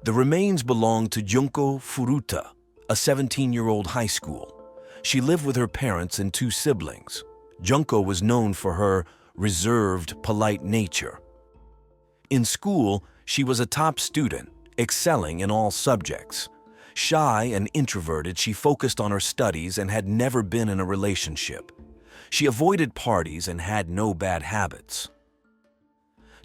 The remains belonged to Junko Furuta, a 17-year-old high school. She lived with her parents and two siblings. Junko was known for her reserved, polite nature. In school, she was a top student, excelling in all subjects. Shy and introverted, she focused on her studies and had never been in a relationship. She avoided parties and had no bad habits.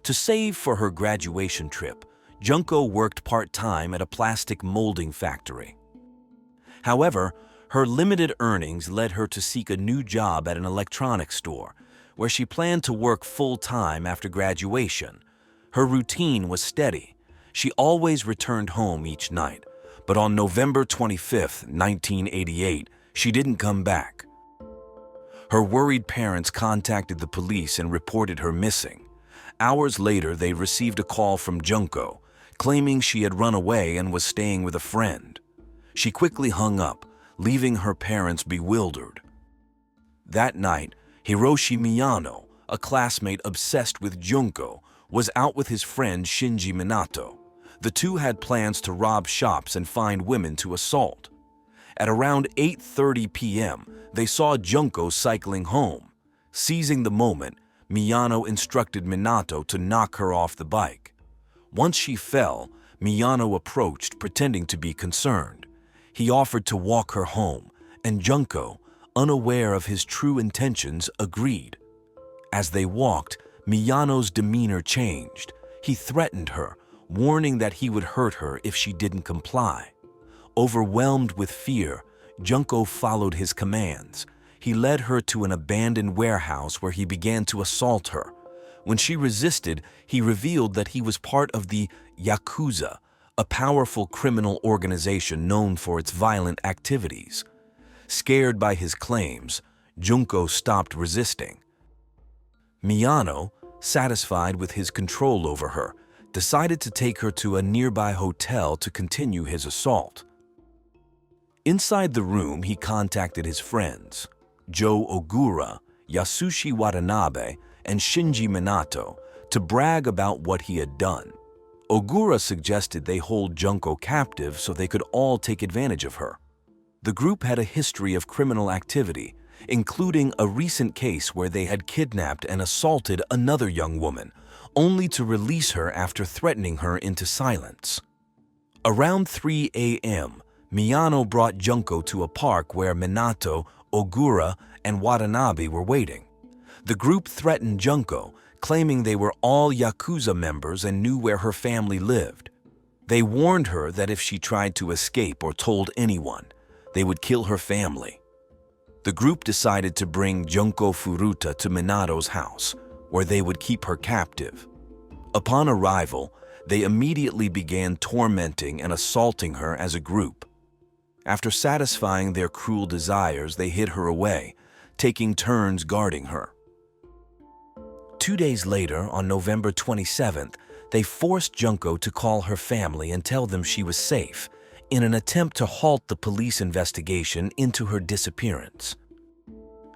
To save for her graduation trip, Junko worked part-time at a plastic molding factory. However, her limited earnings led her to seek a new job at an electronics store, where she planned to work full-time after graduation. Her routine was steady. She always returned home each night, but on November 25, 1988, she didn't come back. Her worried parents contacted the police and reported her missing. Hours later, they received a call from Junko, claiming she had run away and was staying with a friend. She quickly hung up, leaving her parents bewildered. That night, Hiroshi Miyano, a classmate obsessed with Junko, was out with his friend Shinji Minato. The two had plans to rob shops and find women to assault. At around 8:30 p.m., they saw Junko cycling home. Seizing the moment, Miyano instructed Minato to knock her off the bike. Once she fell, Miyano approached, pretending to be concerned. He offered to walk her home, and Junko, unaware of his true intentions, agreed. As they walked, Miyano's demeanor changed. He threatened her, warning that he would hurt her if she didn't comply. Overwhelmed with fear, Junko followed his commands. He led her to an abandoned warehouse where he began to assault her. When she resisted, he revealed that he was part of the Yakuza, a powerful criminal organization known for its violent activities. Scared by his claims, Junko stopped resisting. Miyano, satisfied with his control over her, decided to take her to a nearby hotel to continue his assault. Inside the room, he contacted his friends, Joe Ogura, Yasushi Watanabe, and Shinji Minato, to brag about what he had done. Ogura suggested they hold Junko captive so they could all take advantage of her. The group had a history of criminal activity, including a recent case where they had kidnapped and assaulted another young woman, only to release her after threatening her into silence. Around 3 a.m., Miyano brought Junko to a park where Minato, Ogura, and Watanabe were waiting. The group threatened Junko, claiming they were all Yakuza members and knew where her family lived. They warned her that if she tried to escape or told anyone, they would kill her family. The group decided to bring Junko Furuta to Minato's house, where they would keep her captive. Upon arrival, they immediately began tormenting and assaulting her as a group. After satisfying their cruel desires, they hid her away, taking turns guarding her. 2 days later, on November 27th, they forced Junko to call her family and tell them she was safe, in an attempt to halt the police investigation into her disappearance.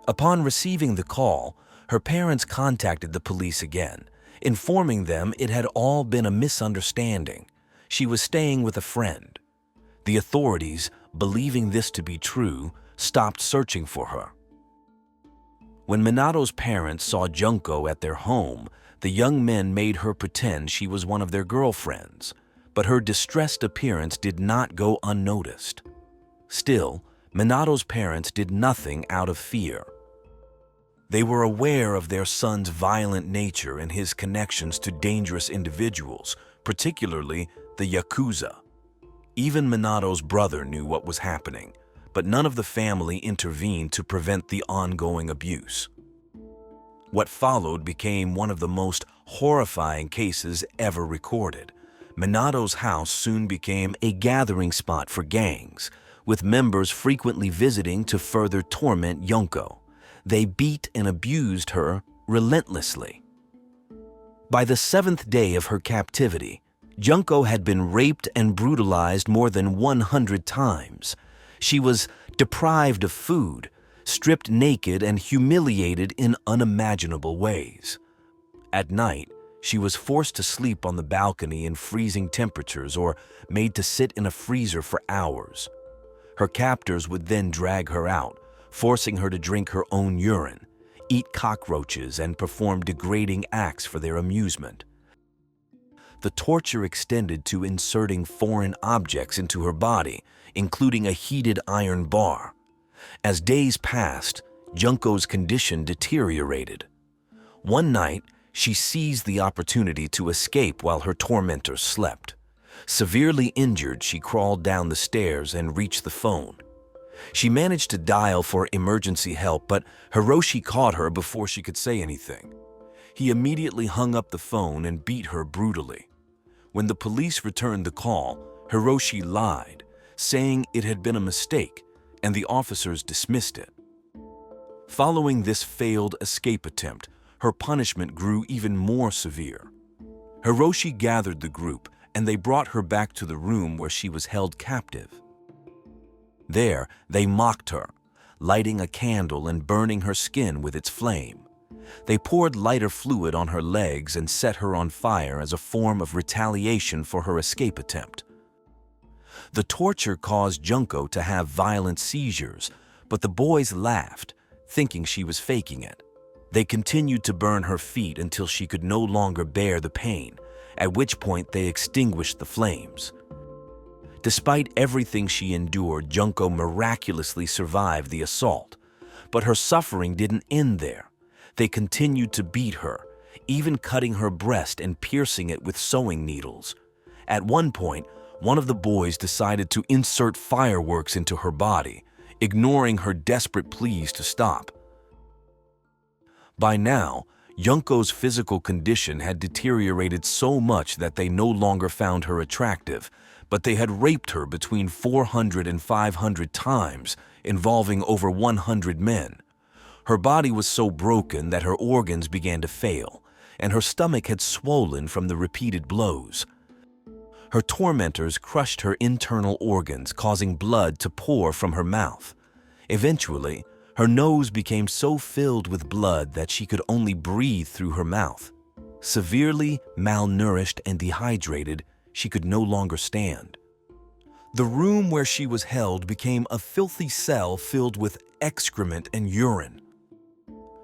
Upon receiving the call, her parents contacted the police again, informing them it had all been a misunderstanding. She was staying with a friend. The authorities, believing this to be true, stopped searching for her. When Minato's parents saw Junko at their home, the young men made her pretend she was one of their girlfriends, but her distressed appearance did not go unnoticed. Still, Minato's parents did nothing out of fear. They were aware of their son's violent nature and his connections to dangerous individuals, particularly the Yakuza. Even Minato's brother knew what was happening, but none of the family intervened to prevent the ongoing abuse. What followed became one of the most horrifying cases ever recorded. Minato's house soon became a gathering spot for gangs, with members frequently visiting to further torment Junko. They beat and abused her relentlessly. By the 7th day of her captivity, Junko had been raped and brutalized more than 100 times. She was deprived of food, stripped naked, and humiliated in unimaginable ways. At night, She was forced to sleep on the balcony in freezing temperatures or made to sit in a freezer for hours. Her captors would then drag her out, forcing her to drink her own urine, eat cockroaches, and perform degrading acts for their amusement. The torture extended to inserting foreign objects into her body, including a heated iron bar. As days passed, Junko's condition deteriorated. One night, she seized the opportunity to escape while her tormentors slept. Severely injured, she crawled down the stairs and reached the phone. She managed to dial for emergency help, but Hiroshi caught her before she could say anything. He immediately hung up the phone and beat her brutally. When the police returned the call, Hiroshi lied, saying it had been a mistake, and the officers dismissed it. Following this failed escape attempt, her punishment grew even more severe. Hiroshi gathered the group, and they brought her back to the room where she was held captive. There, they mocked her, lighting a candle and burning her skin with its flame. They poured lighter fluid on her legs and set her on fire as a form of retaliation for her escape attempt. The torture caused Junko to have violent seizures, but the boys laughed, thinking she was faking it. They continued to burn her feet until she could no longer bear the pain, at which point they extinguished the flames. Despite everything she endured, Junko miraculously survived the assault. But her suffering didn't end there. They continued to beat her, even cutting her breast and piercing it with sewing needles. At one point, one of the boys decided to insert fireworks into her body, ignoring her desperate pleas to stop. By now, Junko's physical condition had deteriorated so much that they no longer found her attractive, but they had raped her between 400 and 500 times, involving over 100 men. Her body was so broken that her organs began to fail, and her stomach had swollen from the repeated blows. Her tormentors crushed her internal organs, causing blood to pour from her mouth. Eventually, her nose became so filled with blood that she could only breathe through her mouth. Severely malnourished and dehydrated, she could no longer stand. The room where she was held became a filthy cell filled with excrement and urine.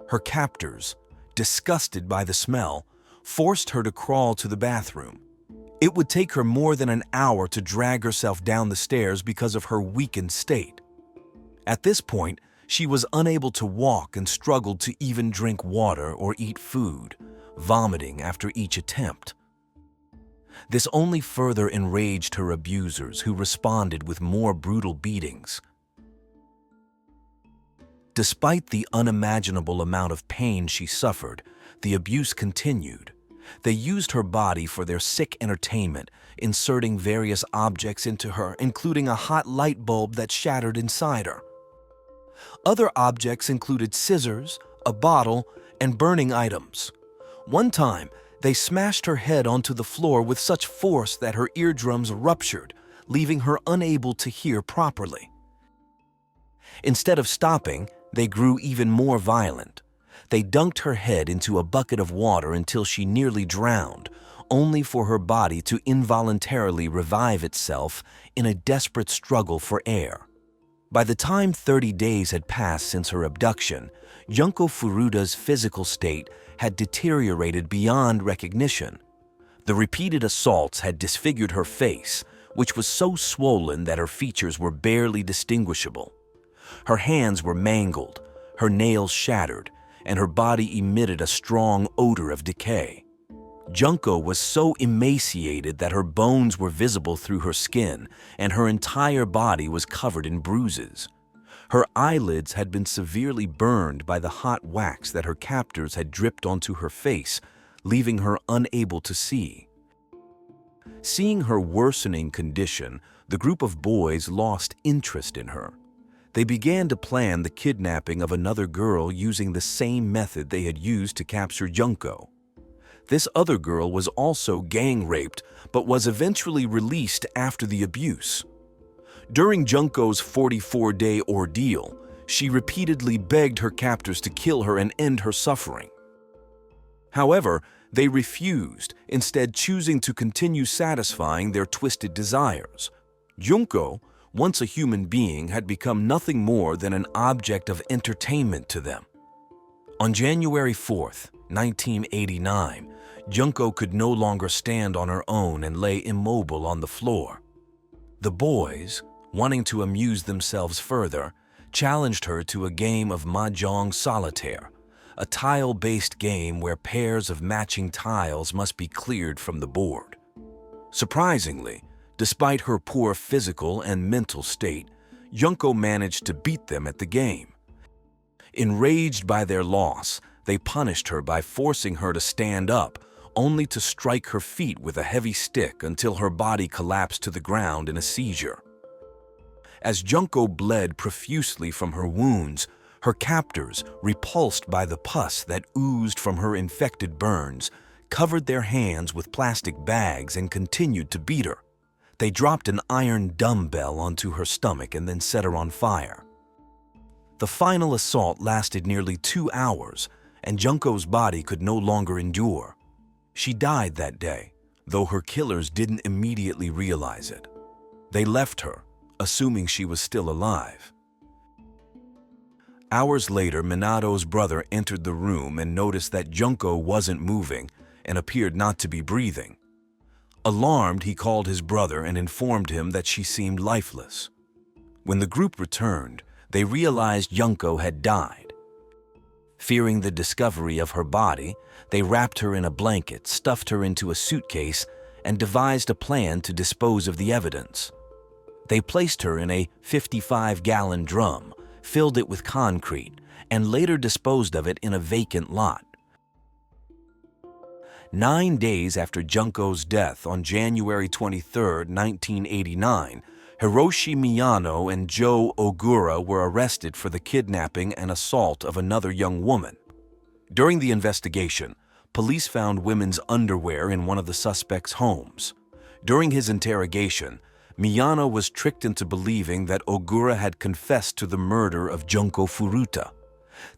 Her captors, disgusted by the smell, forced her to crawl to the bathroom. It would take her more than an hour to drag herself down the stairs because of her weakened state. At this point, she was unable to walk and struggled to even drink water or eat food, vomiting after each attempt. This only further enraged her abusers, who responded with more brutal beatings. Despite the unimaginable amount of pain she suffered, the abuse continued. They used her body for their sick entertainment, inserting various objects into her, including a hot light bulb that shattered inside her. Other objects included scissors, a bottle, and burning items. One time, they smashed her head onto the floor with such force that her eardrums ruptured, leaving her unable to hear properly. Instead of stopping, they grew even more violent. They dunked her head into a bucket of water until she nearly drowned, only for her body to involuntarily revive itself in a desperate struggle for air. By the time 30 days had passed since her abduction, Junko Furuta's physical state had deteriorated beyond recognition. The repeated assaults had disfigured her face, which was so swollen that her features were barely distinguishable. Her hands were mangled, her nails shattered, and her body emitted a strong odor of decay. Junko was so emaciated that her bones were visible through her skin, and her entire body was covered in bruises. Her eyelids had been severely burned by the hot wax that her captors had dripped onto her face, leaving her unable to see. Seeing her worsening condition, the group of boys lost interest in her. They began to plan the kidnapping of another girl using the same method they had used to capture Junko. This other girl was also gang raped, but was eventually released after the abuse. During Junko's 44-day ordeal, she repeatedly begged her captors to kill her and end her suffering. However, They refused, instead choosing to continue satisfying their twisted desires. Junko, once a human being, had become nothing more than an object of entertainment to them. On January 4th, 1989, Junko could no longer stand on her own and lay immobile on the floor. The boys, wanting to amuse themselves further, challenged her to a game of mahjong solitaire, a tile-based game where pairs of matching tiles must be cleared from the board. Surprisingly, despite her poor physical and mental state, Junko managed to beat them at the game. Enraged by their loss, they punished her by forcing her to stand up, only to strike her feet with a heavy stick until her body collapsed to the ground in a seizure. As Junko bled profusely from her wounds, her captors, repulsed by the pus that oozed from her infected burns, covered their hands with plastic bags and continued to beat her. They dropped an iron dumbbell onto her stomach and then set her on fire. The final assault lasted nearly 2 hours, and Junko's body could no longer endure. She died that day, though her killers didn't immediately realize it. They left her, assuming she was still alive. Hours later, Minato's brother entered the room and noticed that Junko wasn't moving and appeared not to be breathing. Alarmed, he called his brother and informed him that she seemed lifeless. When the group returned, they realized Junko had died. Fearing the discovery of her body, they wrapped her in a blanket, stuffed her into a suitcase, and devised a plan to dispose of the evidence. They placed her in a 55-gallon drum, filled it with concrete, and later disposed of it in a vacant lot. 9 days after Junko's death on January 23, 1989, Hiroshi Miyano and Joe Ogura were arrested for the kidnapping and assault of another young woman. During the investigation, police found women's underwear in one of the suspects' homes. During his interrogation, Miyano was tricked into believing that Ogura had confessed to the murder of Junko Furuta.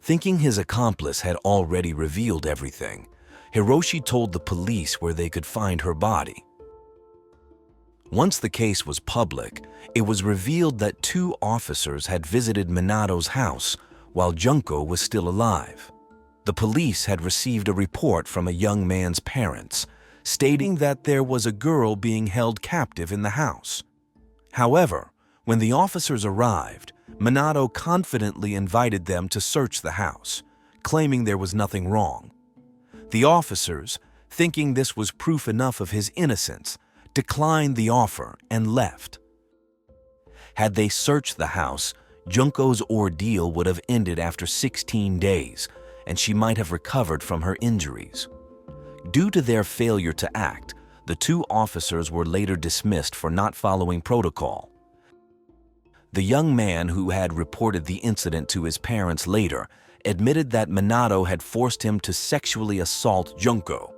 Thinking his accomplice had already revealed everything, Hiroshi told the police where they could find her body. Once the case was public, it was revealed that 2 officers had visited Minato's house while Junko was still alive. The police had received a report from a young man's parents, stating that there was a girl being held captive in the house. However, when the officers arrived, Minato confidently invited them to search the house, claiming there was nothing wrong. The officers, thinking this was proof enough of his innocence, declined the offer and left. Had they searched the house, Junko's ordeal would have ended after 16 days, and she might have recovered from her injuries. Due to their failure to act, the 2 officers were later dismissed for not following protocol. The young man who had reported the incident to his parents later admitted that Minato had forced him to sexually assault Junko.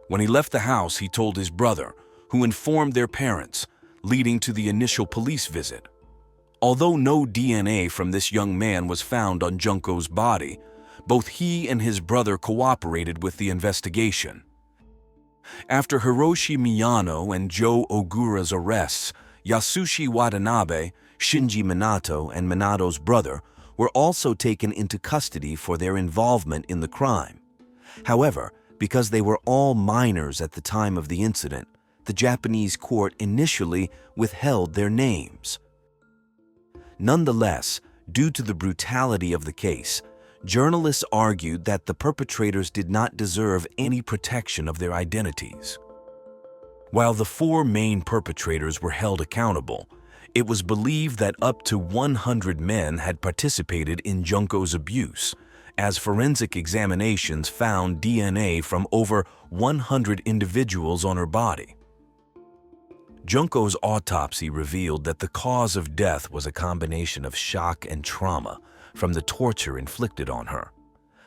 When he left the house, he told his brother, who informed their parents, leading to the initial police visit. Although no DNA from this young man was found on Junko's body, both he and his brother cooperated with the investigation. After Hiroshi Miyano and Joe Ogura's arrests, Yasushi Watanabe, Shinji Minato, and Minato's brother were also taken into custody for their involvement in the crime. However, because they were all minors at the time of the incident, the Japanese court initially withheld their names. Nonetheless, due to the brutality of the case, journalists argued that the perpetrators did not deserve any protection of their identities. While the 4 main perpetrators were held accountable, it was believed that up to 100 men had participated in Junko's abuse, as forensic examinations found DNA from over 100 individuals on her body. Junko's autopsy revealed that the cause of death was a combination of shock and trauma from the torture inflicted on her.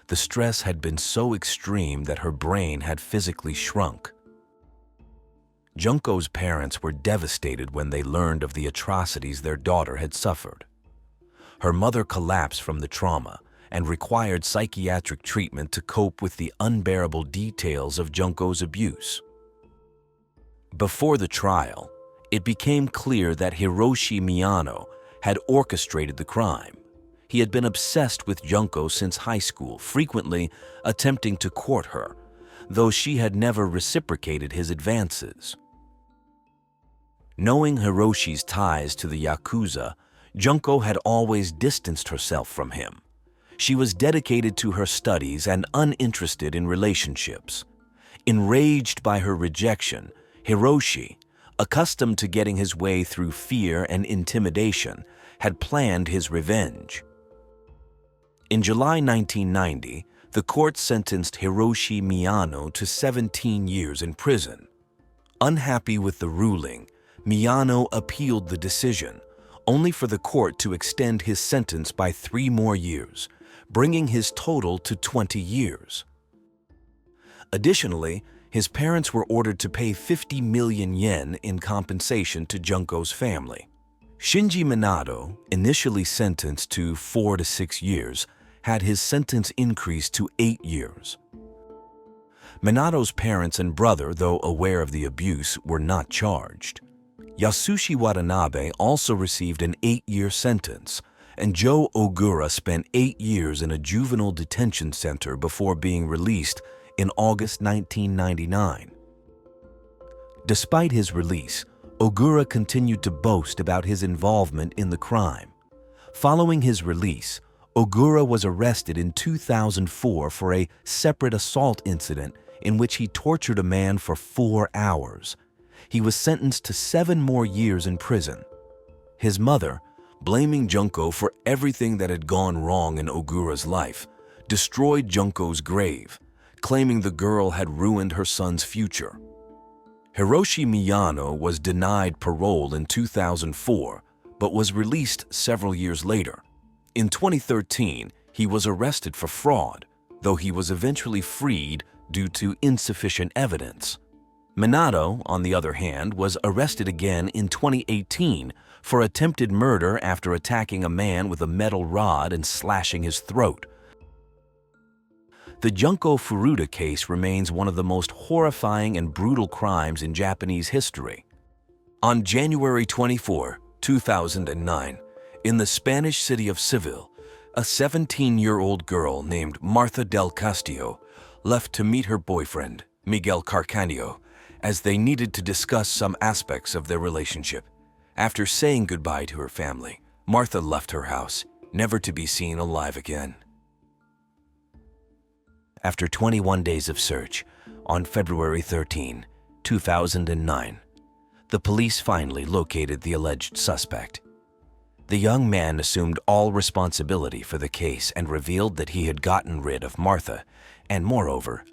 The stress had been so extreme that her brain had physically shrunk. Junko's parents were devastated when they learned of the atrocities their daughter had suffered. Her mother collapsed from the trauma, and required psychiatric treatment to cope with the unbearable details of Junko's abuse. Before the trial, it became clear that Hiroshi Miyano had orchestrated the crime. He had been obsessed with Junko since high school, frequently attempting to court her, though she had never reciprocated his advances. Knowing Hiroshi's ties to the Yakuza, Junko had always distanced herself from him. She was dedicated to her studies and uninterested in relationships. Enraged by her rejection, Hiroshi, accustomed to getting his way through fear and intimidation, had planned his revenge. In July 1990, the court sentenced Hiroshi Miyano to 17 years in prison. Unhappy with the ruling, Miyano appealed the decision, only for the court to extend his sentence by 3 more years, bringing his total to 20 years. Additionally, his parents were ordered to pay 50 million yen in compensation to Junko's family. Shinji Minato, initially sentenced to 4 to 6 years, had his sentence increased to 8 years. Minato's parents and brother, though aware of the abuse, were not charged. Yasushi Watanabe also received an 8-year sentence, and Joe Ogura spent 8 years in a juvenile detention center before being released in August 1999. Despite his release, Ogura continued to boast about his involvement in the crime. Following his release, Ogura was arrested in 2004 for a separate assault incident in which he tortured a man for 4 hours. He was sentenced to 7 more years in prison. His mother, blaming Junko for everything that had gone wrong in Ogura's life, destroyed Junko's grave, claiming the girl had ruined her son's future. Hiroshi Miyano was denied parole in 2004, but was released several years later. In 2013, he was arrested for fraud, though he was eventually freed due to insufficient evidence. Minato, on the other hand, was arrested again in 2018 for attempted murder after attacking a man with a metal rod and slashing his throat. The Junko Furuta case remains one of the most horrifying and brutal crimes in Japanese history. On January 24, 2009, in the Spanish city of Seville, a 17-year-old girl named Marta del Castillo left to meet her boyfriend, Miguel Carcanio, as they needed to discuss some aspects of their relationship. After saying goodbye to her family, Marta left her house, never to be seen alive again. After 21 days of search, on February 13, 2009, the police finally located the alleged suspect. The young man assumed all responsibility for the case and revealed that he had gotten rid of Martha, and moreover,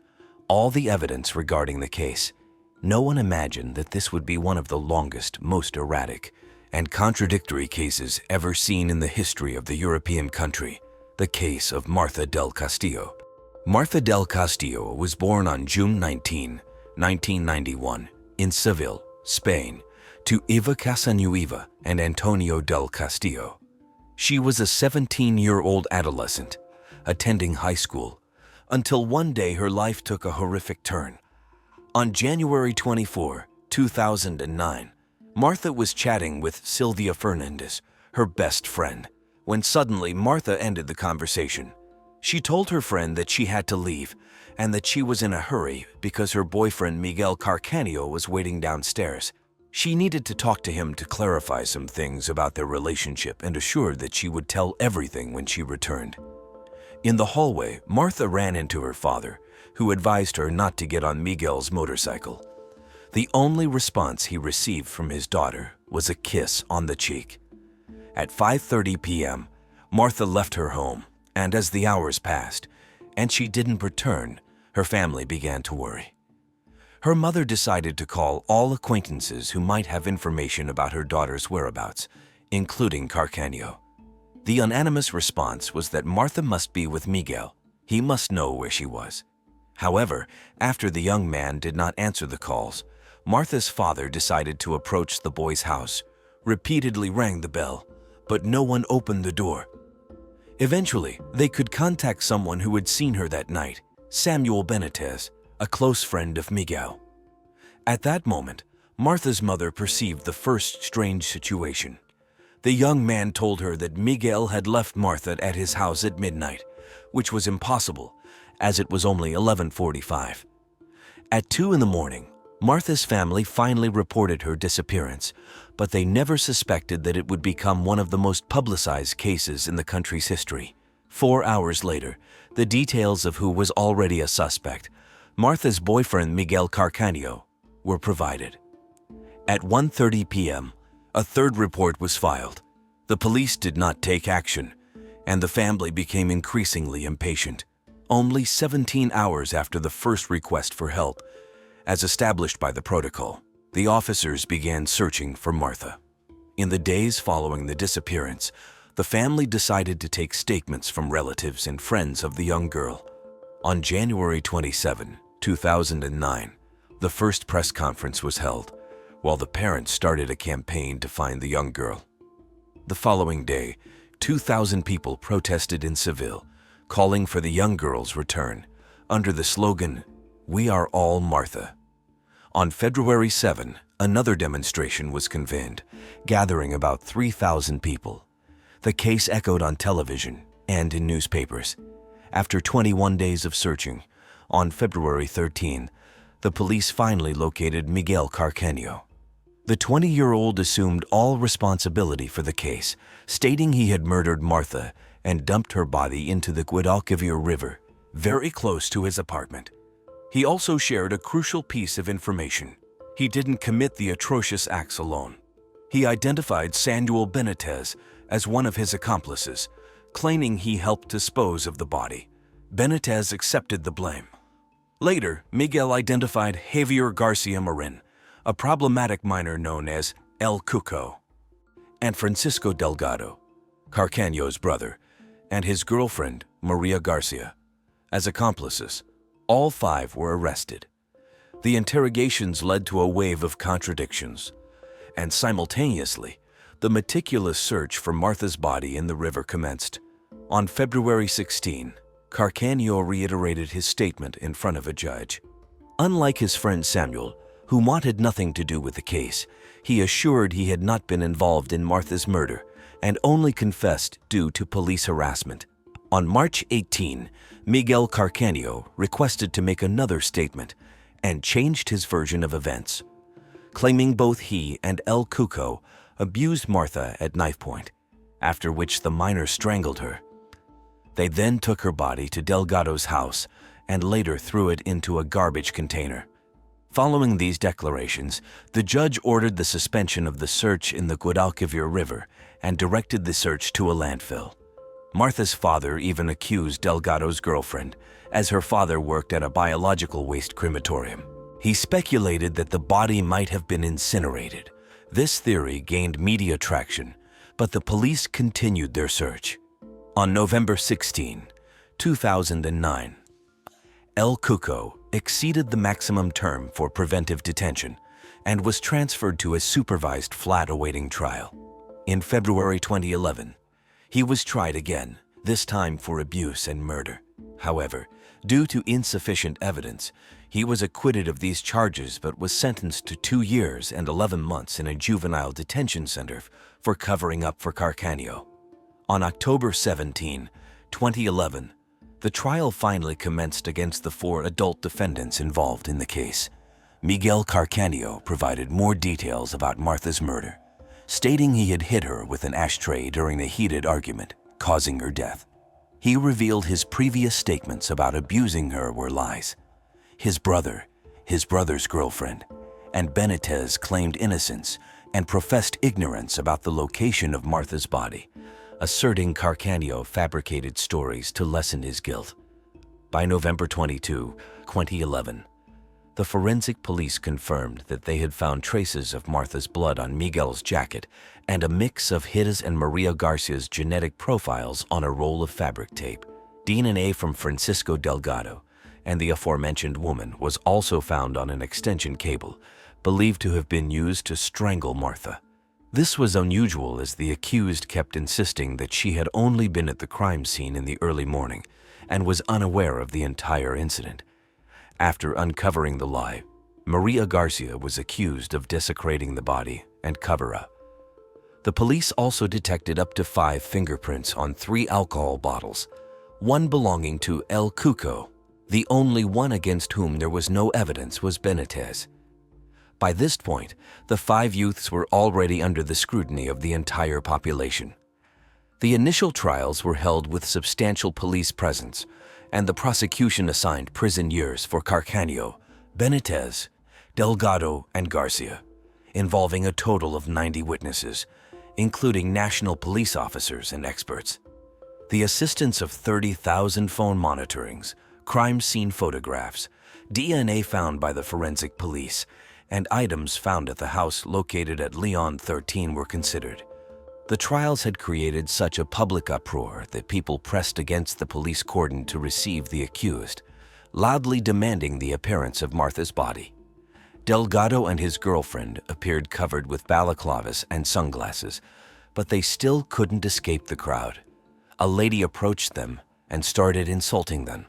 all the evidence regarding the case. No one imagined that this would be one of the longest, most erratic, and contradictory cases ever seen in the history of the European country, the case of Marta del Castillo. Marta del Castillo was born on June 19, 1991, in Seville, Spain, to Eva Casanueva and Antonio del Castillo. She was a 17-year-old adolescent, attending high school, until one day her life took a horrific turn. On January 24, 2009, Martha was chatting with Sylvia Fernandez, her best friend, when suddenly Martha ended the conversation. She told her friend that she had to leave and that she was in a hurry because her boyfriend Miguel Carcanio was waiting downstairs. She needed to talk to him to clarify some things about their relationship and assured that she would tell everything when she returned. In the hallway, Martha ran into her father, who advised her not to get on Miguel's motorcycle. The only response he received from his daughter was a kiss on the cheek. At 5:30 p.m., Martha left her home, and as the hours passed, and she didn't return, her family began to worry. Her mother decided to call all acquaintances who might have information about her daughter's whereabouts, including Carcanio. The unanimous response was that Martha must be with Miguel. He must know where she was. However, after the young man did not answer the calls, Martha's father decided to approach the boy's house, repeatedly rang the bell, but no one opened the door. Eventually, they could contact someone who had seen her that night, Samuel Benitez, a close friend of Miguel. At that moment, Martha's mother perceived the first strange situation. The young man told her that Miguel had left Martha at his house at midnight, which was impossible, as it was only 11:45. At 2 in the morning, Martha's family finally reported her disappearance, but they never suspected that it would become one of the most publicized cases in the country's history. 4 hours later, the details of who was already a suspect, Martha's boyfriend Miguel Carcaño, were provided. At 1:30 p.m., a third report was filed. The police did not take action, and the family became increasingly impatient. Only 17 hours after the first request for help, as established by the protocol, the officers began searching for Martha. In the days following the disappearance, the family decided to take statements from relatives and friends of the young girl. On January 27, 2009, the first press conference was held, while the parents started a campaign to find the young girl. The following day, 2,000 people protested in Seville, calling for the young girl's return, under the slogan, "We are all Martha." On February 7, another demonstration was convened, gathering about 3,000 people. The case echoed on television and in newspapers. After 21 days of searching, on February 13, the police finally located Miguel Carcaño. The 20-year-old assumed all responsibility for the case, stating he had murdered Martha and dumped her body into the Guadalquivir River, very close to his apartment. He also shared a crucial piece of information. He didn't commit the atrocious acts alone. He identified Samuel Benitez as one of his accomplices, claiming he helped dispose of the body. Benitez accepted the blame. Later, Miguel identified Javier Garcia Marin, a problematic miner known as El Cuco, and Francisco Delgado, Carcaño's brother, and his girlfriend, Maria Garcia, as accomplices. All 5 were arrested. The interrogations led to a wave of contradictions, and simultaneously, the meticulous search for Martha's body in the river commenced. On February 16, Carcaño reiterated his statement in front of a judge. Unlike his friend Samuel, who wanted nothing to do with the case, he assured he had not been involved in Martha's murder and only confessed due to police harassment. On March 18, Miguel Carcaño requested to make another statement and changed his version of events, claiming both he and El Cuco abused Martha at knife point, after which the miner strangled her. They then took her body to Delgado's house and later threw it into a garbage container. Following these declarations, the judge ordered the suspension of the search in the Guadalquivir River and directed the search to a landfill. Martha's father even accused Delgado's girlfriend, as her father worked at a biological waste crematorium. He speculated that the body might have been incinerated. This theory gained media traction, but the police continued their search. On November 16, 2009, El Cuco exceeded the maximum term for preventive detention and was transferred to a supervised flat awaiting trial. In February 2011, he was tried again, this time for abuse and murder. However, due to insufficient evidence, he was acquitted of these charges but was sentenced to 2 years and 11 months in a juvenile detention center for covering up for Carcaño. On October 17, 2011, the trial finally commenced against the 4 adult defendants involved in the case. Miguel Carcaño provided more details about Martha's murder, stating he had hit her with an ashtray during a heated argument, causing her death. He revealed his previous statements about abusing her were lies. His brother, his brother's girlfriend, and Benitez claimed innocence and professed ignorance about the location of Martha's body, asserting Carcaño fabricated stories to lessen his guilt. By November 22, 2011, the forensic police confirmed that they had found traces of Martha's blood on Miguel's jacket and a mix of his and Maria Garcia's genetic profiles on a roll of fabric tape. DNA from Francisco Delgado and the aforementioned woman was also found on an extension cable, believed to have been used to strangle Martha. This was unusual as the accused kept insisting that she had only been at the crime scene in the early morning and was unaware of the entire incident. After uncovering the lie, Maria Garcia was accused of desecrating the body and cover-up. The police also detected up to 5 fingerprints on 3 alcohol bottles, one belonging to El Cuco. The only one against whom there was no evidence was Benitez. By this point, the 5 youths were already under the scrutiny of the entire population. The initial trials were held with substantial police presence, and the prosecution assigned prison years for Carcaño, Benitez, Delgado, and Garcia, involving a total of 90 witnesses, including national police officers and experts. The assistance of 30,000 phone monitorings, crime scene photographs, DNA found by the forensic police, and items found at the house located at Leon 13 were considered. The trials had created such a public uproar that people pressed against the police cordon to receive the accused, loudly demanding the appearance of Martha's body. Delgado and his girlfriend appeared covered with balaclavas and sunglasses, but they still couldn't escape the crowd. A lady approached them and started insulting them.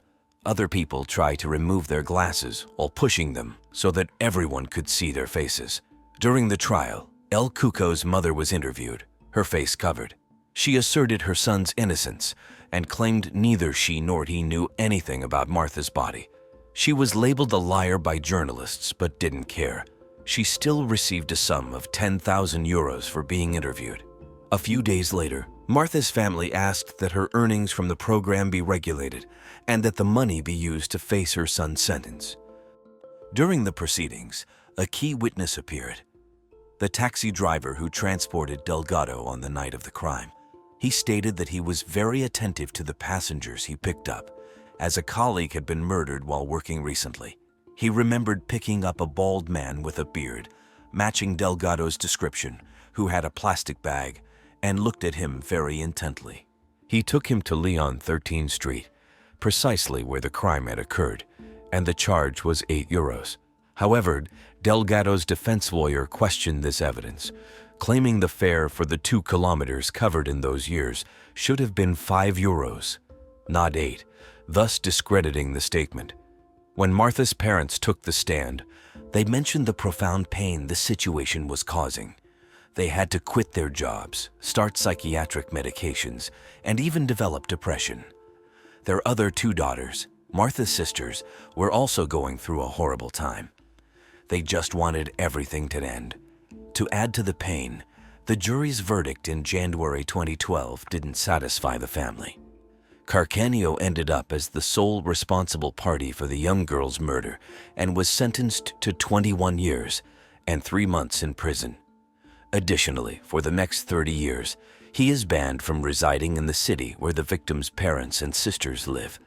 Other people tried to remove their glasses while pushing them so that everyone could see their faces. During the trial, El Cuco's mother was interviewed, her face covered. She asserted her son's innocence and claimed neither she nor he knew anything about Martha's body. She was labeled a liar by journalists but didn't care. She still received a sum of 10,000 euros for being interviewed. A few days later, Martha's family asked that her earnings from the program be regulated and that the money be used to face her son's sentence. During the proceedings, a key witness appeared: the taxi driver who transported Delgado on the night of the crime. He stated that he was very attentive to the passengers he picked up, as a colleague had been murdered while working recently. He remembered picking up a bald man with a beard, matching Delgado's description, who had a plastic bag, and looked at him very intently. He took him to Leon 13 Street, precisely where the crime had occurred, and the charge was 8 euros. However, Delgado's defense lawyer questioned this evidence, claiming the fare for the 2 kilometers covered in those years should have been 5 euros, not 8, thus discrediting the statement. When Martha's parents took the stand, they mentioned the profound pain the situation was causing. They had to quit their jobs, start psychiatric medications, and even develop depression. Their other 2 daughters, Martha's sisters, were also going through a horrible time. They just wanted everything to end. To add to the pain, the jury's verdict in January 2012 didn't satisfy the family. Carcaño ended up as the sole responsible party for the young girl's murder and was sentenced to 21 years and 3 months in prison. Additionally, for the next 30 years, he is banned from residing in the city where the victim's parents and sisters live.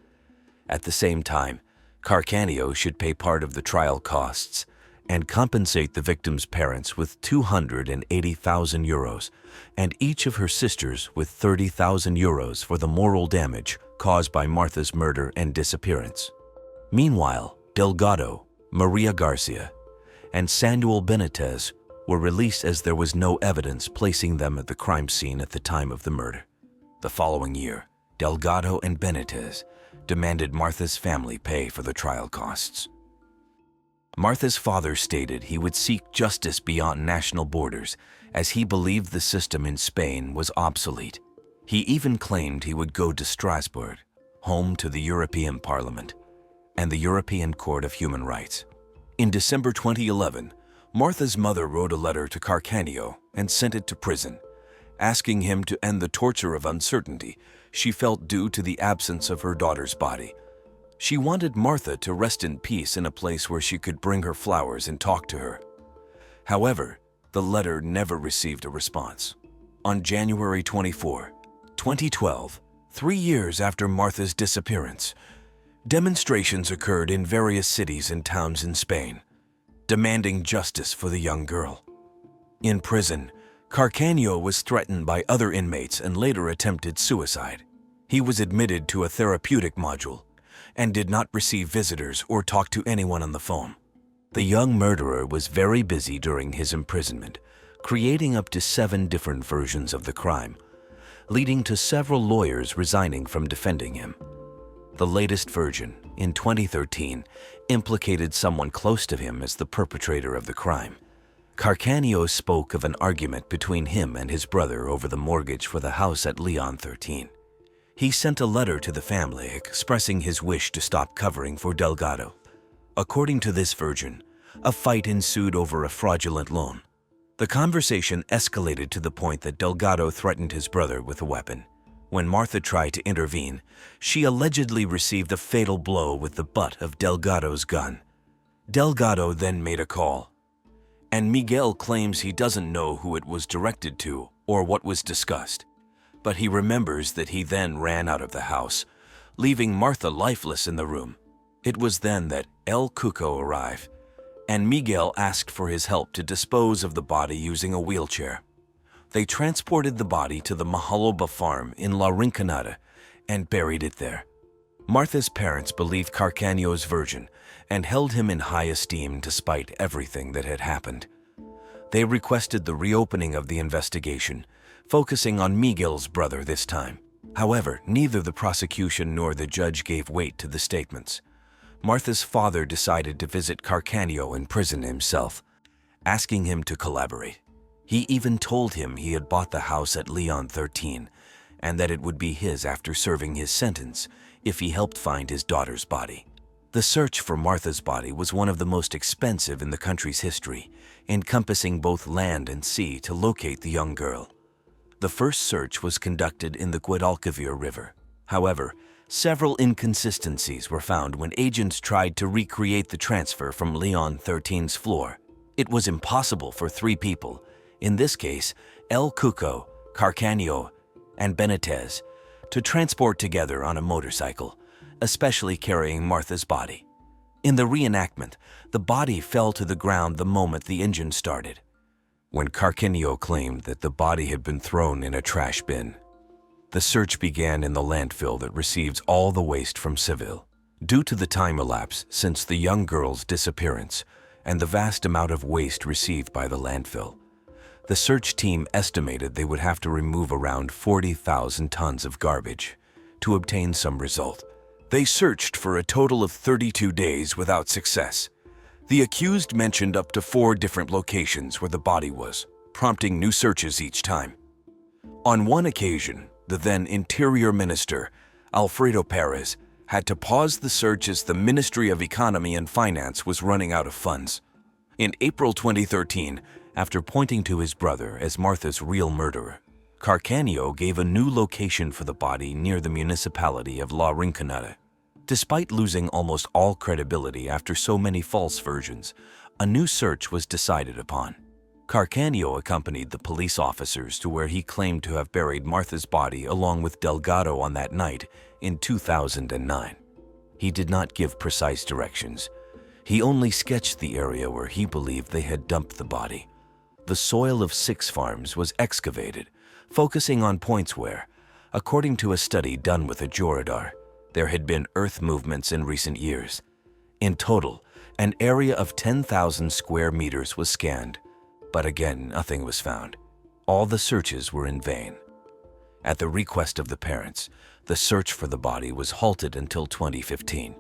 At the same time, Carcaño should pay part of the trial costs and compensate the victim's parents with 280,000 euros and each of her sisters with 30,000 euros for the moral damage caused by Martha's murder and disappearance. Meanwhile, Delgado, Maria Garcia, and Samuel Benitez were released as there was no evidence placing them at the crime scene at the time of the murder. The following year, Delgado and Benitez demanded Martha's family pay for the trial costs. Martha's father stated he would seek justice beyond national borders as he believed the system in Spain was obsolete. He even claimed he would go to Strasbourg, home to the European Parliament and the European Court of Human Rights. In December 2011, Martha's mother wrote a letter to Carcaño and sent it to prison, asking him to end the torture of uncertainty she felt due to the absence of her daughter's body. She wanted Martha to rest in peace in a place where she could bring her flowers and talk to her. However, the letter never received a response. On January 24, 2012, 3 years after Martha's disappearance, demonstrations occurred in various cities and towns in Spain, demanding justice for the young girl. In prison, Carcaño was threatened by other inmates and later attempted suicide. He was admitted to a therapeutic module and did not receive visitors or talk to anyone on the phone. The young murderer was very busy during his imprisonment, creating up to 7 different versions of the crime, leading to several lawyers resigning from defending him. The latest version, in 2013, implicated someone close to him as the perpetrator of the crime. Carcanio spoke of an argument between him and his brother over the mortgage for the house at Leon 13. He sent a letter to the family expressing his wish to stop covering for Delgado. According to this version, a fight ensued over a fraudulent loan. The conversation escalated to the point that Delgado threatened his brother with a weapon. When Martha tried to intervene, she allegedly received a fatal blow with the butt of Delgado's gun. Delgado then made a call, and Miguel claims he doesn't know who it was directed to or what was discussed, but he remembers that he then ran out of the house, leaving Martha lifeless in the room. It was then that El Cuco arrived, and Miguel asked for his help to dispose of the body using a wheelchair. They transported the body to the Mahaloba farm in La Rinconada and buried it there. Martha's parents believed Carcanio's version and held him in high esteem despite everything that had happened. They requested the reopening of the investigation, focusing on Miguel's brother this time. However, neither the prosecution nor the judge gave weight to the statements. Martha's father decided to visit Carcanio in prison himself, asking him to collaborate. He even told him he had bought the house at Leon 13 and that it would be his after serving his sentence if he helped find his daughter's body. The search for Martha's body was one of the most expensive in the country's history, encompassing both land and sea to locate the young girl. The first search was conducted in the Guadalquivir River. However, several inconsistencies were found when agents tried to recreate the transfer from Leon 13's floor. It was impossible for 3 people, in this case, El Cuco, Carcanio, and Benitez, to transport together on a motorcycle, especially carrying Martha's body. In the reenactment, the body fell to the ground the moment the engine started. When Carcanio claimed that the body had been thrown in a trash bin, the search began in the landfill that receives all the waste from Seville. Due to the time elapse since the young girl's disappearance and the vast amount of waste received by the landfill, the search team estimated they would have to remove around 40,000 tons of garbage to obtain some result. They searched for a total of 32 days without success. The accused mentioned up to 4 different locations where the body was, prompting new searches each time. On one occasion, the then Interior Minister, Alfredo Perez, had to pause the search as the Ministry of Economy and Finance was running out of funds. In April 2013, after pointing to his brother as Martha's real murderer, Carcanio gave a new location for the body near the municipality of La Rinconada. Despite losing almost all credibility after so many false versions, a new search was decided upon. Carcanio accompanied the police officers to where he claimed to have buried Martha's body along with Delgado on that night in 2009. He did not give precise directions. He only sketched the area where he believed they had dumped the body. The soil of 6 farms was excavated, focusing on points where, according to a study done with a georadar, there had been earth movements in recent years. In total, an area of 10,000 square meters was scanned, but again, nothing was found. All the searches were in vain. At the request of the parents, the search for the body was halted until 2015.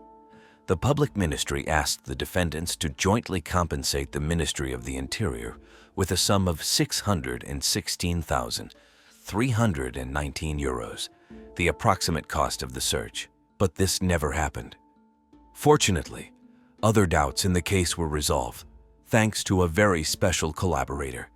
The public ministry asked the defendants to jointly compensate the Ministry of the Interior with a sum of 616,319 euros, the approximate cost of the search, but this never happened. Fortunately, other doubts in the case were resolved, thanks to a very special collaborator.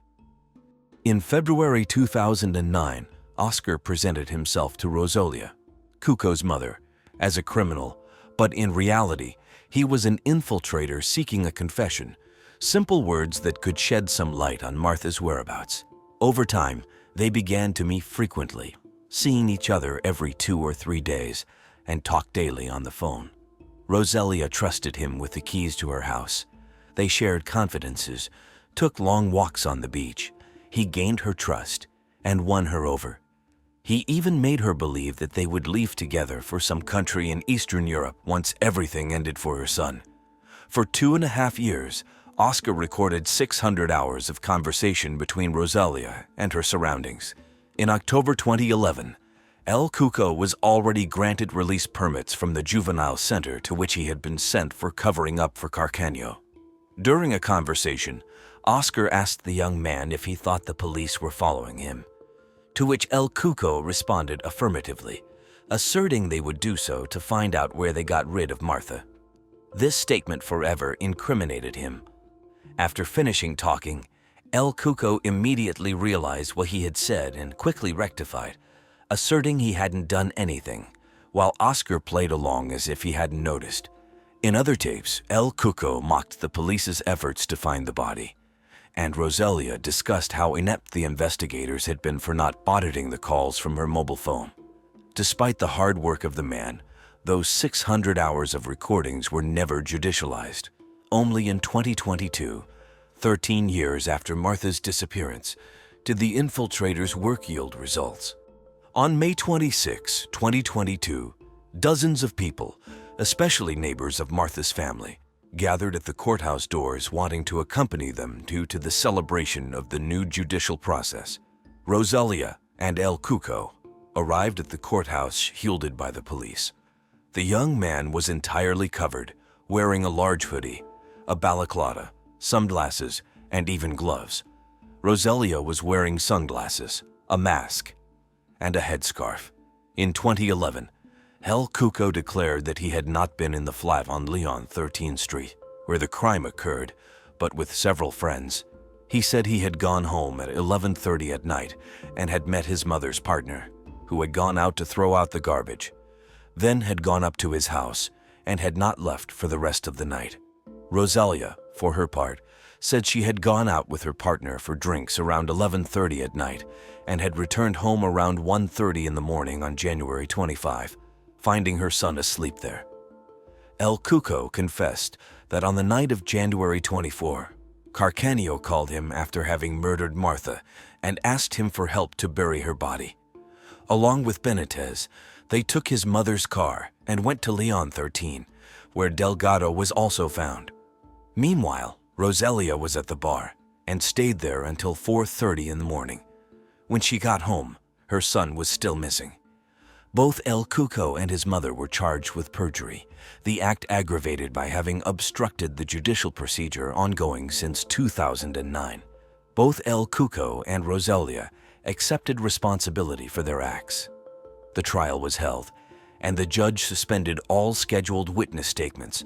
In February 2009, Oscar presented himself to Rosalia, Cuco's mother, as a criminal, but in reality, he was an infiltrator seeking a confession, simple words that could shed some light on Martha's whereabouts. Over time, they began to meet frequently, seeing each other every 2 or 3 days, and talk daily on the phone. Rosalia trusted him with the keys to her house. They shared confidences, took long walks on the beach. He gained her trust and won her over. He even made her believe that they would leave together for some country in Eastern Europe once everything ended for her son. For 2.5 years, Oscar recorded 600 hours of conversation between Rosalia and her surroundings. In October 2011, El Cuco was already granted release permits from the juvenile center to which he had been sent for covering up for Carcaño. During a conversation, Oscar asked the young man if he thought the police were following him, to which El Cuco responded affirmatively, asserting they would do so to find out where they got rid of Martha. This statement forever incriminated him. After finishing talking, El Cuco immediately realized what he had said and quickly rectified, asserting he hadn't done anything, while Oscar played along as if he hadn't noticed. In other tapes, El Cuco mocked the police's efforts to find the body, and Rosalia discussed how inept the investigators had been for not auditing the calls from her mobile phone. Despite the hard work of the man, those 600 hours of recordings were never judicialized. Only in 2022, 13 years after Martha's disappearance, did the infiltrators' work yield results. On May 26, 2022, dozens of people, especially neighbors of Martha's family, gathered at the courthouse doors wanting to accompany them due to the celebration of the new judicial process. Rosalia and El Cuco arrived at the courthouse shielded by the police. The young man was entirely covered, wearing a large hoodie, a balaclava, sunglasses, and even gloves. Rosalia was wearing sunglasses, a mask, and a headscarf. In 2011, El Cuco declared that he had not been in the flat on Leon 13th Street, where the crime occurred, but with several friends. He said he had gone home at 11:30 at night and had met his mother's partner, who had gone out to throw out the garbage, then had gone up to his house and had not left for the rest of the night. Rosalia, for her part, said she had gone out with her partner for drinks around 11:30 at night and had returned home around 1:30 in the morning on January 25, finding her son asleep there. El Cuco confessed that on the night of January 24, Carcaño called him after having murdered Martha and asked him for help to bury her body. Along with Benitez, they took his mother's car and went to Leon 13, where Delgado was also found. Meanwhile, Rosalia was at the bar and stayed there until 4:30 in the morning. When she got home, her son was still missing. Both El Cuco and his mother were charged with perjury, the act aggravated by having obstructed the judicial procedure ongoing since 2009. Both El Cuco and Rosalia accepted responsibility for their acts. The trial was held, and the judge suspended all scheduled witness statements,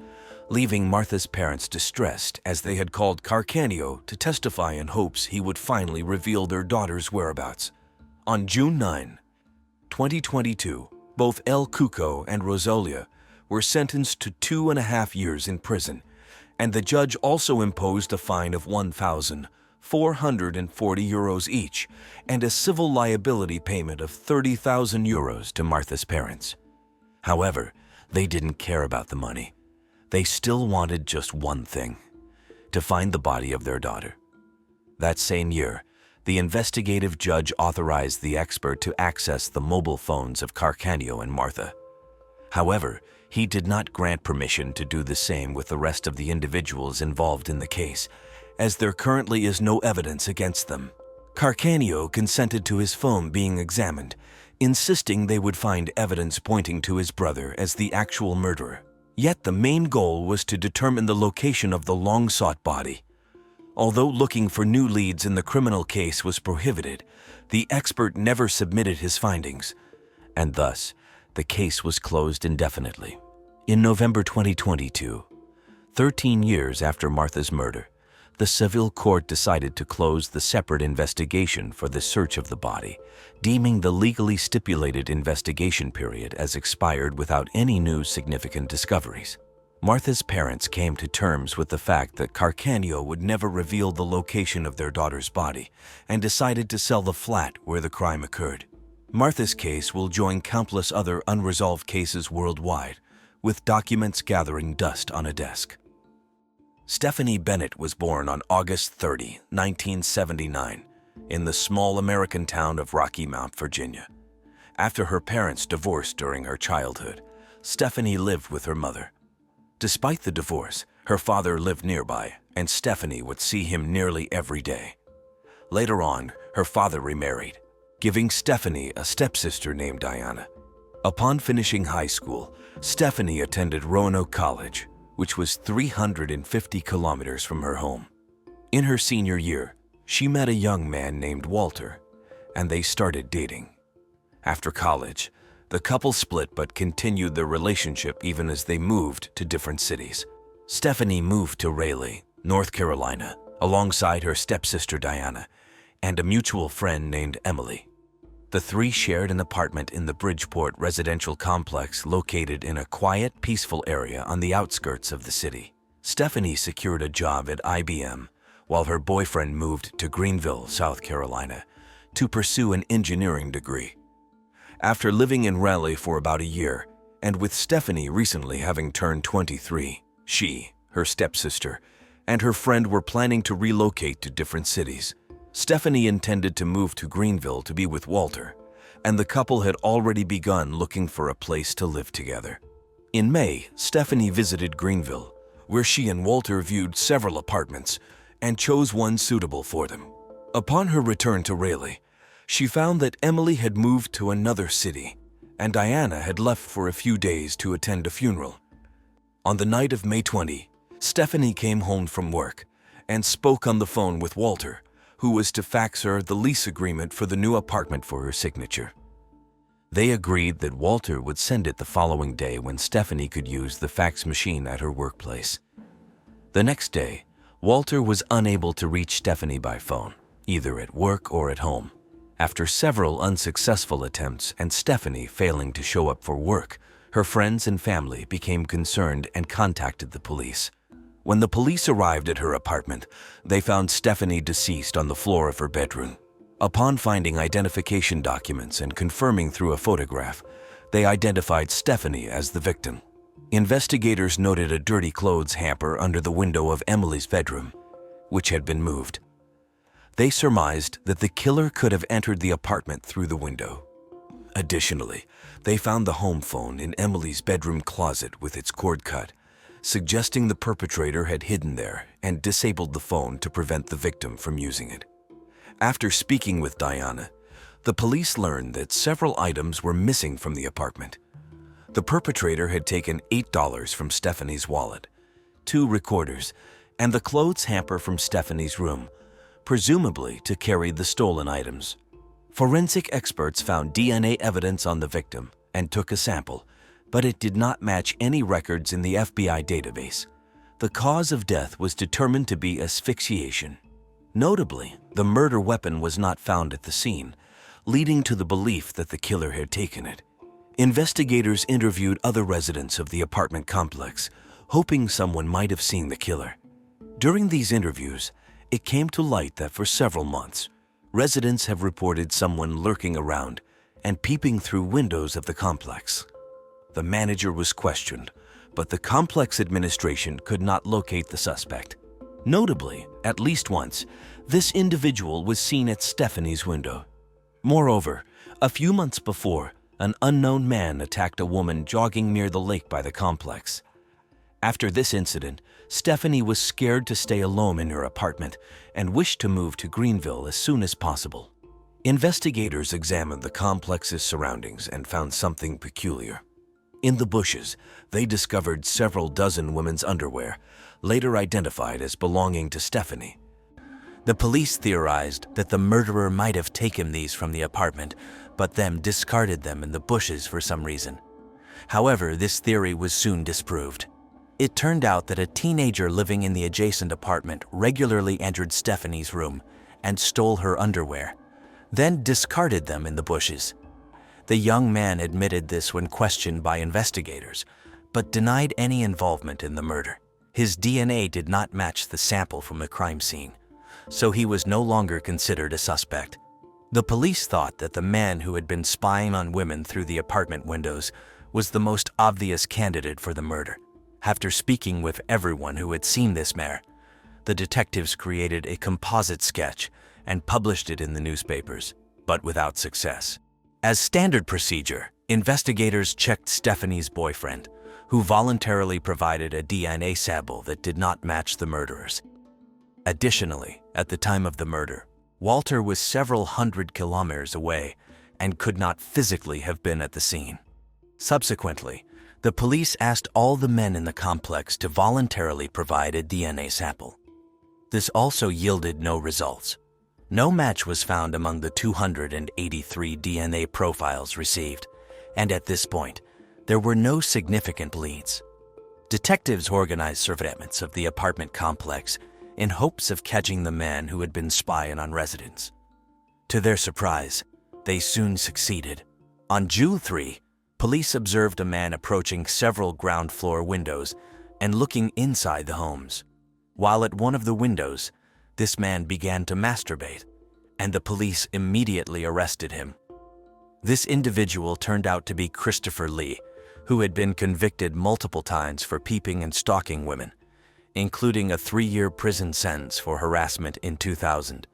leaving Martha's parents distressed as they had called Carcaño to testify in hopes he would finally reveal their daughter's whereabouts. On June 9, 2022, both El Cuco and Rosalia were sentenced to 2.5 years in prison, and the judge also imposed a fine of €1,440 each and a civil liability payment of €30,000 to Martha's parents. However, they didn't care about the money. They still wanted just one thing: to find the body of their daughter. That same year, the investigative judge authorized the expert to access the mobile phones of Carcaño and Martha. However, he did not grant permission to do the same with the rest of the individuals involved in the case, as there currently is no evidence against them. Carcaño consented to his phone being examined, insisting they would find evidence pointing to his brother as the actual murderer. Yet the main goal was to determine the location of the long-sought body. Although looking for new leads in the criminal case was prohibited, the expert never submitted his findings, and thus, the case was closed indefinitely. In November 2022, 13 years after Martha's murder, the civil court decided to close the separate investigation for the search of the body, deeming the legally stipulated investigation period as expired without any new significant discoveries. Martha's parents came to terms with the fact that Carcaño would never reveal the location of their daughter's body and decided to sell the flat where the crime occurred. Martha's case will join countless other unresolved cases worldwide, with documents gathering dust on a desk. Stephanie Bennett was born on August 30, 1979, in the small American town of Rocky Mount, Virginia. After her parents divorced during her childhood, Stephanie lived with her mother. Despite the divorce, Her father lived nearby, and Stephanie would see him nearly every day. Later on, her father remarried, giving Stephanie a stepsister named Diana. Upon finishing high school, Stephanie attended Roanoke College, which was 350 kilometers from her home. In her senior year, she met a young man named Walter, and they started dating. After college, the couple split but continued their relationship even as they moved to different cities. Stephanie moved to Raleigh, North Carolina, alongside her stepsister Diana and a mutual friend named Emily. The three shared an apartment in the Bridgeport residential complex located in a quiet, peaceful area on the outskirts of the city. Stephanie secured a job at IBM, while her boyfriend moved to Greenville, South Carolina, to pursue an engineering degree. After living in Raleigh for about a year, and with Stephanie recently having turned 23, she, her stepsister, and her friend were planning to relocate to different cities. Stephanie intended to move to Greenville to be with Walter, and the couple had already begun looking for a place to live together. In May, Stephanie visited Greenville, where she and Walter viewed several apartments and chose one suitable for them. Upon her return to Raleigh, she found that Emily had moved to another city, and Diana had left for a few days to attend a funeral. On the night of May 20, Stephanie came home from work and spoke on the phone with Walter, who was to fax her the lease agreement for the new apartment for her signature. They agreed that Walter would send it the following day when Stephanie could use the fax machine at her workplace. The next day, Walter was unable to reach Stephanie by phone, either at work or at home. After several unsuccessful attempts and Stephanie failing to show up for work, her friends and family became concerned and contacted the police. When the police arrived at her apartment, they found Stephanie deceased on the floor of her bedroom. Upon finding identification documents and confirming through a photograph, they identified Stephanie as the victim. Investigators noted a dirty clothes hamper under the window of Emily's bedroom, which had been moved. They surmised that the killer could have entered the apartment through the window. Additionally, they found the home phone in Emily's bedroom closet with its cord cut, suggesting the perpetrator had hidden there and disabled the phone to prevent the victim from using it. After speaking with Diana, the police learned that several items were missing from the apartment. The perpetrator had taken $8 from Stephanie's wallet, 2 recorders, and the clothes hamper from Stephanie's room, presumably to carry the stolen items. Forensic experts found DNA evidence on the victim and took a sample, but it did not match any records in the FBI database. The cause of death was determined to be asphyxiation. Notably, the murder weapon was not found at the scene, leading to the belief that the killer had taken it. Investigators interviewed other residents of the apartment complex, hoping someone might have seen the killer. During these interviews, it came to light that for several months, residents have reported someone lurking around and peeping through windows of the complex. The manager was questioned, but the complex administration could not locate the suspect. Notably, at least once, this individual was seen at Stephanie's window. Moreover, a few months before, an unknown man attacked a woman jogging near the lake by the complex. After this incident, Stephanie was scared to stay alone in her apartment and wished to move to Greenville as soon as possible. Investigators examined the complex's surroundings and found something peculiar. In the bushes, they discovered several dozen women's underwear, later identified as belonging to Stephanie. The police theorized that the murderer might have taken these from the apartment, but then discarded them in the bushes for some reason. However, this theory was soon disproved. It turned out that a teenager living in the adjacent apartment regularly entered Stephanie's room and stole her underwear, then discarded them in the bushes. The young man admitted this when questioned by investigators, but denied any involvement in the murder. His DNA did not match the sample from the crime scene, so he was no longer considered a suspect. The police thought that the man who had been spying on women through the apartment windows was the most obvious candidate for the murder. After speaking with everyone who had seen this mare, the detectives created a composite sketch and published it in the newspapers, but without success. As standard procedure, investigators checked Stephanie's boyfriend, who voluntarily provided a DNA sample that did not match the murderers. Additionally, at the time of the murder, Walter was several hundred kilometers away and could not physically have been at the scene. Subsequently, the police asked all the men in the complex to voluntarily provide a DNA sample. This also yielded no results. No match was found among the 283 DNA profiles received, and at this point, there were no significant leads. Detectives organized surveillance of the apartment complex in hopes of catching the man who had been spying on residents. To their surprise, they soon succeeded. On June 3, police observed a man approaching several ground floor windows and looking inside the homes. While at one of the windows, this man began to masturbate, and the police immediately arrested him. This individual turned out to be Christopher Lee, who had been convicted multiple times for peeping and stalking women, including a 3-year prison sentence for harassment in 2000.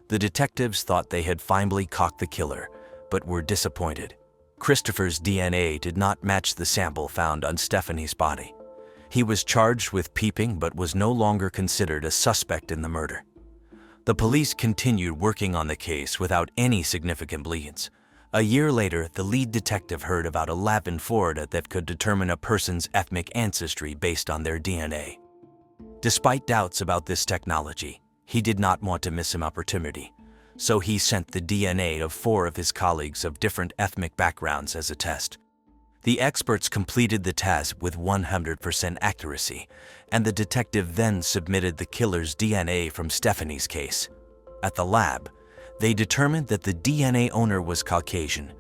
The detectives thought they had finally caught the killer, but were disappointed. Christopher's DNA did not match the sample found on Stephanie's body. He was charged with peeping but was no longer considered a suspect in the murder. The police continued working on the case without any significant leads. A year later, the lead detective heard about a lab in Florida that could determine a person's ethnic ancestry based on their DNA. Despite doubts about this technology, he did not want to miss an opportunity, so he sent the DNA of 4 of his colleagues of different ethnic backgrounds as a test. The experts completed the task with 100% accuracy, and the detective then submitted the killer's DNA from Stephanie's case. At the lab, they determined that the DNA owner was Caucasian,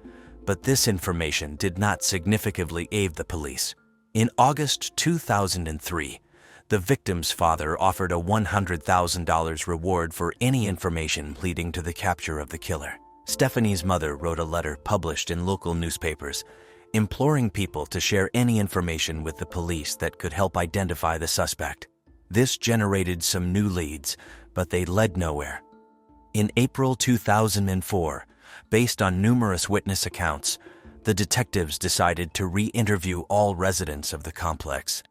but this information did not significantly aid the police. In August 2003, the victim's father offered a $100,000 reward for any information leading to the capture of the killer. Stephanie's mother wrote a letter published in local newspapers, imploring people to share any information with the police that could help identify the suspect. This generated some new leads, but they led nowhere. In April 2004, based on numerous witness accounts, the detectives decided to re-interview all residents of the complex.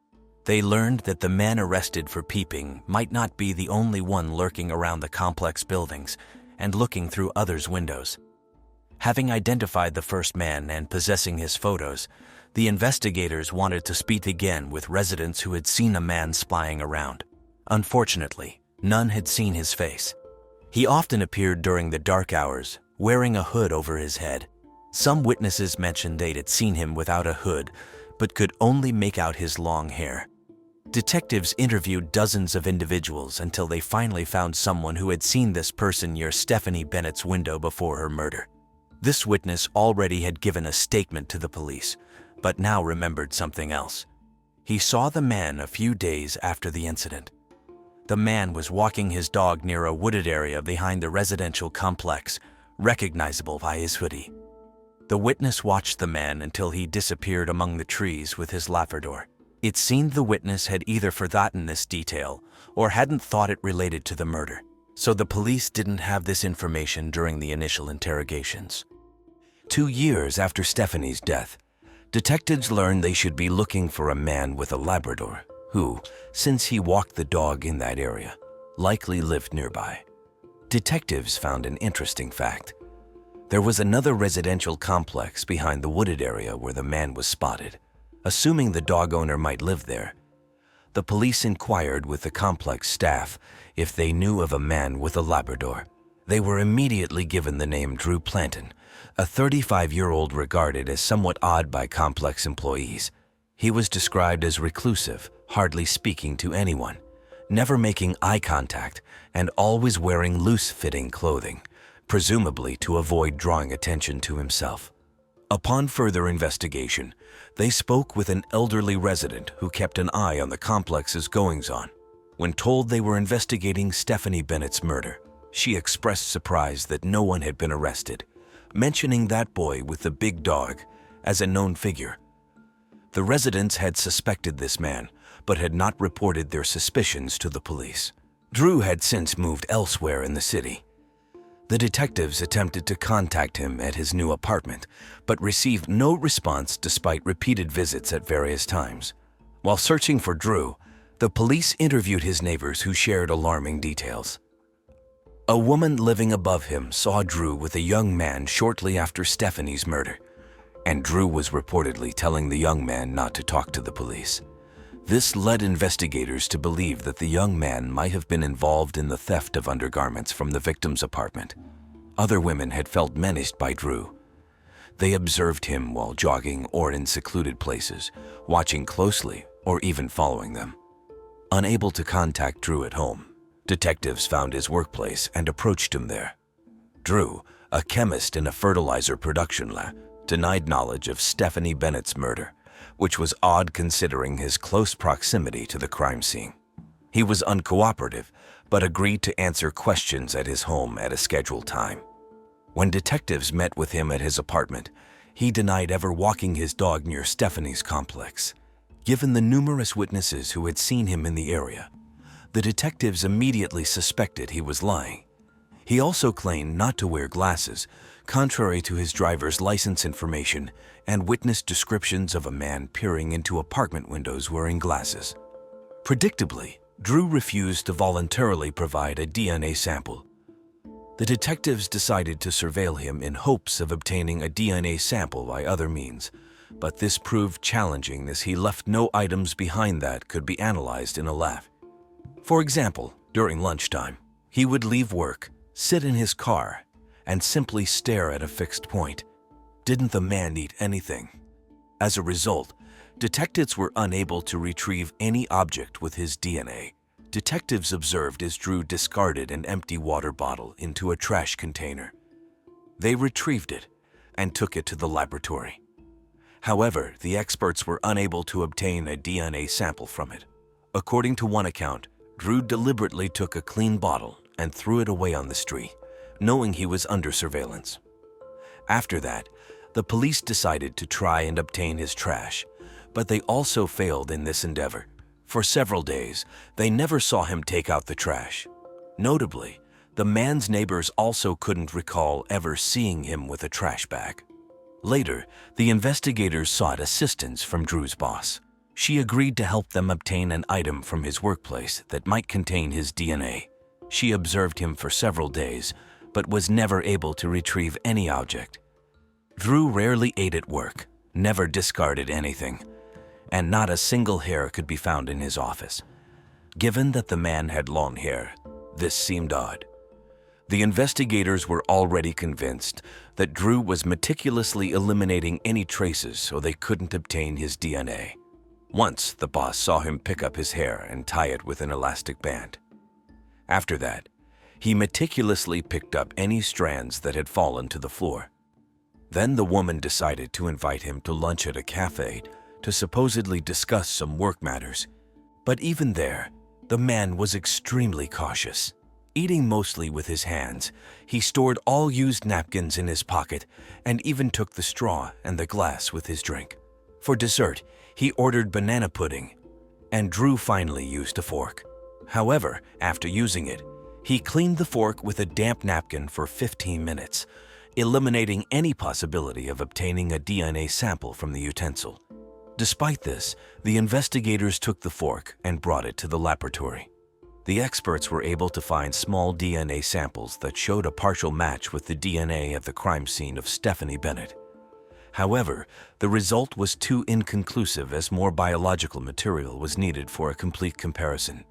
They learned that the man arrested for peeping might not be the only one lurking around the complex buildings and looking through others' windows. Having identified the first man and possessing his photos, the investigators wanted to speak again with residents who had seen a man spying around. Unfortunately, none had seen his face. He often appeared during the dark hours, wearing a hood over his head. Some witnesses mentioned they had seen him without a hood, but could only make out his long hair. Detectives interviewed dozens of individuals until they finally found someone who had seen this person near Stephanie Bennett's window before her murder. This witness already had given a statement to the police, but now remembered something else. He saw the man a few days after the incident. The man was walking his dog near a wooded area behind the residential complex, recognizable by his hoodie. The witness watched the man until he disappeared among the trees with his Labrador. It seemed the witness had either forgotten this detail or hadn't thought it related to the murder, so the police didn't have this information during the initial interrogations. 2 years after Stephanie's death, detectives learned they should be looking for a man with a Labrador who, since he walked the dog in that area, likely lived nearby. Detectives found an interesting fact. There was another residential complex behind the wooded area where the man was spotted. Assuming the dog owner might live there, the police inquired with the complex staff if they knew of a man with a Labrador. They were immediately given the name Drew Planton, a 35-year-old regarded as somewhat odd by complex employees. He was described as reclusive, hardly speaking to anyone, never making eye contact, and always wearing loose-fitting clothing, presumably to avoid drawing attention to himself. Upon further investigation, they spoke with an elderly resident who kept an eye on the complex's goings-on. When told they were investigating Stephanie Bennett's murder, she expressed surprise that no one had been arrested, mentioning that boy with the big dog as a known figure. The residents had suspected this man, but had not reported their suspicions to the police. Drew had since moved elsewhere in the city. The detectives attempted to contact him at his new apartment, but received no response despite repeated visits at various times. While searching for Drew, the police interviewed his neighbors who shared alarming details. A woman living above him saw Drew with a young man shortly after Stephanie's murder, and Drew was reportedly telling the young man not to talk to the police. This led investigators to believe that the young man might have been involved in the theft of undergarments from the victim's apartment. Other women had felt menaced by Drew. They observed him while jogging or in secluded places, watching closely or even following them. Unable to contact Drew at home, detectives found his workplace and approached him there. Drew, a chemist in a fertilizer production lab, denied knowledge of Stephanie Bennett's murder, which was odd considering his close proximity to the crime scene. He was uncooperative, but agreed to answer questions at his home at a scheduled time. When detectives met with him at his apartment, he denied ever walking his dog near Stephanie's complex. Given the numerous witnesses who had seen him in the area, the detectives immediately suspected he was lying. He also claimed not to wear glasses, contrary to his driver's license information and witness descriptions of a man peering into apartment windows wearing glasses. Predictably, Drew refused to voluntarily provide a DNA sample. The detectives decided to surveil him in hopes of obtaining a DNA sample by other means, but this proved challenging as he left no items behind that could be analyzed in a lab. For example, during lunchtime, he would leave work, sit in his car, and simply stare at a fixed point. Didn't the man eat anything? As a result, detectives were unable to retrieve any object with his DNA. Detectives observed as Drew discarded an empty water bottle into a trash container. They retrieved it and took it to the laboratory. However, the experts were unable to obtain a DNA sample from it. According to one account, Drew deliberately took a clean bottle and threw it away on the street, knowing he was under surveillance. After that, the police decided to try and obtain his trash, but they also failed in this endeavor. For several days, they never saw him take out the trash. Notably, the man's neighbors also couldn't recall ever seeing him with a trash bag. Later, the investigators sought assistance from Drew's boss. She agreed to help them obtain an item from his workplace that might contain his DNA. She observed him for several days, but was never able to retrieve any object. Drew rarely ate at work, never discarded anything, and not a single hair could be found in his office. Given that the man had long hair, this seemed odd. The investigators were already convinced that Drew was meticulously eliminating any traces so they couldn't obtain his DNA. Once, the boss saw him pick up his hair and tie it with an elastic band. After that, he meticulously picked up any strands that had fallen to the floor. Then the woman decided to invite him to lunch at a cafe to supposedly discuss some work matters. But even there, the man was extremely cautious. Eating mostly with his hands, he stored all used napkins in his pocket and even took the straw and the glass with his drink. For dessert, he ordered banana pudding, and Drew finally used a fork. However, after using it, he cleaned the fork with a damp napkin for 15 minutes, eliminating any possibility of obtaining a DNA sample from the utensil. Despite this, the investigators took the fork and brought it to the laboratory. The experts were able to find small DNA samples that showed a partial match with the DNA at the crime scene of Stephanie Bennett. However, the result was too inconclusive as more biological material was needed for a complete comparison.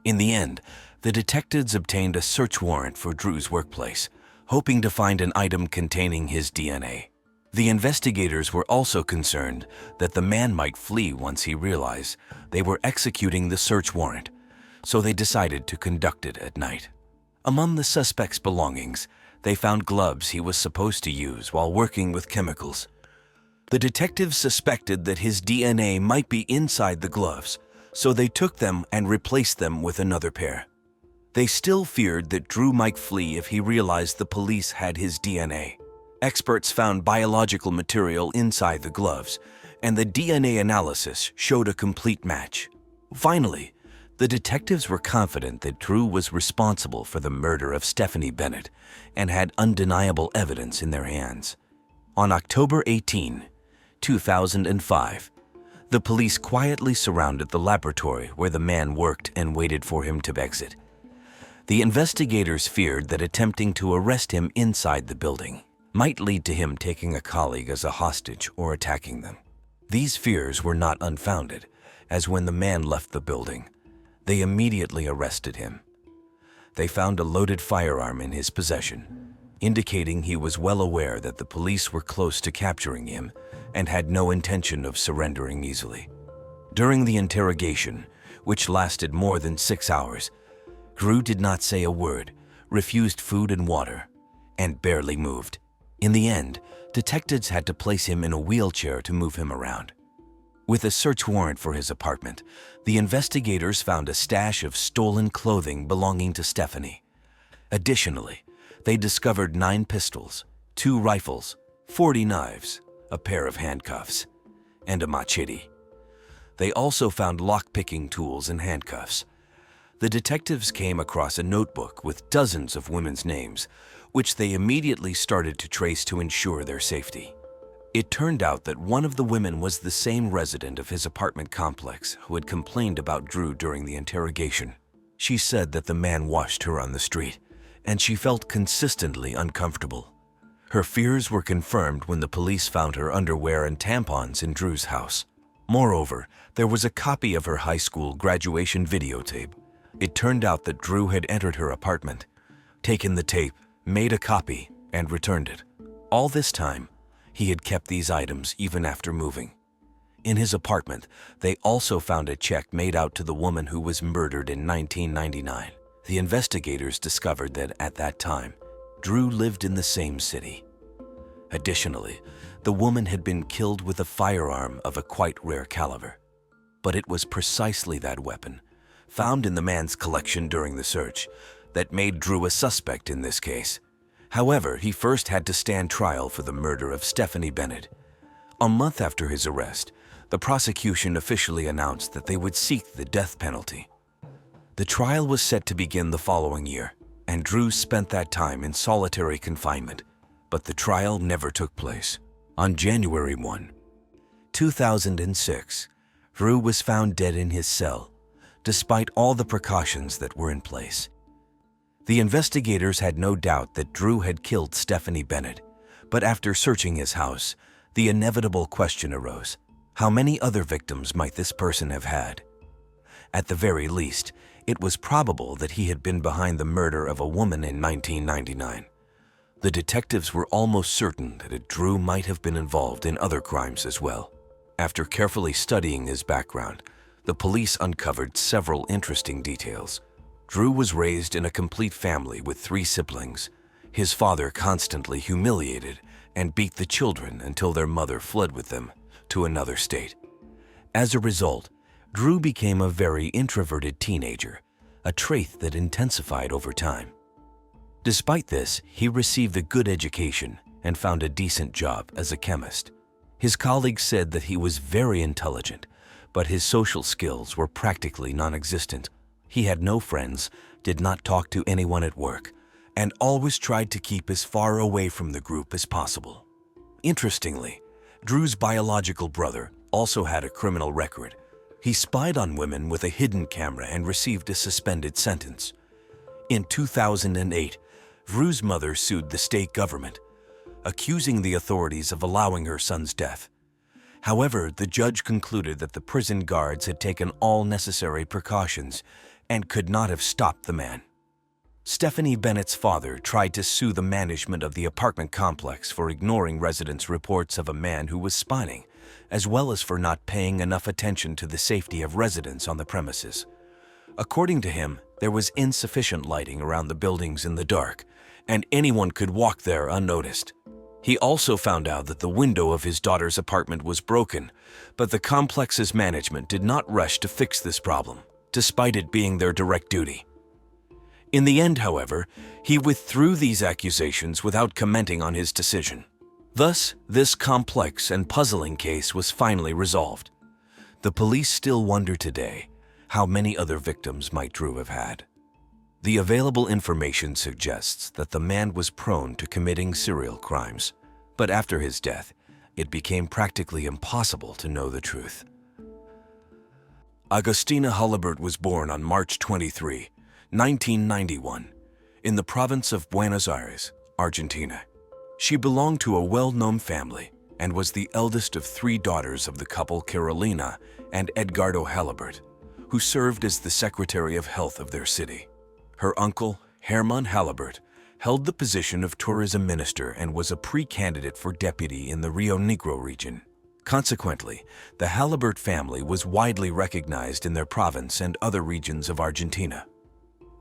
In the end, the detectives obtained a search warrant for Drew's workplace, hoping to find an item containing his DNA. The investigators were also concerned that the man might flee once he realized they were executing the search warrant, so they decided to conduct it at night. Among the suspect's belongings, they found gloves he was supposed to use while working with chemicals. The detectives suspected that his DNA might be inside the gloves, so they took them and replaced them with another pair. They still feared that Drew might flee if he realized the police had his DNA. Experts found biological material inside the gloves, and the DNA analysis showed a complete match. Finally, The detectives were confident that Drew was responsible for the murder of Stephanie Bennett and had undeniable evidence in their hands. On October 18, 2005, the police quietly surrounded the laboratory where the man worked and waited for him to exit. The investigators feared that attempting to arrest him inside the building might lead to him taking a colleague as a hostage or attacking them. These fears were not unfounded, as when the man left the building, they immediately arrested him. They found a loaded firearm in his possession, indicating he was well aware that the police were close to capturing him and had no intention of surrendering easily. During the interrogation, which lasted more than 6 hours, Drew did not say a word, refused food and water, and barely moved. In the end, detectives had to place him in a wheelchair to move him around. With a search warrant for his apartment, the investigators found a stash of stolen clothing belonging to Stephanie. Additionally, they discovered 9 pistols, 2 rifles, 40 knives, a pair of handcuffs, and a machete. They also found lock-picking tools and handcuffs. The detectives came across a notebook with dozens of women's names, which they immediately started to trace to ensure their safety. It turned out that one of the women was the same resident of his apartment complex who had complained about Drew during the interrogation. She said that the man washed her on the street, and she felt consistently uncomfortable. Her fears were confirmed when the police found her underwear and tampons in Drew's house. Moreover, there was a copy of her high school graduation videotape. It turned out that Drew had entered her apartment, taken the tape, made a copy, and returned it. All this time, he had kept these items even after moving. In his apartment, they also found a check made out to the woman who was murdered in 1999. The investigators discovered that at that time, Drew lived in the same city. Additionally, the woman had been killed with a firearm of a quite rare caliber. But it was precisely that weapon, found in the man's collection during the search, that made Drew a suspect in this case. However, he first had to stand trial for the murder of Stephanie Bennett. A month after his arrest, the prosecution officially announced that they would seek the death penalty. The trial was set to begin the following year, and Drew spent that time in solitary confinement, but the trial never took place. On January 1, 2006, Drew was found dead in his cell, despite all the precautions that were in place. The investigators had no doubt that Drew had killed Stephanie Bennett, but after searching his house, the inevitable question arose: how many other victims might this person have had? At the very least, it was probable that he had been behind the murder of a woman in 1999. The detectives were almost certain that Drew might have been involved in other crimes as well. After carefully studying his background, the police uncovered several interesting details. Drew was raised in a complete family with 3 siblings. His father constantly humiliated and beat the children until their mother fled with them to another state. As a result, Drew became a very introverted teenager, a trait that intensified over time. Despite this, he received a good education and found a decent job as a chemist. His colleagues said that he was very intelligent, but his social skills were practically non-existent. He had no friends, did not talk to anyone at work, and always tried to keep as far away from the group as possible. Interestingly, Drew's biological brother also had a criminal record. He spied on women with a hidden camera and received a suspended sentence. In 2008, Drew's mother sued the state government, accusing the authorities of allowing her son's death. However, the judge concluded that the prison guards had taken all necessary precautions and could not have stopped the man. Stephanie Bennett's father tried to sue the management of the apartment complex for ignoring residents' reports of a man who was spying, as well as for not paying enough attention to the safety of residents on the premises. According to him, there was insufficient lighting around the buildings in the dark, and anyone could walk there unnoticed. He also found out that the window of his daughter's apartment was broken, but the complex's management did not rush to fix this problem, despite it being their direct duty. In the end, however, he withdrew these accusations without commenting on his decision. Thus, this complex and puzzling case was finally resolved. The police still wonder today how many other victims might Drew have had? The available information suggests that the man was prone to committing serial crimes, but after his death, it became practically impossible to know the truth. Agustina Halbert was born on March 23, 1991, in the province of Buenos Aires, Argentina. She belonged to a well-known family and was the eldest of 3 daughters of the couple Carolina and Edgardo Halbert, who served as the Secretary of Health of their city. Her uncle, Hermann Halbert, held the position of tourism minister and was a pre-candidate for deputy in the Rio Negro region. Consequently, the Halbert family was widely recognized in their province and other regions of Argentina.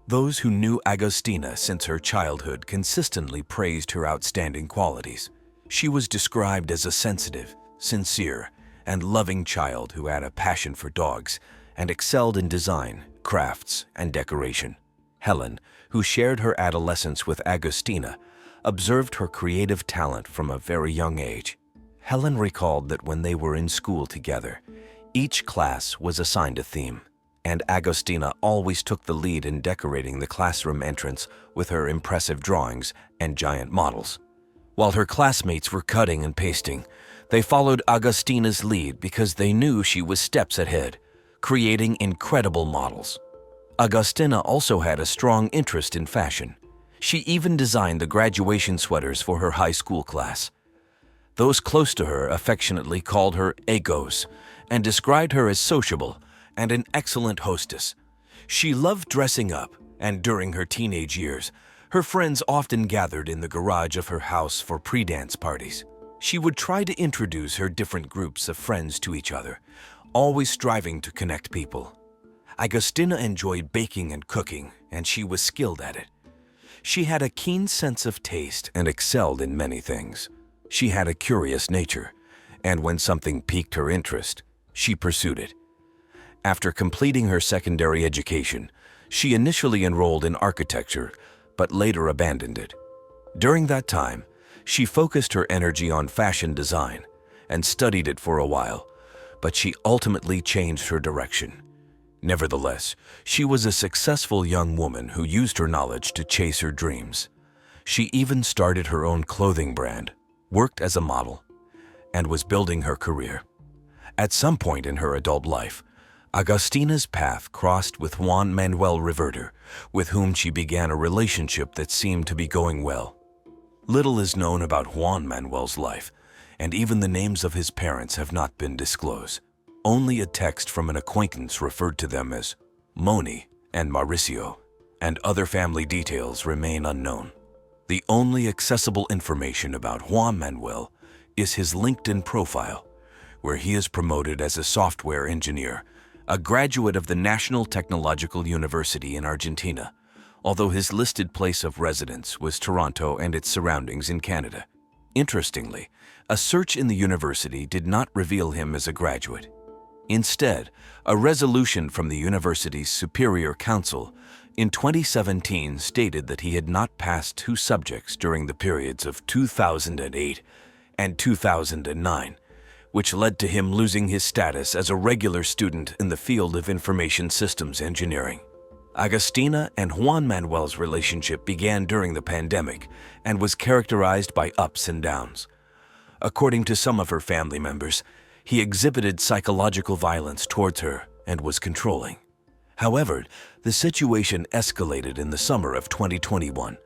Those who knew Agustina since her childhood consistently praised her outstanding qualities. She was described as a sensitive, sincere, and loving child who had a passion for dogs and excelled in design, crafts, and decoration. Helen, who shared her adolescence with Agustina, observed her creative talent from a very young age. Helen recalled that when they were in school together, each class was assigned a theme, and Agustina always took the lead in decorating the classroom entrance with her impressive drawings and giant models. While her classmates were cutting and pasting, they followed Agustina's lead because they knew she was steps ahead, creating incredible models. Agustina also had a strong interest in fashion. She even designed the graduation sweaters for her high school class. Those close to her affectionately called her Agos and described her as sociable and an excellent hostess. She loved dressing up, and during her teenage years, her friends often gathered in the garage of her house for pre-dance parties. She would try to introduce her different groups of friends to each other, always striving to connect people. Agustina enjoyed baking and cooking, and she was skilled at it. She had a keen sense of taste and excelled in many things. She had a curious nature, and when something piqued her interest, she pursued it. After completing her secondary education, she initially enrolled in architecture, but later abandoned it. During that time, she focused her energy on fashion design and studied it for a while, but she ultimately changed her direction. Nevertheless, she was a successful young woman who used her knowledge to chase her dreams. She even started her own clothing brand, worked as a model, and was building her career. At some point in her adult life, Agustina's path crossed with Juan Manuel Reverter, with whom she began a relationship that seemed to be going well. Little is known about Juan Manuel's life, and even the names of his parents have not been disclosed. Only a text from an acquaintance referred to them as Moni and Mauricio, and other family details remain unknown. The only accessible information about Juan Manuel is his LinkedIn profile, where he is promoted as a software engineer, a graduate of the National Technological University in Argentina, although his listed place of residence was Toronto and its surroundings in Canada. Interestingly, a search in the university did not reveal him as a graduate. Instead, a resolution from the university's Superior Council in 2017 stated that he had not passed 2 subjects during the periods of 2008 and 2009, which led to him losing his status as a regular student in the field of information systems engineering. Agustina and Juan Manuel's relationship began during the pandemic and was characterized by ups and downs. According to some of her family members, he exhibited psychological violence towards her and was controlling. However, the situation escalated in the summer of 2021,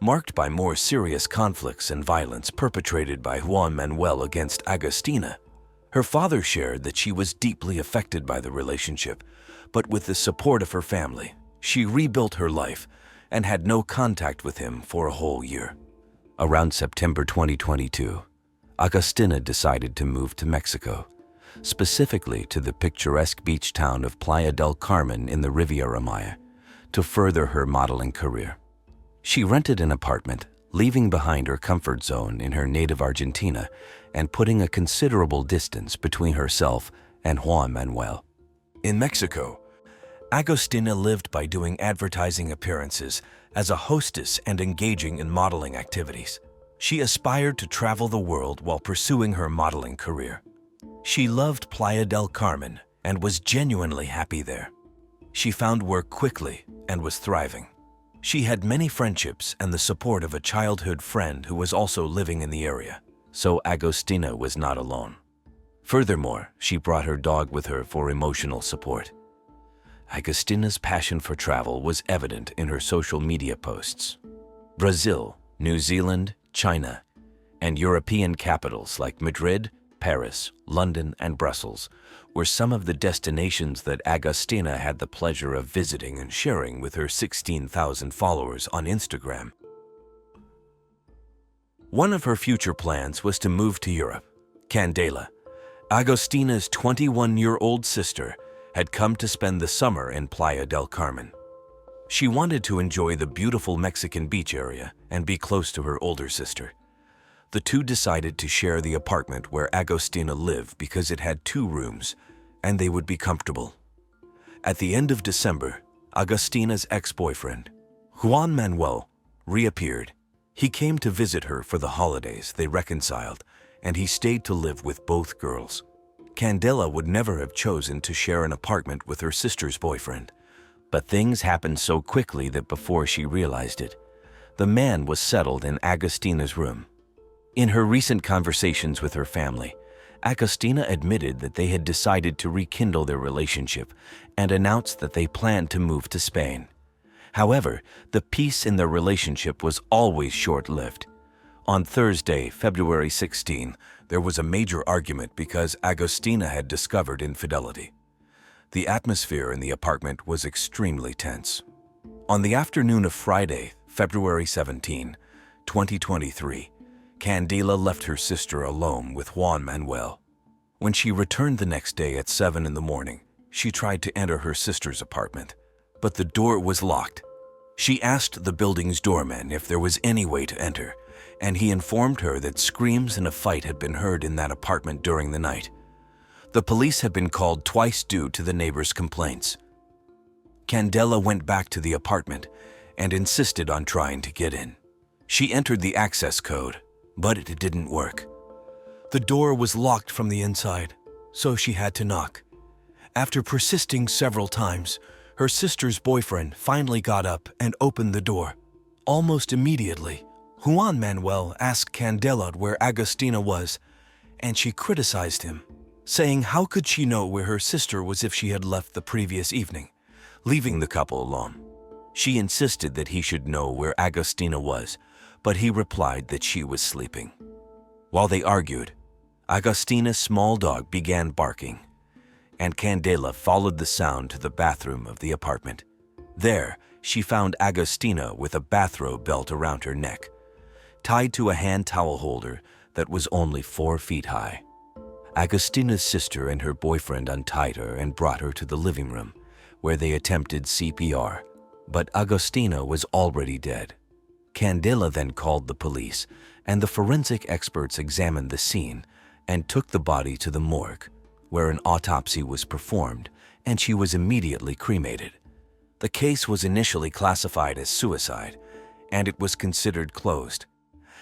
marked by more serious conflicts and violence perpetrated by Juan Manuel against Agustina. Her father shared that she was deeply affected by the relationship, but with the support of her family, she rebuilt her life and had no contact with him for a whole year. Around September 2022, Agustina decided to move to Mexico, specifically to the picturesque beach town of Playa del Carmen in the Riviera Maya, to further her modeling career. She rented an apartment, leaving behind her comfort zone in her native Argentina and putting a considerable distance between herself and Juan Manuel. In Mexico, Agustina lived by doing advertising appearances as a hostess and engaging in modeling activities. She aspired to travel the world while pursuing her modeling career. She loved Playa del Carmen and was genuinely happy there. She found work quickly and was thriving. She had many friendships and the support of a childhood friend who was also living in the area, so Agustina was not alone. Furthermore, she brought her dog with her for emotional support. Agustina's passion for travel was evident in her social media posts. Brazil, New Zealand, China, and European capitals like Madrid, Paris, London, and Brussels were some of the destinations that Agustina had the pleasure of visiting and sharing with her 16,000 followers on Instagram. One of her future plans was to move to Europe. Candela, Agustina's 21-year-old sister, had come to spend the summer in Playa del Carmen. She wanted to enjoy the beautiful Mexican beach area and be close to her older sister. The two decided to share the apartment where Agustina lived because it had 2 rooms, and they would be comfortable. At the end of December, Agustina's ex-boyfriend, Juan Manuel, reappeared. He came to visit her for the holidays. They reconciled, and he stayed to live with both girls. Candela would never have chosen to share an apartment with her sister's boyfriend, but things happened so quickly that before she realized it, the man was settled in Agustina's room. In her recent conversations with her family, Agustina admitted that they had decided to rekindle their relationship and announced that they planned to move to Spain. However, the peace in their relationship was always short-lived. On Thursday, February 16, there was a major argument because Agustina had discovered infidelity. The atmosphere in the apartment was extremely tense. On the afternoon of Friday, February 17, 2023, Candela left her sister alone with Juan Manuel. When she returned the next day at 7 in the morning, she tried to enter her sister's apartment, but the door was locked. She asked the building's doorman if there was any way to enter, and he informed her that screams and a fight had been heard in that apartment during the night. The police had been called twice due to the neighbors' complaints. Candela went back to the apartment and insisted on trying to get in. She entered the access code, but it didn't work. The door was locked from the inside, so she had to knock. After persisting several times, her sister's boyfriend finally got up and opened the door. Almost immediately, Juan Manuel asked Candela where Agustina was, and she criticized him, saying how could she know where her sister was if she had left the previous evening, leaving the couple alone. She insisted that he should know where Agustina was, but he replied that she was sleeping. While they argued, Agustina's small dog began barking, and Candela followed the sound to the bathroom of the apartment. There, she found Agustina with a bathrobe belt around her neck, tied to a hand towel holder that was only 4 feet high. Agustina's sister and her boyfriend untied her and brought her to the living room, where they attempted CPR, but Agustina was already dead. Candela then called the police, and the forensic experts examined the scene and took the body to the morgue, where an autopsy was performed, and she was immediately cremated. The case was initially classified as suicide, and it was considered closed.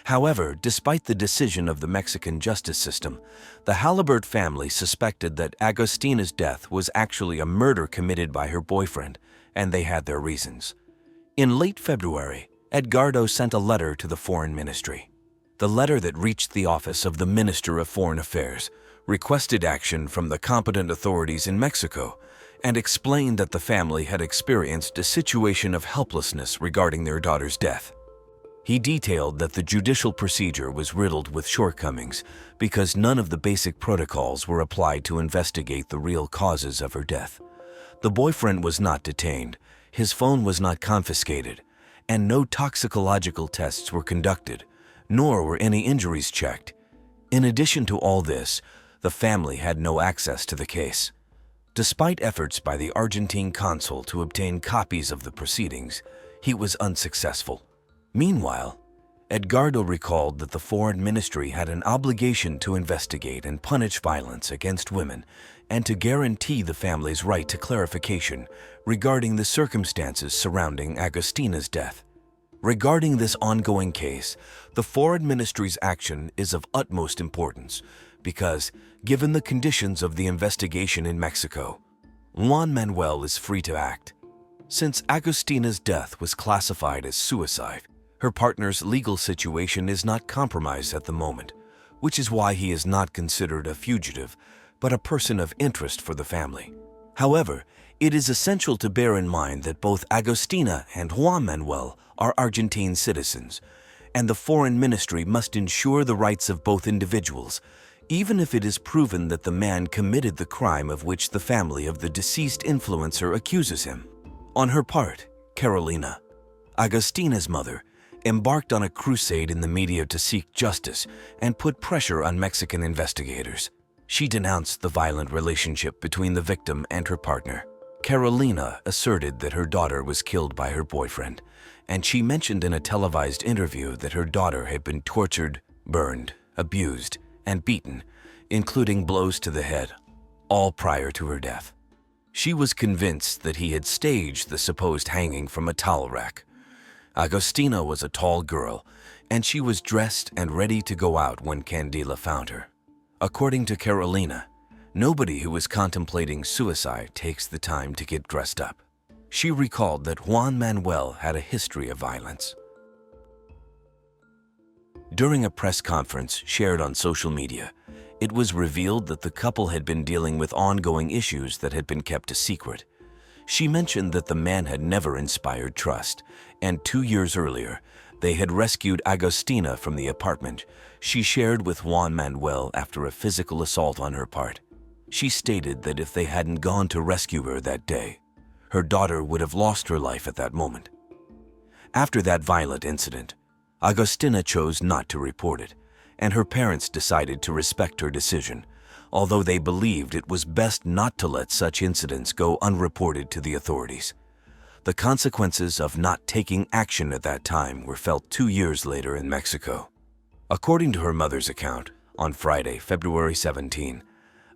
However, despite the decision of the Mexican justice system, the Halbert family suspected that Agustina's death was actually a murder committed by her boyfriend, and they had their reasons. In late February, Edgardo sent a letter to the Foreign Ministry. The letter that reached the office of the Minister of Foreign Affairs requested action from the competent authorities in Mexico and explained that the family had experienced a situation of helplessness regarding their daughter's death. He detailed that the judicial procedure was riddled with shortcomings because none of the basic protocols were applied to investigate the real causes of her death. The boyfriend was not detained, his phone was not confiscated, and no toxicological tests were conducted, nor were any injuries checked. In addition to all this, the family had no access to the case. Despite efforts by the Argentine consul to obtain copies of the proceedings, he was unsuccessful. Meanwhile, Edgardo recalled that the Foreign Ministry had an obligation to investigate and punish violence against women and to guarantee the family's right to clarification regarding the circumstances surrounding Agustina's death. Regarding this ongoing case, the Foreign Ministry's action is of utmost importance because, given the conditions of the investigation in Mexico, Juan Manuel is free to act. Since Agustina's death was classified as suicide, her partner's legal situation is not compromised at the moment, which is why he is not considered a fugitive, but a person of interest for the family. However, it is essential to bear in mind that both Agustina and Juan Manuel are Argentine citizens, and the foreign ministry must ensure the rights of both individuals, even if it is proven that the man committed the crime of which the family of the deceased influencer accuses him. On her part, Carolina, Agustina's mother, embarked on a crusade in the media to seek justice and put pressure on Mexican investigators. She denounced the violent relationship between the victim and her partner. Carolina asserted that her daughter was killed by her boyfriend, and she mentioned in a televised interview that her daughter had been tortured, burned, abused, and beaten, including blows to the head, all prior to her death. She was convinced that he had staged the supposed hanging from a towel rack. Agustina was a tall girl, and she was dressed and ready to go out when Candela found her. According to Carolina, nobody who is contemplating suicide takes the time to get dressed up. She recalled that Juan Manuel had a history of violence. During a press conference shared on social media, it was revealed that the couple had been dealing with ongoing issues that had been kept a secret. She mentioned that the man had never inspired trust, and 2 years earlier, they had rescued Agustina from the apartment she shared with Juan Manuel after a physical assault on her part. She stated that if they hadn't gone to rescue her that day, her daughter would have lost her life at that moment. After that violent incident, Agustina chose not to report it, and her parents decided to respect her decision, although they believed it was best not to let such incidents go unreported to the authorities. The consequences of not taking action at that time were felt 2 years later in Mexico. According to her mother's account, on Friday, February 17,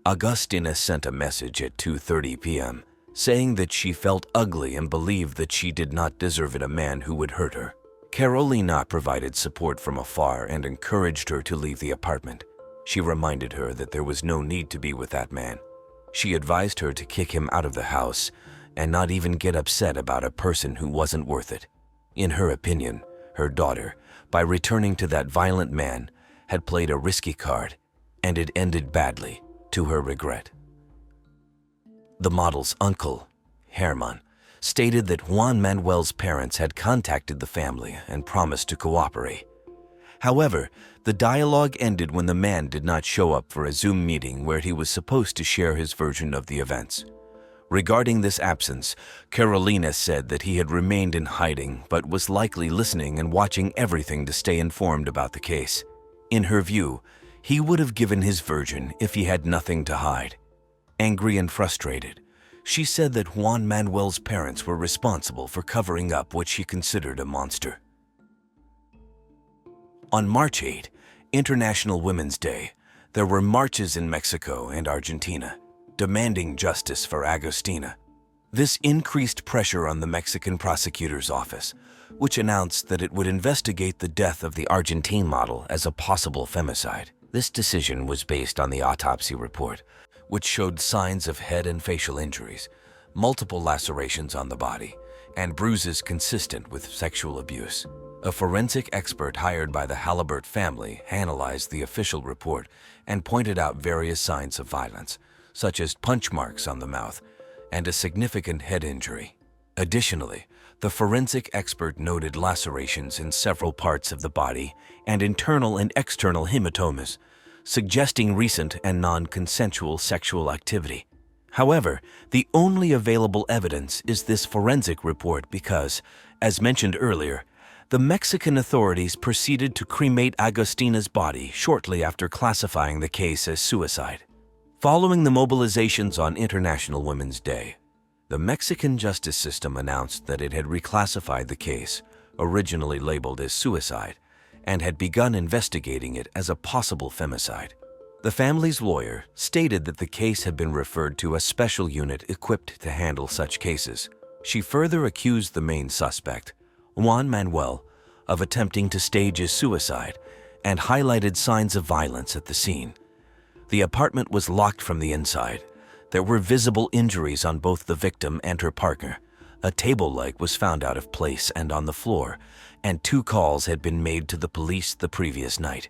Agustina sent a message at 2:30 p.m. saying that she felt ugly and believed that she did not deserve a man who would hurt her. Carolina provided support from afar and encouraged her to leave the apartment. She reminded her that there was no need to be with that man. She advised her to kick him out of the house and not even get upset about a person who wasn't worth it. In her opinion, her daughter, by returning to that violent man, had played a risky card, and it ended badly, to her regret. The model's uncle, Herman, stated that Juan Manuel's parents had contacted the family and promised to cooperate. However, the dialogue ended when the man did not show up for a Zoom meeting where he was supposed to share his version of the events. Regarding this absence, Carolina said that he had remained in hiding but was likely listening and watching everything to stay informed about the case. In her view, he would have given his version if he had nothing to hide. Angry and frustrated, she said that Juan Manuel's parents were responsible for covering up what she considered a monster. On March 8, International Women's Day, there were marches in Mexico and Argentina, demanding justice for Agustina. This increased pressure on the Mexican prosecutor's office, which announced that it would investigate the death of the Argentine model as a possible femicide. This decision was based on the autopsy report, which showed signs of head and facial injuries, multiple lacerations on the body, and bruises consistent with sexual abuse. A forensic expert hired by the Halbert family analyzed the official report and pointed out various signs of violence, such as punch marks on the mouth and a significant head injury. Additionally, the forensic expert noted lacerations in several parts of the body and internal and external hematomas, suggesting recent and non-consensual sexual activity. However, the only available evidence is this forensic report because, as mentioned earlier, the Mexican authorities proceeded to cremate Agustina's body shortly after classifying the case as suicide. Following the mobilizations on International Women's Day, the Mexican justice system announced that it had reclassified the case, originally labeled as suicide, and had begun investigating it as a possible femicide. The family's lawyer stated that the case had been referred to a special unit equipped to handle such cases. She further accused the main suspect, Juan Manuel, of attempting to stage a suicide and highlighted signs of violence at the scene. The apartment was locked from the inside. There were visible injuries on both the victim and her partner. A table leg was found out of place and on the floor, and 2 calls had been made to the police the previous night.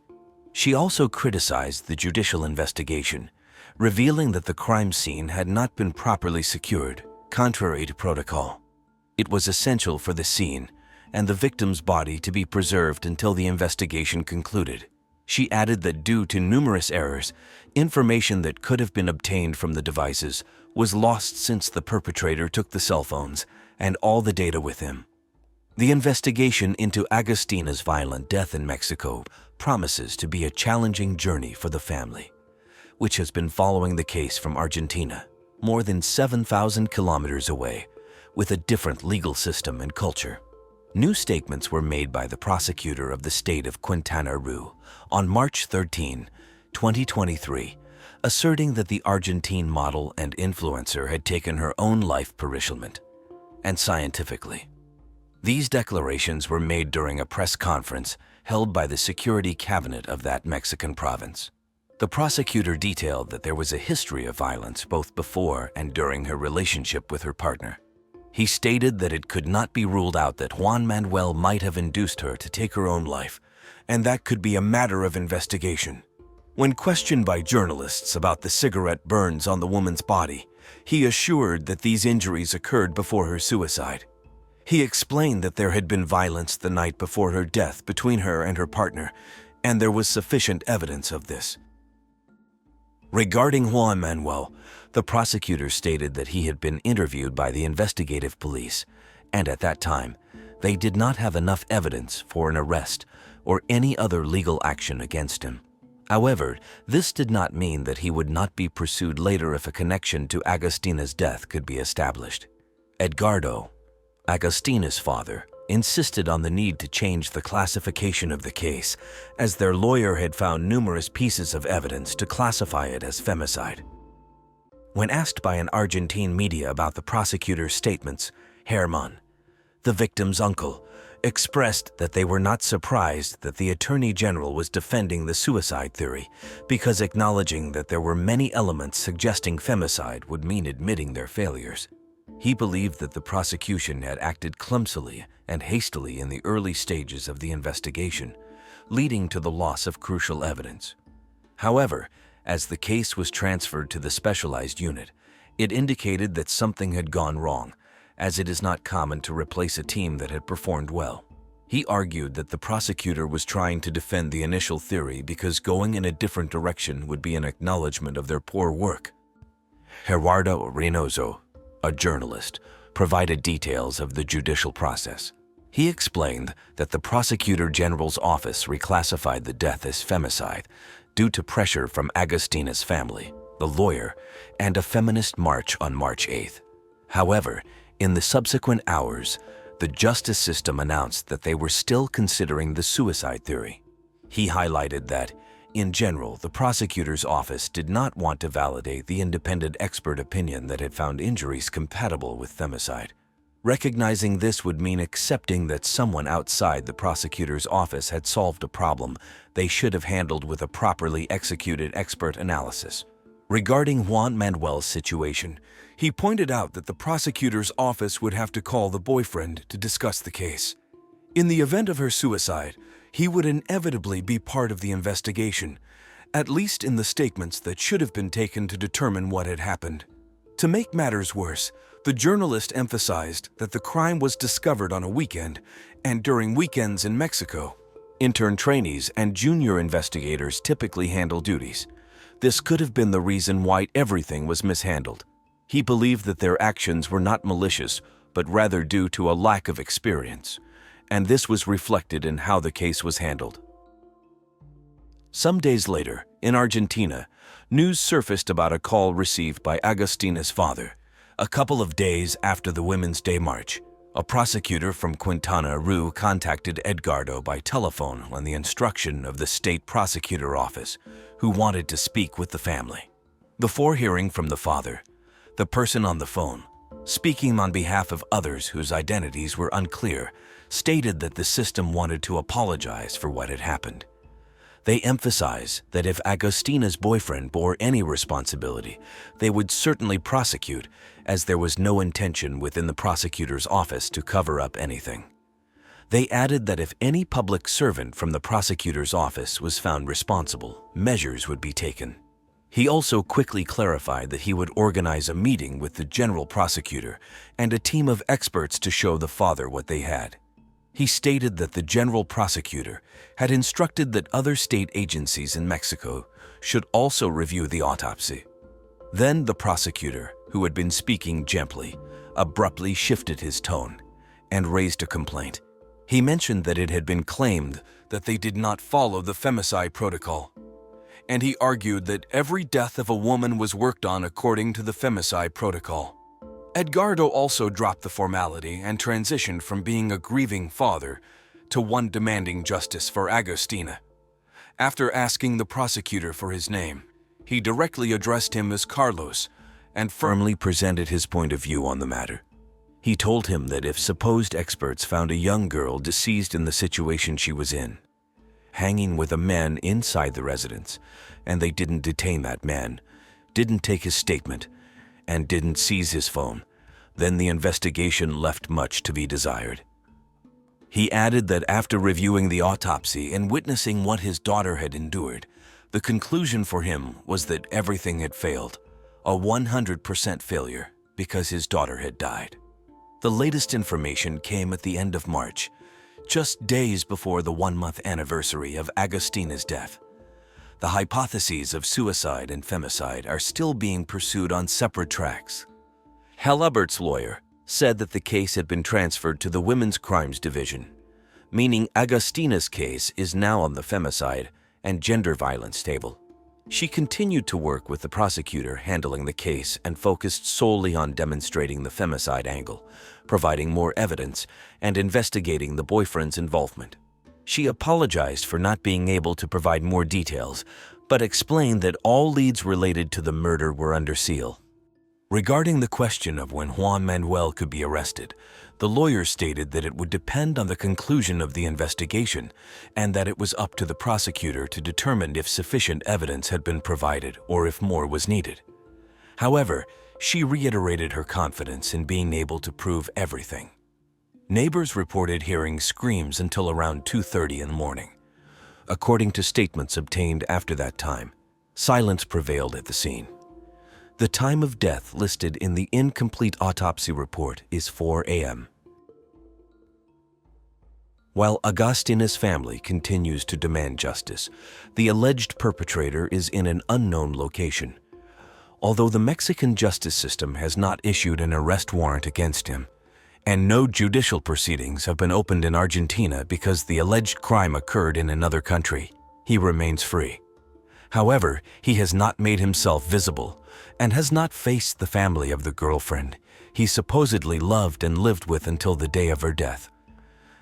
She also criticized the judicial investigation, revealing that the crime scene had not been properly secured, contrary to protocol. It was essential for the scene and the victim's body to be preserved until the investigation concluded. She added that due to numerous errors, information that could have been obtained from the devices was lost since the perpetrator took the cell phones and all the data with him. The investigation into Agustina's violent death in Mexico promises to be a challenging journey for the family, which has been following the case from Argentina, more than 7,000 kilometers away, with a different legal system and culture. New statements were made by the prosecutor of the state of Quintana Roo on March 13, 2023, asserting that the Argentine model and influencer had taken her own life parishionment, and scientifically. These declarations were made during a press conference held by the security cabinet of that Mexican province. The prosecutor detailed that there was a history of violence both before and during her relationship with her partner. He stated that it could not be ruled out that Juan Manuel might have induced her to take her own life, and that could be a matter of investigation. When questioned by journalists about the cigarette burns on the woman's body, he assured that these injuries occurred before her suicide. He explained that there had been violence the night before her death between her and her partner, and there was sufficient evidence of this. Regarding Juan Manuel, the prosecutor stated that he had been interviewed by the investigative police, and at that time, they did not have enough evidence for an arrest or any other legal action against him. However, this did not mean that he would not be pursued later if a connection to Agustina's death could be established. Edgardo, Agustina's father, insisted on the need to change the classification of the case, as their lawyer had found numerous pieces of evidence to classify it as femicide. When asked by an Argentine media about the prosecutor's statements, Herman, the victim's uncle, expressed that they were not surprised that the Attorney General was defending the suicide theory, because acknowledging that there were many elements suggesting femicide would mean admitting their failures. He believed that the prosecution had acted clumsily and hastily in the early stages of the investigation, leading to the loss of crucial evidence. However, as the case was transferred to the specialized unit, it indicated that something had gone wrong, as it is not common to replace a team that had performed well. He argued that the prosecutor was trying to defend the initial theory because going in a different direction would be an acknowledgement of their poor work. Gerardo Reynoso, a journalist, provided details of the judicial process. He explained that the Prosecutor General's office reclassified the death as femicide due to pressure from Agustina's family, the lawyer, and a feminist march on March 8th. However, in the subsequent hours, the justice system announced that they were still considering the suicide theory. He highlighted that, in general, the prosecutor's office did not want to validate the independent expert opinion that had found injuries compatible with femicide. Recognizing this would mean accepting that someone outside the prosecutor's office had solved a problem they should have handled with a properly executed expert analysis. Regarding Juan Manuel's situation, he pointed out that the prosecutor's office would have to call the boyfriend to discuss the case. In the event of her suicide, he would inevitably be part of the investigation, at least in the statements that should have been taken to determine what had happened. To make matters worse, the journalist emphasized that the crime was discovered on a weekend and during weekends in Mexico. Intern trainees and junior investigators typically handle duties. This could have been the reason why everything was mishandled. He believed that their actions were not malicious, but rather due to a lack of experience, and this was reflected in how the case was handled. Some days later, in Argentina, news surfaced about a call received by Agustina's father. A couple of days after the Women's Day March, a prosecutor from Quintana Roo contacted Edgardo by telephone on the instruction of the state prosecutor office, who wanted to speak with the family. Before hearing from the father, the person on the phone, speaking on behalf of others whose identities were unclear, stated that the system wanted to apologize for what had happened. They emphasize that if Agustina's boyfriend bore any responsibility, they would certainly prosecute, as there was no intention within the prosecutor's office to cover up anything. They added that if any public servant from the prosecutor's office was found responsible, measures would be taken. He also quickly clarified that he would organize a meeting with the general prosecutor and a team of experts to show the father what they had. He stated that the general prosecutor had instructed that other state agencies in Mexico should also review the autopsy. Then the prosecutor, who had been speaking gently, abruptly shifted his tone and raised a complaint. He mentioned that it had been claimed that they did not follow the femicide protocol, and he argued that every death of a woman was worked on according to the femicide protocol. Edgardo also dropped the formality and transitioned from being a grieving father to one demanding justice for Agustina. After asking the prosecutor for his name, he directly addressed him as Carlos and firmly presented his point of view on the matter. He told him that if supposed experts found a young girl deceased in the situation she was in, hanging with a man inside the residence, and they didn't detain that man, didn't take his statement, and didn't seize his phone, then the investigation left much to be desired. He added that after reviewing the autopsy and witnessing what his daughter had endured, the conclusion for him was that everything had failed, a 100% failure, because his daughter had died. The latest information came at the end of March, just days before the 1-month anniversary of Agustina's death. The hypotheses of suicide and femicide are still being pursued on separate tracks. Halbert's lawyer said that the case had been transferred to the Women's Crimes Division, meaning Agustina's case is now on the femicide and gender violence table. She continued to work with the prosecutor handling the case and focused solely on demonstrating the femicide angle, providing more evidence, and investigating the boyfriend's involvement. She apologized for not being able to provide more details, but explained that all leads related to the murder were under seal. Regarding the question of when Juan Manuel could be arrested, the lawyer stated that it would depend on the conclusion of the investigation and that it was up to the prosecutor to determine if sufficient evidence had been provided or if more was needed. However, she reiterated her confidence in being able to prove everything. Neighbors reported hearing screams until around 2:30 in the morning. According to statements obtained after that time, silence prevailed at the scene. The time of death listed in the incomplete autopsy report is 4 a.m. While Agustina's family continues to demand justice, the alleged perpetrator is in an unknown location. Although the Mexican justice system has not issued an arrest warrant against him, and no judicial proceedings have been opened in Argentina because the alleged crime occurred in another country, he remains free. However, he has not made himself visible and has not faced the family of the girlfriend he supposedly loved and lived with until the day of her death.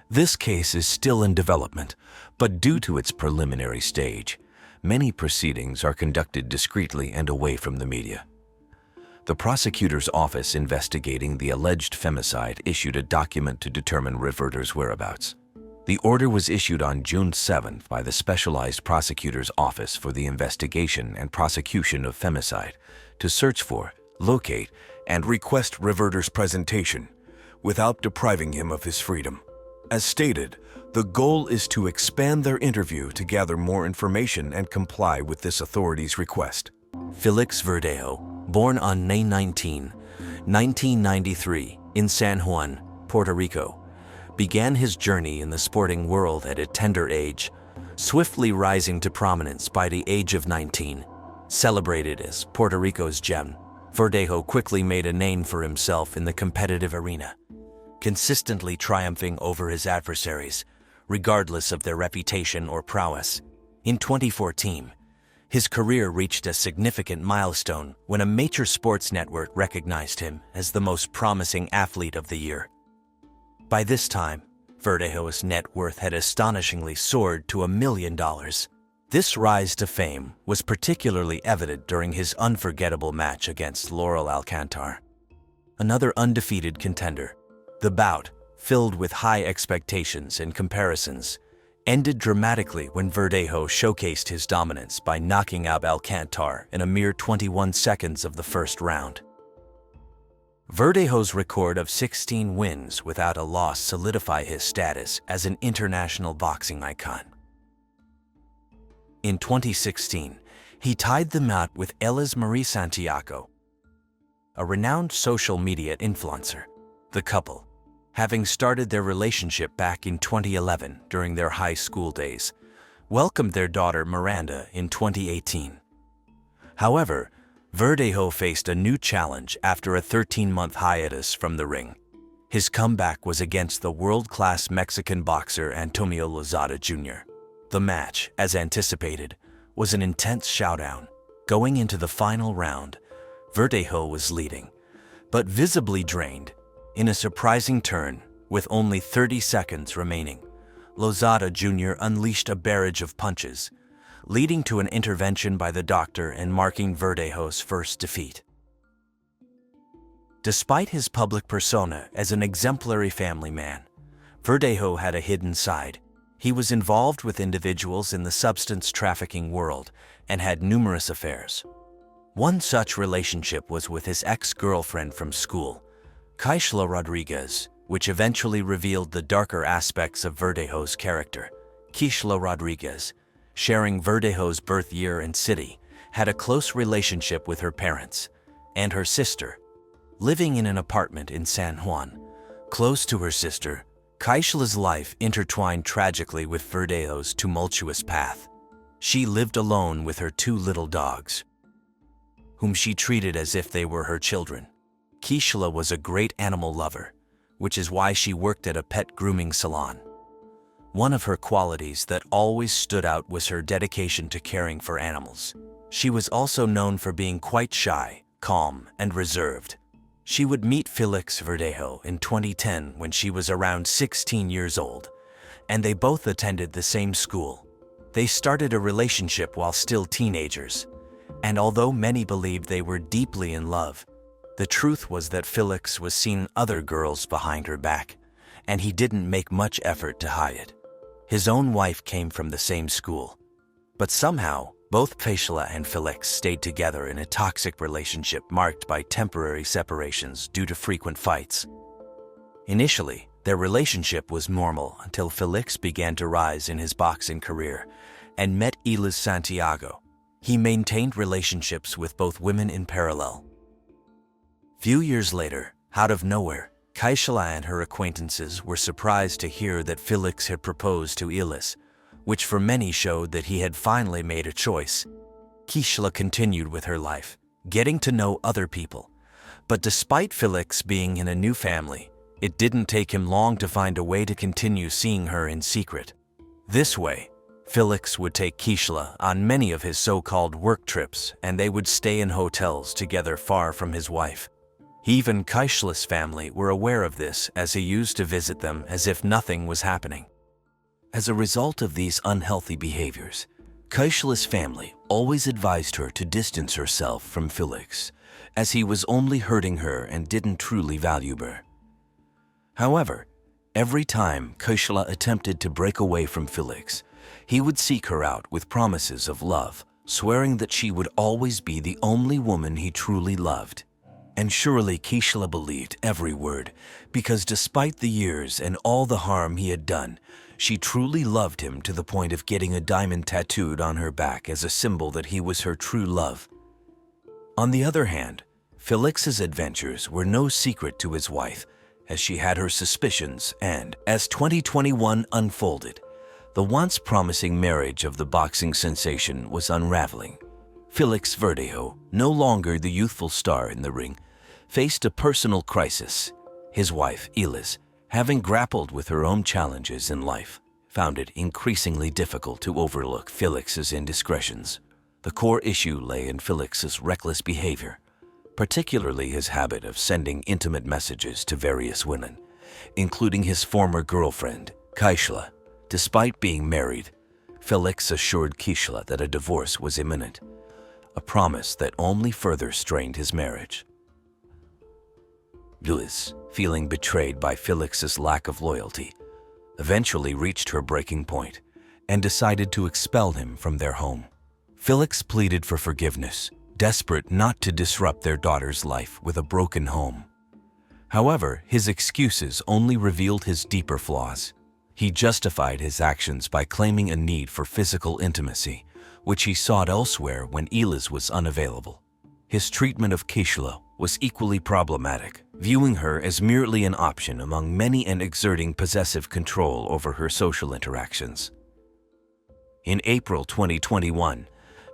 This case is still in development, but due to its preliminary stage, many proceedings are conducted discreetly and away from the media. The prosecutor's office investigating the alleged femicide issued a document to determine Reverter's whereabouts. The order was issued on June 7th by the Specialized Prosecutor's Office for the Investigation and Prosecution of Femicide to search for, locate, and request Reverter's presentation without depriving him of his freedom. As stated, the goal is to expand their interview to gather more information and comply with this authority's request. Felix Verdejo, born on May 19, 1993, in San Juan, Puerto Rico, began his journey in the sporting world at a tender age, swiftly rising to prominence by the age of 19. Celebrated as Puerto Rico's gem, Verdejo quickly made a name for himself in the competitive arena, consistently triumphing over his adversaries, regardless of their reputation or prowess. In 2014, his career reached a significant milestone when a major sports network recognized him as the most promising athlete of the year. By this time, Verdejo's net worth had astonishingly soared to $1 million. This rise to fame was particularly evident during his unforgettable match against Laurel Alcantar, another undefeated contender. The bout, filled with high expectations and comparisons, ended dramatically when Verdejo showcased his dominance by knocking out Alcantar in a mere 21 seconds of the first round. Verdejo's record of 16 wins without a loss solidified his status as an international boxing icon. In 2016, he tied the knot with Elis Marie Santiago, a renowned social media influencer. The couple, having started their relationship back in 2011 during their high school days, welcomed their daughter Miranda in 2018. However, Verdejo faced a new challenge after a 13-month hiatus from the ring. His comeback was against the world-class Mexican boxer Antonio Lozada Jr. The match, as anticipated, was an intense showdown. Going into the final round, Verdejo was leading, but visibly drained. In a surprising turn, with only 30 seconds remaining, Lozada Jr. unleashed a barrage of punches, leading to an intervention by the doctor and marking Verdejo's first defeat. Despite his public persona as an exemplary family man, Verdejo had a hidden side. He was involved with individuals in the substance trafficking world and had numerous affairs. One such relationship was with his ex-girlfriend from school, Kisha Rodriguez, which eventually revealed the darker aspects of Verdejo's character. Kisha Rodriguez, sharing Verdejo's birth year and city, had a close relationship with her parents and her sister, living in an apartment in San Juan. Close to her sister, Kisha's life intertwined tragically with Verdejo's tumultuous path. She lived alone with her two little dogs, whom she treated as if they were her children. Kisha was a great animal lover, which is why she worked at a pet grooming salon. One of her qualities that always stood out was her dedication to caring for animals. She was also known for being quite shy, calm, and reserved. She would meet Felix Verdejo in 2010 when she was around 16 years old, and they both attended the same school. They started a relationship while still teenagers, and although many believed they were deeply in love, the truth was that Felix was seeing other girls behind her back, and he didn't make much effort to hide it. His own wife came from the same school, but somehow, both Kisha and Felix stayed together in a toxic relationship marked by temporary separations due to frequent fights. Initially, their relationship was normal until Felix began to rise in his boxing career and met Elis Santiago. He maintained relationships with both women in parallel. Few years later, out of nowhere, Kisha and her acquaintances were surprised to hear that Felix had proposed to Elis, which for many showed that he had finally made a choice. Kisha continued with her life, getting to know other people. But despite Felix being in a new family, it didn't take him long to find a way to continue seeing her in secret. This way, Felix would take Kisha on many of his so-called work trips, and they would stay in hotels together far from his wife. Even Kisha's family were aware of this, as he used to visit them as if nothing was happening. As a result of these unhealthy behaviors, Kisha's family always advised her to distance herself from Felix, as he was only hurting her and didn't truly value her. However, every time Kisha attempted to break away from Felix, he would seek her out with promises of love, swearing that she would always be the only woman he truly loved. And surely Kisha believed every word, because despite the years and all the harm he had done, she truly loved him to the point of getting a diamond tattooed on her back as a symbol that he was her true love. On the other hand, Felix's adventures were no secret to his wife, as she had her suspicions, and as 2021 unfolded, the once promising marriage of the boxing sensation was unraveling. Felix Verdejo, no longer the youthful star in the ring, faced a personal crisis. His wife, Elis, having grappled with her own challenges in life, found it increasingly difficult to overlook Felix's indiscretions. The core issue lay in Felix's reckless behavior, particularly his habit of sending intimate messages to various women, including his former girlfriend, Kisha. Despite being married, Felix assured Kisha that a divorce was imminent, a promise that only further strained his marriage. Elis, feeling betrayed by Felix's lack of loyalty, eventually reached her breaking point and decided to expel him from their home. Felix pleaded for forgiveness, desperate not to disrupt their daughter's life with a broken home. However, his excuses only revealed his deeper flaws. He justified his actions by claiming a need for physical intimacy, which he sought elsewhere when Eliz was unavailable. His treatment of Kisha was equally problematic, viewing her as merely an option among many and exerting possessive control over her social interactions. In April 2021,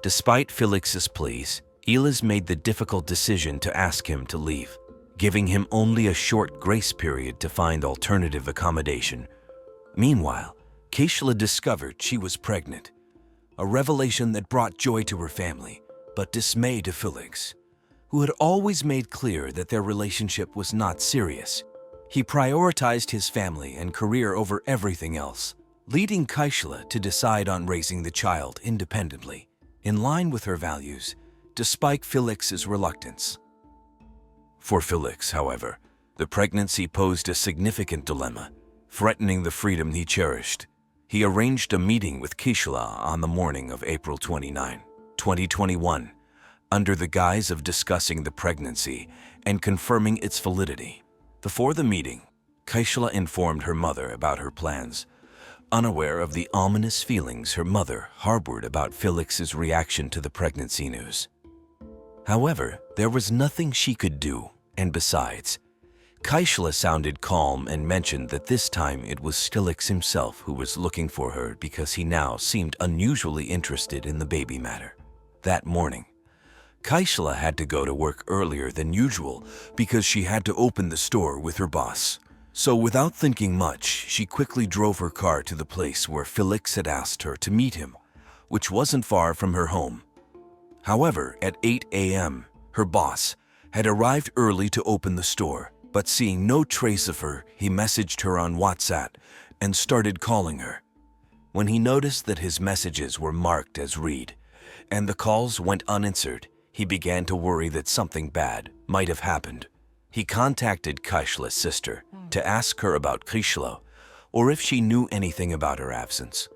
despite Felix's pleas, Eliz made the difficult decision to ask him to leave, giving him only a short grace period to find alternative accommodation. Meanwhile, Kisha discovered she was pregnant, a revelation that brought joy to her family, but dismay to Felix, who had always made clear that their relationship was not serious. He prioritized his family and career over everything else, leading Kisha to decide on raising the child independently, in line with her values, despite Felix's reluctance. For Felix, however, the pregnancy posed a significant dilemma, threatening the freedom he cherished. He arranged a meeting with Kisha on the morning of April 29, 2021, under the guise of discussing the pregnancy and confirming its validity. Before the meeting, Kisha informed her mother about her plans, unaware of the ominous feelings her mother harbored about Felix's reaction to the pregnancy news. However, there was nothing she could do, and besides, Kisha sounded calm and mentioned that this time it was Felix himself who was looking for her because he now seemed unusually interested in the baby matter. That morning, Kisha had to go to work earlier than usual because she had to open the store with her boss. So without thinking much, she quickly drove her car to the place where Felix had asked her to meet him, which wasn't far from her home. However, at 8 a.m., her boss had arrived early to open the store, but seeing no trace of her, he messaged her on WhatsApp and started calling her. When he noticed that his messages were marked as read and the calls went unanswered, he began to worry that something bad might have happened. He contacted Kisha's sister to ask her about Kisha or if she knew anything about her absence.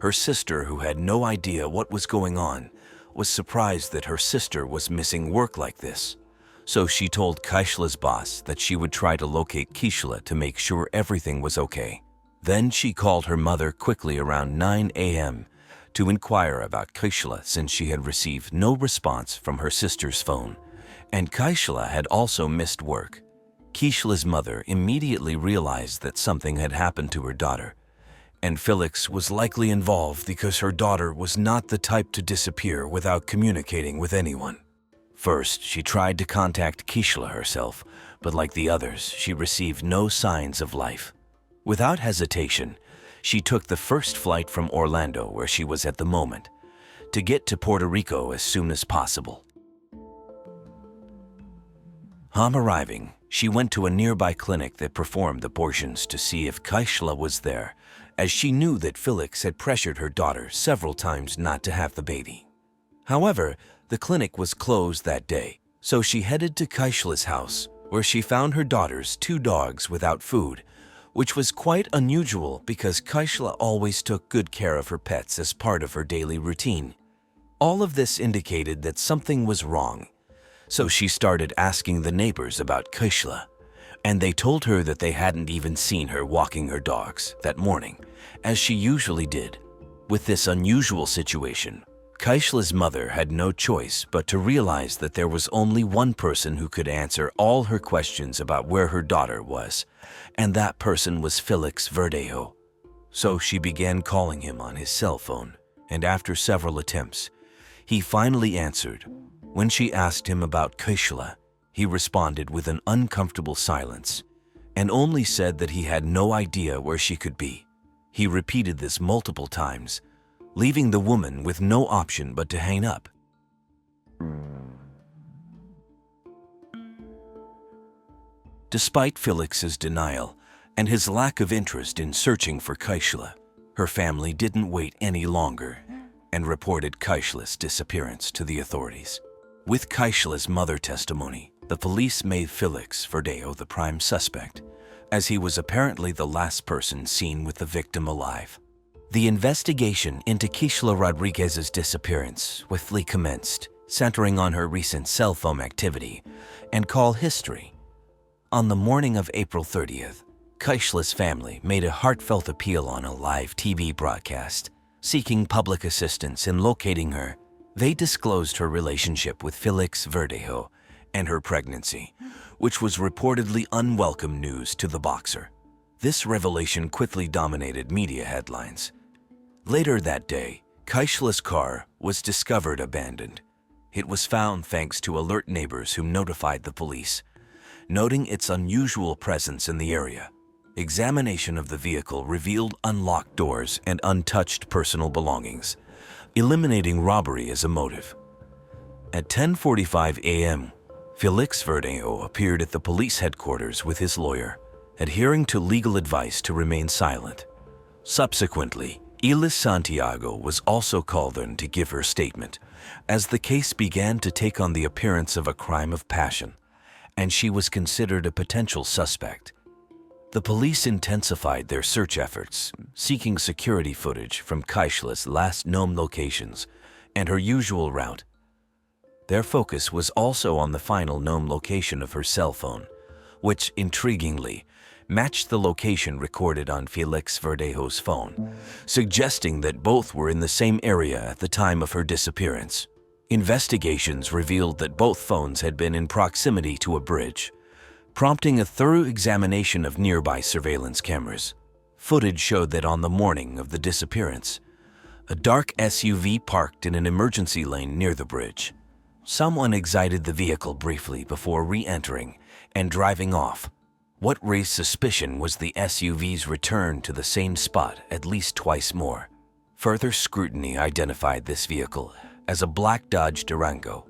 Her sister, who had no idea what was going on, was surprised that her sister was missing work like this. So she told Kisha's boss that she would try to locate Kisha to make sure everything was okay. Then she called her mother quickly around 9 a.m. to inquire about Kisha since she had received no response from her sister's phone, and Kisha had also missed work. Kisha's mother immediately realized that something had happened to her daughter, and Felix was likely involved because her daughter was not the type to disappear without communicating with anyone. First, she tried to contact Kisha herself, but like the others, she received no signs of life. Without hesitation, she took the first flight from Orlando, where she was at the moment, to get to Puerto Rico as soon as possible. On arriving, she went to a nearby clinic that performed abortions to see if Kisha was there, as she knew that Felix had pressured her daughter several times not to have the baby. However, the clinic was closed that day, so she headed to Kisha's house, where she found her daughter's 2 dogs without food, which was quite unusual because Kisha always took good care of her pets as part of her daily routine. All of this indicated that something was wrong, so she started asking the neighbors about Kisha, and they told her that they hadn't even seen her walking her dogs that morning, as she usually did. With this unusual situation, Kisha's mother had no choice but to realize that there was only one person who could answer all her questions about where her daughter was, and that person was Felix Verdejo. So she began calling him on his cell phone, and after several attempts, he finally answered. When she asked him about Kisha, he responded with an uncomfortable silence and only said that he had no idea where she could be. He repeated this multiple times, leaving the woman with no option but to hang up. Despite Felix's denial and his lack of interest in searching for Kisha, her family didn't wait any longer and reported Kisha's disappearance to the authorities. With Kisha's mother testimony, the police made Felix Verdejo the prime suspect, as he was apparently the last person seen with the victim alive. The investigation into Kisha Rodriguez's disappearance swiftly commenced, centering on her recent cell phone activity and call history. On the morning of April 30th, Kisha's family made a heartfelt appeal on a live TV broadcast, seeking public assistance in locating her. They disclosed her relationship with Felix Verdejo and her pregnancy, which was reportedly unwelcome news to the boxer. This revelation quickly dominated media headlines. Later that day, Kisha's car was discovered abandoned. It was found thanks to alert neighbors who notified the police, noting its unusual presence in the area. Examination of the vehicle revealed unlocked doors and untouched personal belongings, eliminating robbery as a motive. At 10:45 a.m., Felix Verdejo appeared at the police headquarters with his lawyer, adhering to legal advice to remain silent. Subsequently, Elis Santiago was also called in to give her statement, as the case began to take on the appearance of a crime of passion, and she was considered a potential suspect. The police intensified their search efforts, seeking security footage from Kisha's last known locations and her usual route. Their focus was also on the final known location of her cell phone, which, intriguingly, matched the location recorded on Felix Verdejo's phone, suggesting that both were in the same area at the time of her disappearance. Investigations revealed that both phones had been in proximity to a bridge, prompting a thorough examination of nearby surveillance cameras. Footage showed that on the morning of the disappearance, a dark SUV parked in an emergency lane near the bridge. Someone exited the vehicle briefly before re-entering and driving off. What raised suspicion was the SUV's return to the same spot at least twice more. Further scrutiny identified this vehicle as a black Dodge Durango,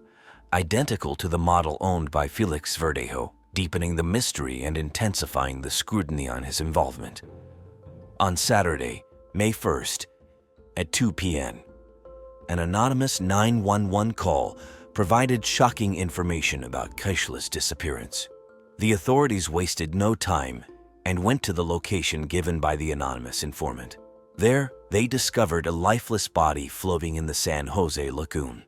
identical to the model owned by Felix Verdejo, deepening the mystery and intensifying the scrutiny on his involvement. On Saturday, May 1st, at 2 p.m., an anonymous 911 call provided shocking information about Kisha's disappearance. The authorities wasted no time and went to the location given by the anonymous informant. There, they discovered a lifeless body floating in the San Jose Lagoon.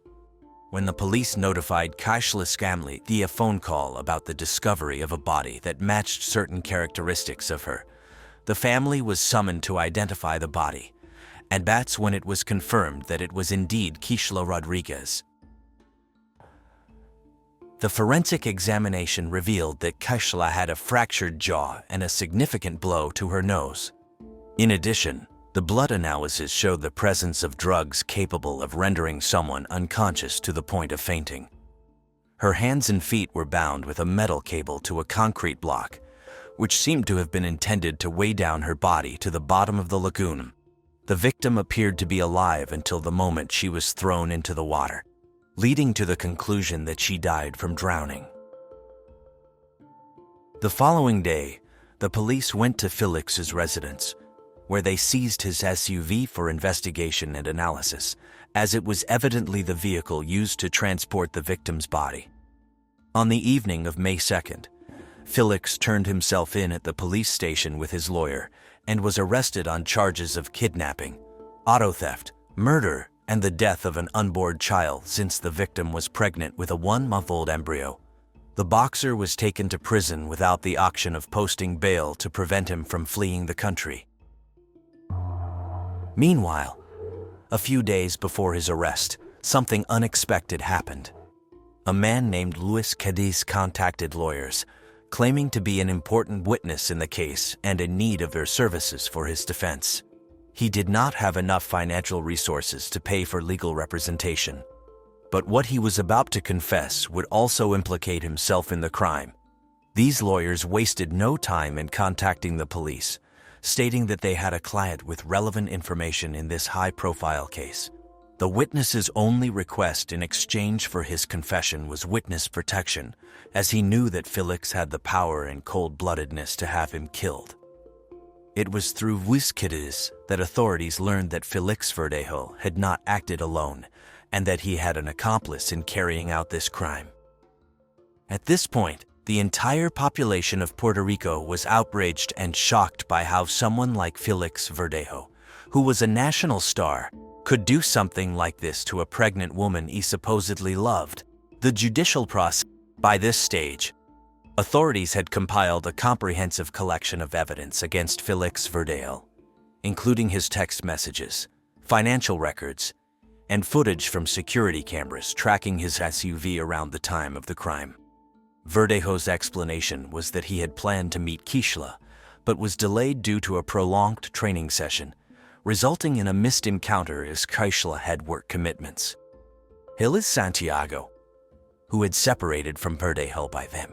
When the police notified Kisha's family via phone call about the discovery of a body that matched certain characteristics of her, the family was summoned to identify the body, and that's when it was confirmed that it was indeed Kisha Rodriguez. The forensic examination revealed that Kisha had a fractured jaw and a significant blow to her nose. In addition, the blood analysis showed the presence of drugs capable of rendering someone unconscious to the point of fainting. Her hands and feet were bound with a metal cable to a concrete block, which seemed to have been intended to weigh down her body to the bottom of the lagoon. The victim appeared to be alive until the moment she was thrown into the water, leading to the conclusion that she died from drowning. The following day, the police went to Felix's residence, where they seized his SUV for investigation and analysis, as it was evidently the vehicle used to transport the victim's body. On the evening of May 2nd, Felix turned himself in at the police station with his lawyer and was arrested on charges of kidnapping, auto theft, murder, and the death of an unborn child since the victim was pregnant with a 1-month-old embryo. The boxer was taken to prison without the option of posting bail to prevent him from fleeing the country. Meanwhile, a few days before his arrest, something unexpected happened. A man named Luis Cadiz contacted lawyers, claiming to be an important witness in the case and in need of their services for his defense. He did not have enough financial resources to pay for legal representation, but what he was about to confess would also implicate himself in the crime. These lawyers wasted no time in contacting the police, stating that they had a client with relevant information in this high-profile case. The witness's only request in exchange for his confession was witness protection, as he knew that Felix had the power and cold-bloodedness to have him killed. It was through Luis Cadiz that authorities learned that Felix Verdejo had not acted alone and that he had an accomplice in carrying out this crime. At this point, the entire population of Puerto Rico was outraged and shocked by how someone like Felix Verdejo, who was a national star, could do something like this to a pregnant woman he supposedly loved. The judicial process. By this stage, authorities had compiled a comprehensive collection of evidence against Felix Verdejo, including his text messages, financial records, and footage from security cameras tracking his SUV around the time of the crime. Verdejo's explanation was that he had planned to meet Kisha, but was delayed due to a prolonged training session, resulting in a missed encounter as Kisha had work commitments. Hillis Santiago, who had separated from Verdejo by then,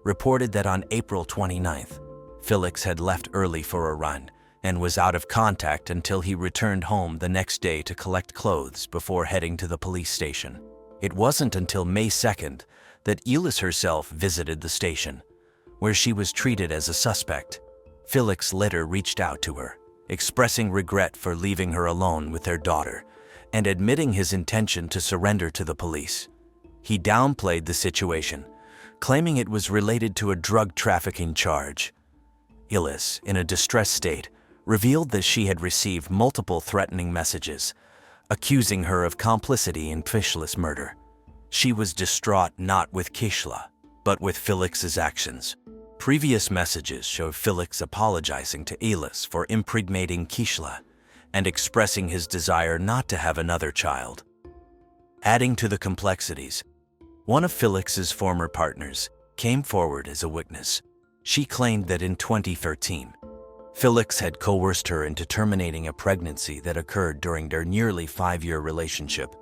reported that on April 29th, Felix had left early for a run and was out of contact until he returned home the next day to collect clothes before heading to the police station. It wasn't until May 2nd that Elis herself visited the station, where she was treated as a suspect. Felix later reached out to her, expressing regret for leaving her alone with their daughter and admitting his intention to surrender to the police. He downplayed the situation, claiming it was related to a drug trafficking charge. Elis, in a distressed state, revealed that she had received multiple threatening messages, accusing her of complicity in Kisha's murder. She was distraught not with Kisha, but with Felix's actions. Previous messages showed Felix apologizing to Elis for impregnating Kisha and expressing his desire not to have another child. Adding to the complexities, one of Felix's former partners came forward as a witness. She claimed that in 2013, Felix had coerced her into terminating a pregnancy that occurred during their nearly 5-year relationship.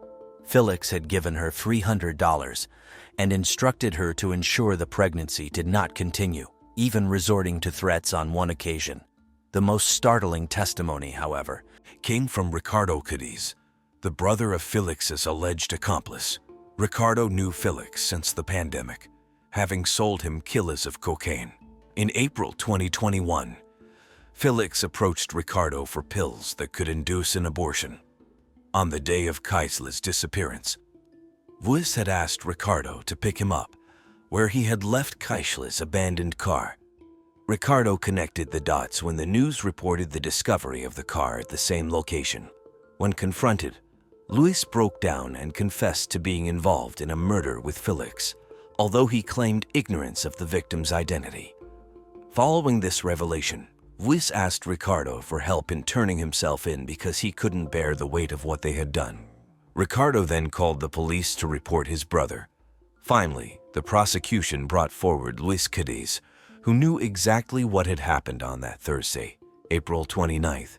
Felix had given her $300 and instructed her to ensure the pregnancy did not continue, even resorting to threats on one occasion. The most startling testimony, however, came from Ricardo Cadiz, the brother of Felix's alleged accomplice. Ricardo knew Felix since the pandemic, having sold him kilos of cocaine. In April 2021, Felix approached Ricardo for pills that could induce an abortion. On the day of Kisha's disappearance, Luis had asked Ricardo to pick him up where he had left Kisha's abandoned car. Ricardo connected the dots when the news reported the discovery of the car at the same location. When confronted, Luis broke down and confessed to being involved in a murder with Felix, although he claimed ignorance of the victim's identity. Following this revelation, Luis asked Ricardo for help in turning himself in because he couldn't bear the weight of what they had done. Ricardo then called the police to report his brother. Finally, the prosecution brought forward Luis Cadiz, who knew exactly what had happened on that Thursday, April 29th.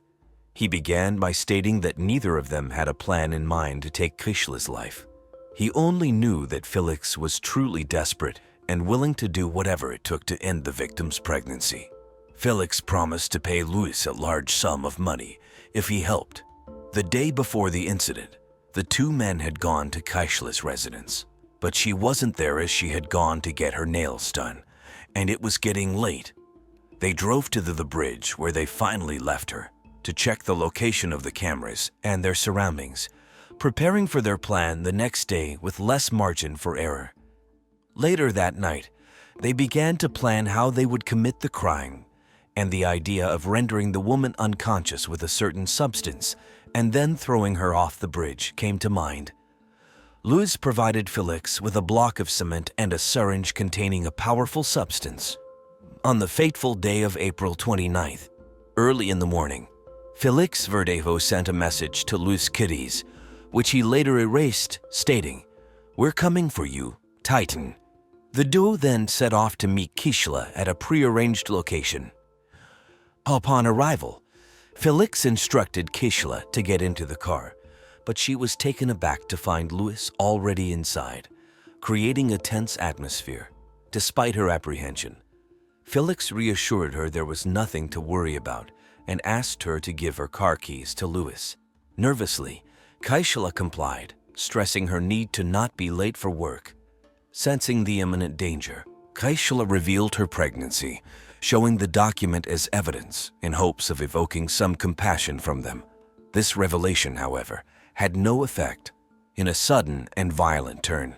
He began by stating that neither of them had a plan in mind to take Kisha's life. He only knew that Felix was truly desperate and willing to do whatever it took to end the victim's pregnancy. Felix promised to pay Luis a large sum of money if he helped. The day before the incident, the two men had gone to Kisha's residence, but she wasn't there as she had gone to get her nails done, and it was getting late. They drove to the bridge where they finally left her to check the location of the cameras and their surroundings, preparing for their plan the next day with less margin for error. Later that night, they began to plan how they would commit the crime, and the idea of rendering the woman unconscious with a certain substance and then throwing her off the bridge came to mind. Luis provided Felix with a block of cement and a syringe containing a powerful substance. On the fateful day of April 29th, early in the morning, Felix Verdejo sent a message to Luis Cadiz, which he later erased, stating, "We're coming for you, Titan." The duo then set off to meet Kisha at a prearranged location. Upon arrival, Felix instructed Kisha to get into the car, but she was taken aback to find Luis already inside, creating a tense atmosphere. Despite her apprehension, Felix reassured her there was nothing to worry about and asked her to give her car keys to Luis. Nervously, Kisha complied, stressing her need to not be late for work. Sensing the imminent danger, Kisha revealed her pregnancy, showing the document as evidence in hopes of evoking some compassion from them. This revelation, however, had no effect. In a sudden and violent turn,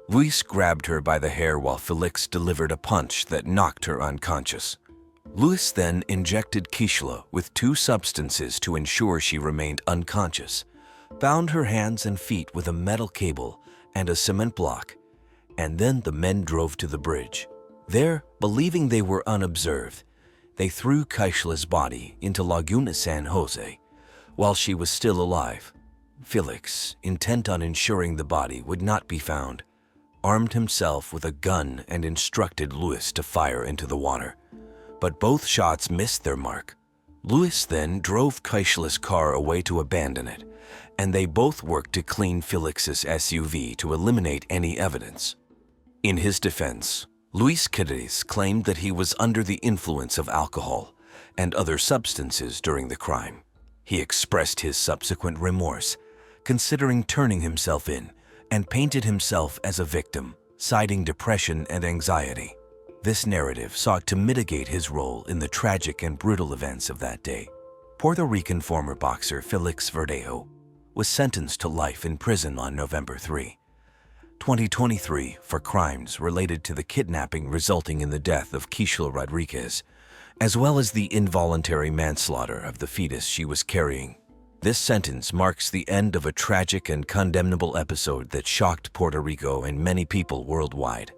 Luis grabbed her by the hair while Felix delivered a punch that knocked her unconscious. Luis then injected Kisha with 2 substances to ensure she remained unconscious, bound her hands and feet with a metal cable and a cement block, and then the men drove to the bridge. There, believing they were unobserved, they threw Kisha's body into Laguna San Jose while she was still alive. Felix, intent on ensuring the body would not be found, armed himself with a gun and instructed Luis to fire into the water. But both shots missed their mark. Luis then drove Kisha's car away to abandon it, and they both worked to clean Felix's SUV to eliminate any evidence. In his defense, Luis Quirez claimed that he was under the influence of alcohol and other substances during the crime. He expressed his subsequent remorse, considering turning himself in, and painted himself as a victim, citing depression and anxiety. This narrative sought to mitigate his role in the tragic and brutal events of that day. Puerto Rican former boxer Felix Verdejo was sentenced to life in prison on November 3, 2023 for crimes related to the kidnapping resulting in the death of Kisha Rodriguez, as well as the involuntary manslaughter of the fetus she was carrying. This sentence marks the end of a tragic and condemnable episode that shocked Puerto Rico and many people worldwide.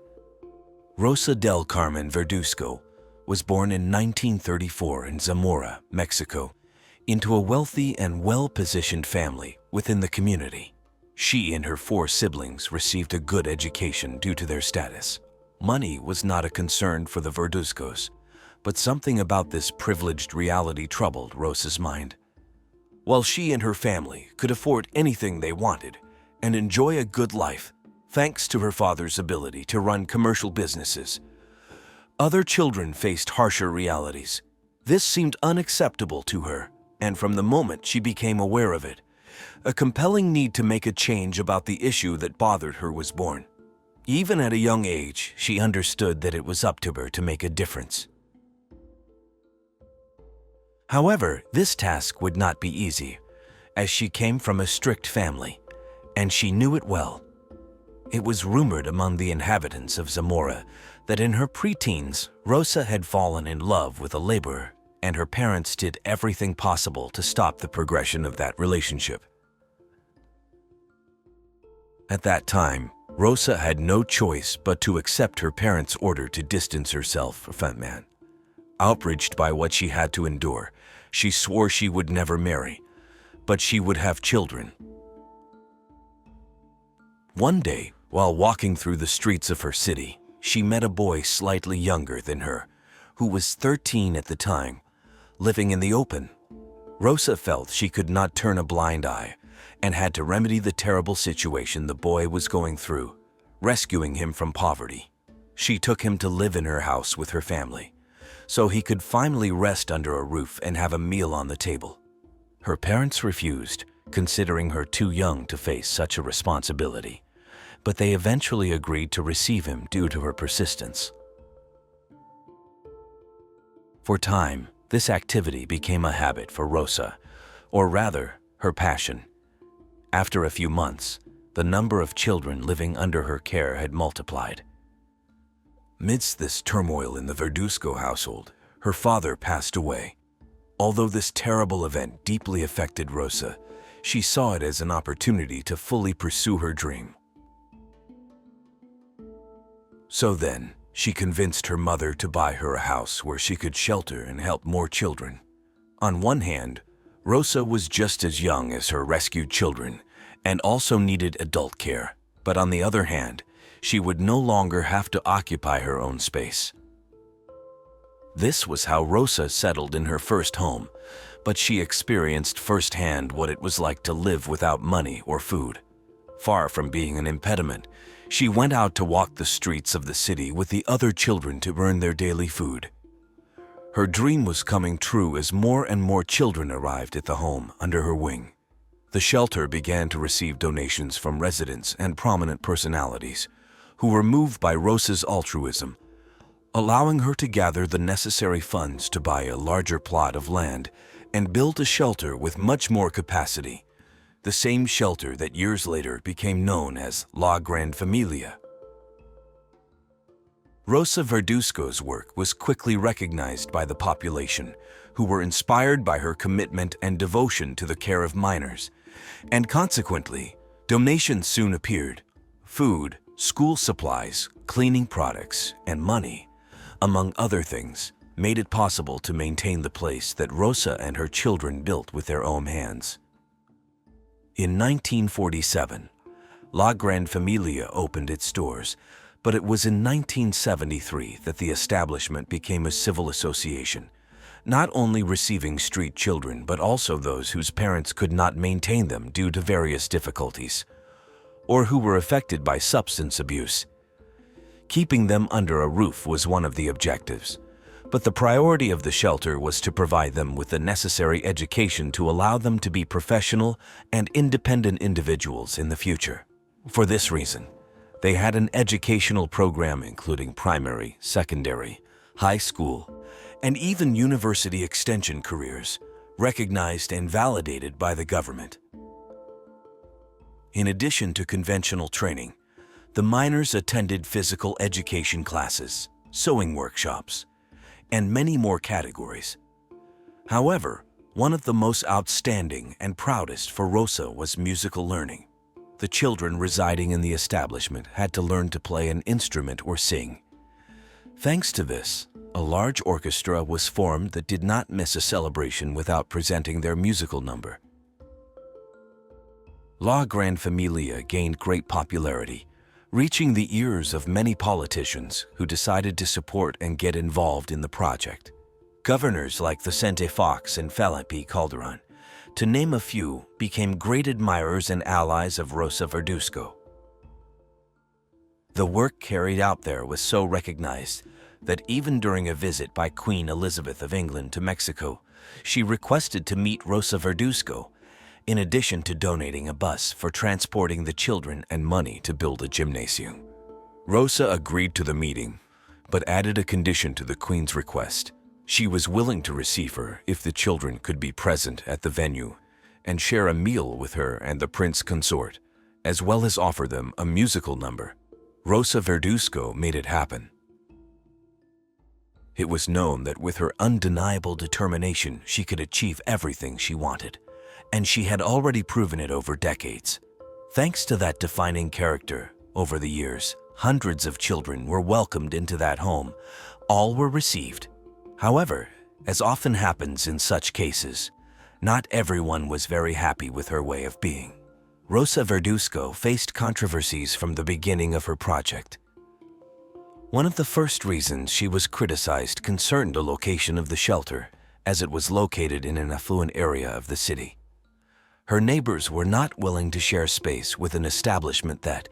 Rosa del Carmen Verduzco was born in 1934 in Zamora, Mexico, into a wealthy and well-positioned family within the community. She and her 4 siblings received a good education due to their status. Money was not a concern for the Verduzcos, but something about this privileged reality troubled Rosa's mind. While she and her family could afford anything they wanted and enjoy a good life, thanks to her father's ability to run commercial businesses, other children faced harsher realities. This seemed unacceptable to her, and from the moment she became aware of it, a compelling need to make a change about the issue that bothered her was born. Even at a young age, she understood that it was up to her to make a difference. However, this task would not be easy, as she came from a strict family, and she knew it well. It was rumored among the inhabitants of Zamora that in her preteens, Rosa had fallen in love with a laborer, and her parents did everything possible to stop the progression of that relationship. At that time, Rosa had no choice but to accept her parents' order to distance herself from that man. Outraged by what she had to endure, she swore she would never marry, but she would have children. One day, while walking through the streets of her city, she met a boy slightly younger than her, who was 13 at the time, living in the open. Rosa felt she could not turn a blind eye and had to remedy the terrible situation the boy was going through, rescuing him from poverty. She took him to live in her house with her family, so he could finally rest under a roof and have a meal on the table. Her parents refused, considering her too young to face such a responsibility, but they eventually agreed to receive him due to her persistence. For time, this activity became a habit for Rosa, or rather, her passion. After a few months, the number of children living under her care had multiplied. Amidst this turmoil in the Verduzco household, her father passed away. Although this terrible event deeply affected Rosa, she saw it as an opportunity to fully pursue her dream. So then, she convinced her mother to buy her a house where she could shelter and help more children. On one hand, Rosa was just as young as her rescued children and also needed adult care, but on the other hand, she would no longer have to occupy her own space. This was how Rosa settled in her first home, but she experienced firsthand what it was like to live without money or food. Far from being an impediment, she went out to walk the streets of the city with the other children to earn their daily food. Her dream was coming true as more and more children arrived at the home under her wing. The shelter began to receive donations from residents and prominent personalities who were moved by Rosa's altruism, allowing her to gather the necessary funds to buy a larger plot of land and build a shelter with much more capacity, the same shelter that years later became known as La Gran Familia. Rosa Verduzco's work was quickly recognized by the population, who were inspired by her commitment and devotion to the care of minors, and consequently, donations soon appeared: food, school supplies, cleaning products, and money, among other things, made it possible to maintain the place that Rosa and her children built with their own hands. In 1947, La Gran Familia opened its doors, but it was in 1973 that the establishment became a civil association, not only receiving street children but also those whose parents could not maintain them due to various difficulties, or who were affected by substance abuse. Keeping them under a roof was one of the objectives, but the priority of the shelter was to provide them with the necessary education to allow them to be professional and independent individuals in the future. For this reason, they had an educational program including primary, secondary, high school, and even university extension careers, recognized and validated by the government. In addition to conventional training, the minors attended physical education classes, sewing workshops, and many more categories. However, one of the most outstanding and proudest for Rosa was musical learning. The children residing in the establishment had to learn to play an instrument or sing. Thanks to this, a large orchestra was formed that did not miss a celebration without presenting their musical number. La Gran Familia gained great popularity, reaching the ears of many politicians who decided to support and get involved in the project. Governors like Vicente Fox and Felipe Calderon, to name a few, became great admirers and allies of Rosa Verduzco. The work carried out there was so recognized that even during a visit by Queen Elizabeth of England to Mexico, she requested to meet Rosa Verduzco, in addition to donating a bus for transporting the children and money to build a gymnasium. Rosa agreed to the meeting, but added a condition to the Queen's request. She was willing to receive her if the children could be present at the venue and share a meal with her and the prince consort, as well as offer them a musical number. Rosa Verduzco made it happen. It was known that with her undeniable determination, she could achieve everything she wanted, and she had already proven it over decades. Thanks to that defining character, over the years, hundreds of children were welcomed into that home. All were received. However, as often happens in such cases, not everyone was very happy with her way of being. Rosa Verduzco faced controversies from the beginning of her project. One of the first reasons she was criticized concerned the location of the shelter, as it was located in an affluent area of the city. Her neighbors were not willing to share space with an establishment that,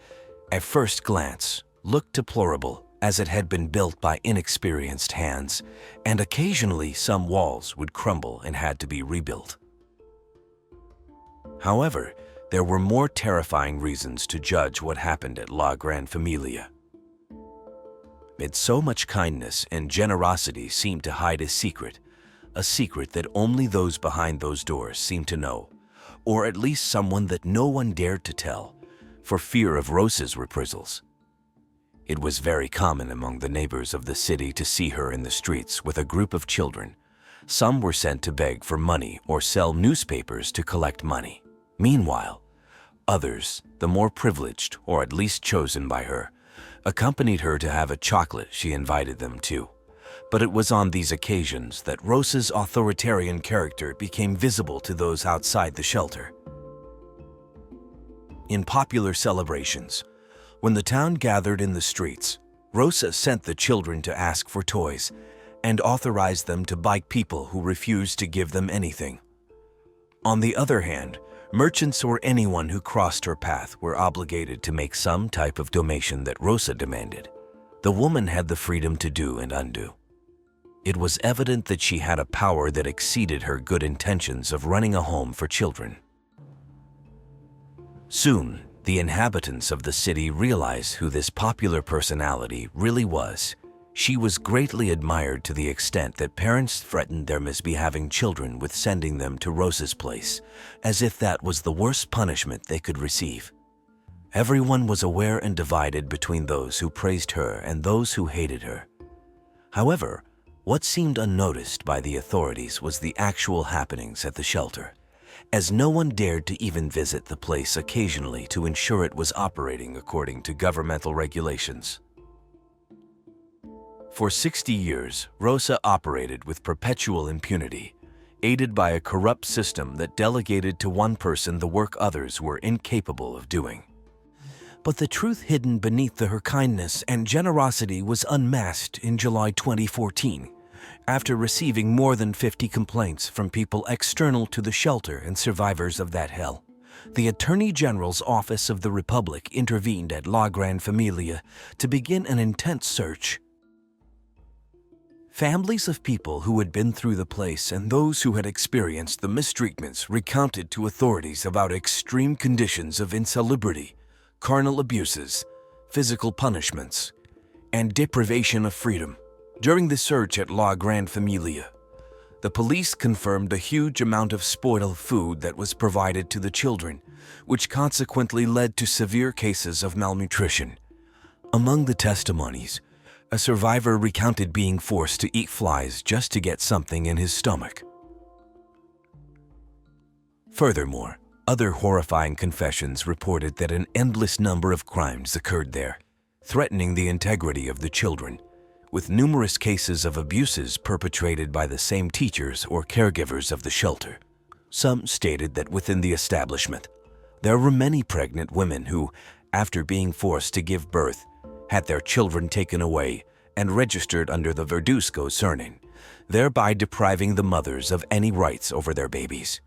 at first glance, looked deplorable, as it had been built by inexperienced hands, and occasionally some walls would crumble and had to be rebuilt. However, there were more terrifying reasons to judge what happened at La Gran Familia. Amid so much kindness and generosity seemed to hide a secret that only those behind those doors seemed to know, or at least someone that no one dared to tell, for fear of Rosa's reprisals. It was very common among the neighbors of the city to see her in the streets with a group of children. Some were sent to beg for money or sell newspapers to collect money. Meanwhile, others, the more privileged or at least chosen by her, accompanied her to have a chocolate she invited them to. But it was on these occasions that Rosa's authoritarian character became visible to those outside the shelter. In popular celebrations, when the town gathered in the streets, Rosa sent the children to ask for toys and authorized them to bite people who refused to give them anything. On the other hand, merchants or anyone who crossed her path were obligated to make some type of donation that Rosa demanded. The woman had the freedom to do and undo. It was evident that she had a power that exceeded her good intentions of running a home for children. Soon, the inhabitants of the city realized who this popular personality really was. She was greatly admired to the extent that parents threatened their misbehaving children with sending them to Rosa's place, as if that was the worst punishment they could receive. Everyone was aware and divided between those who praised her and those who hated her. However, what seemed unnoticed by the authorities was the actual happenings at the shelter, as no one dared to even visit the place occasionally to ensure it was operating according to governmental regulations. For 60 years, Rosa operated with perpetual impunity, aided by a corrupt system that delegated to one person the work others were incapable of doing. But the truth hidden beneath her kindness and generosity was unmasked in July 2014, after receiving more than 50 complaints from people external to the shelter and survivors of that hell. The Attorney General's Office of the Republic intervened at La Gran Familia to begin an intense search. Families of people who had been through the place and those who had experienced the mistreatments recounted to authorities about extreme conditions of insalubrity, carnal abuses, physical punishments, and deprivation of freedom. During the search at La Gran Familia, the police confirmed the huge amount of spoiled food that was provided to the children, which consequently led to severe cases of malnutrition. Among the testimonies, a survivor recounted being forced to eat flies just to get something in his stomach. Furthermore, other horrifying confessions reported that an endless number of crimes occurred there, threatening the integrity of the children, with numerous cases of abuses perpetrated by the same teachers or caregivers of the shelter. Some stated that within the establishment, there were many pregnant women who, after being forced to give birth, had their children taken away and registered under the Verduzco surname, thereby depriving the mothers of any rights over their babies.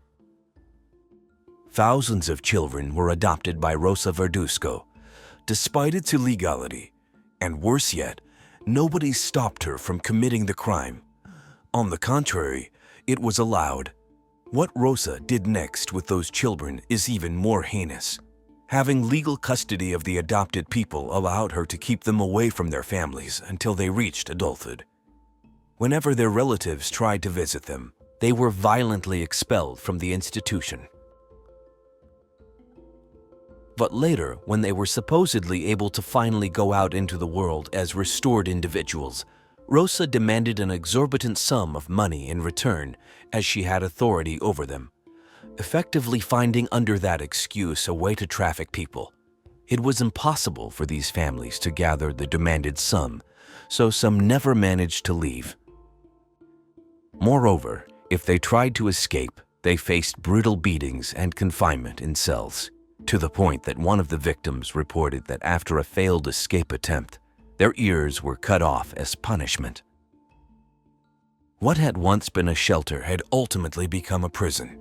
Thousands of children were adopted by Rosa Verduzco, despite its illegality, and worse yet, nobody stopped her from committing the crime. On the contrary, it was allowed. What Rosa did next with those children is even more heinous. Having legal custody of the adopted people allowed her to keep them away from their families until they reached adulthood. Whenever their relatives tried to visit them, they were violently expelled from the institution. But later, when they were supposedly able to finally go out into the world as restored individuals, Rosa demanded an exorbitant sum of money in return as she had authority over them, effectively finding under that excuse a way to traffic people. It was impossible for these families to gather the demanded sum, so some never managed to leave. Moreover, if they tried to escape, they faced brutal beatings and confinement in cells, to the point that one of the victims reported that after a failed escape attempt, their ears were cut off as punishment. What had once been a shelter had ultimately become a prison.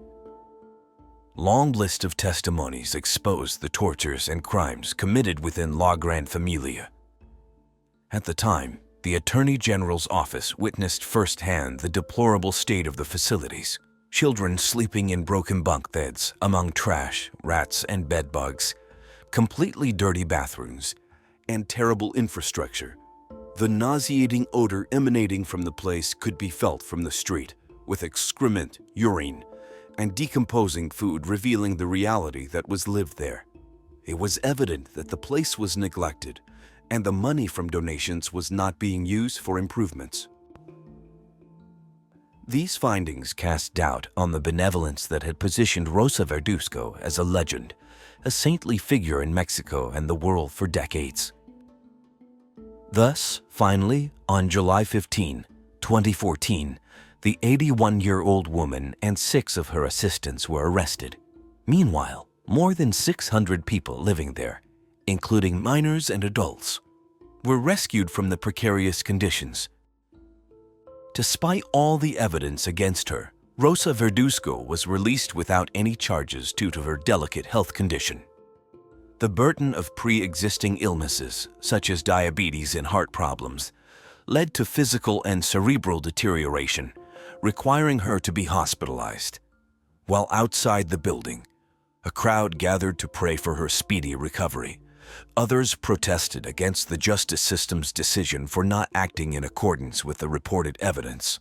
Long list of testimonies exposed the tortures and crimes committed within La Gran Familia. At the time, the Attorney General's office witnessed firsthand the deplorable state of the facilities. Children sleeping in broken bunk beds among trash, rats, and bed bugs, completely dirty bathrooms, and terrible infrastructure. The nauseating odor emanating from the place could be felt from the street, with excrement, urine, and decomposing food revealing the reality that was lived there. It was evident that the place was neglected, and the money from donations was not being used for improvements. These findings cast doubt on the benevolence that had positioned Rosa Verduzco as a legend, a saintly figure in Mexico and the world for decades. Thus, finally, on July 15, 2014, the 81-year-old woman and 6 of her assistants were arrested. Meanwhile, more than 600 people living there, including minors and adults, were rescued from the precarious conditions. Despite all the evidence against her, Rosa Verduzco was released without any charges due to her delicate health condition. The burden of pre-existing illnesses, such as diabetes and heart problems, led to physical and cerebral deterioration, requiring her to be hospitalized. While outside the building, a crowd gathered to pray for her speedy recovery. Others protested against the justice system's decision for not acting in accordance with the reported evidence.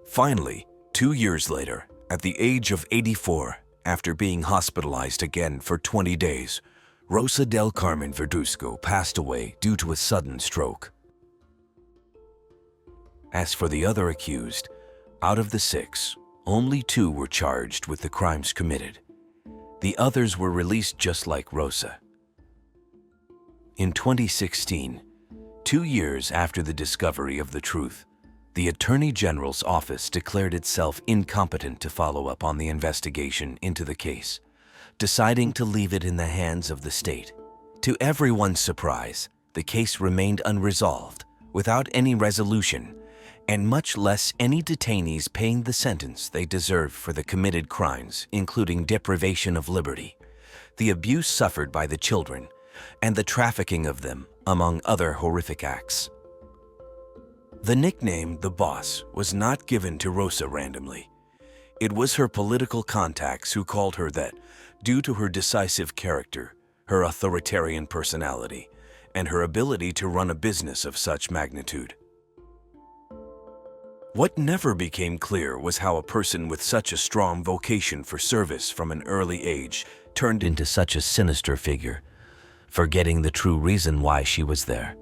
Finally, 2 years later, at the age of 84, after being hospitalized again for 20 days, Rosa del Carmen Verduzco passed away due to a sudden stroke. As for the other accused, out of the 6, only 2 were charged with the crimes committed. The others were released just like Rosa. In 2016, 2 years after the discovery of the truth, the Attorney General's office declared itself incompetent to follow up on the investigation into the case, deciding to leave it in the hands of the state. To everyone's surprise, the case remained unresolved, without any resolution, and much less any detainees paying the sentence they deserved for the committed crimes, including deprivation of liberty, the abuse suffered by the children, and the trafficking of them, among other horrific acts. The nickname "The Boss" was not given to Rosa randomly. It was her political contacts who called her that due to her decisive character, her authoritarian personality, and her ability to run a business of such magnitude. What never became clear was how a person with such a strong vocation for service from an early age turned into such a sinister figure, forgetting the true reason why she was there.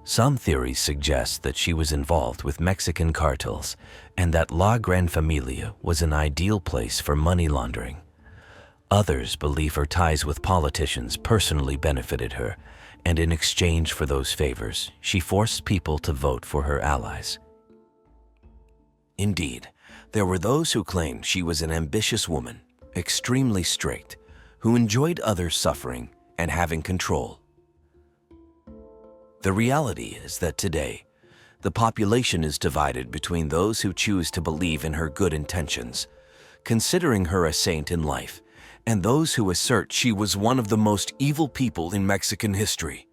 Some theories suggest that she was involved with Mexican cartels and that La Gran Familia was an ideal place for money laundering. Others believe her ties with politicians personally benefited her, and in exchange for those favors, she forced people to vote for her allies. Indeed, there were those who claimed she was an ambitious woman, extremely strict, who enjoyed others suffering and having control. The reality is that today, the population is divided between those who choose to believe in her good intentions, considering her a saint in life, and those who assert she was one of the most evil people in Mexican history.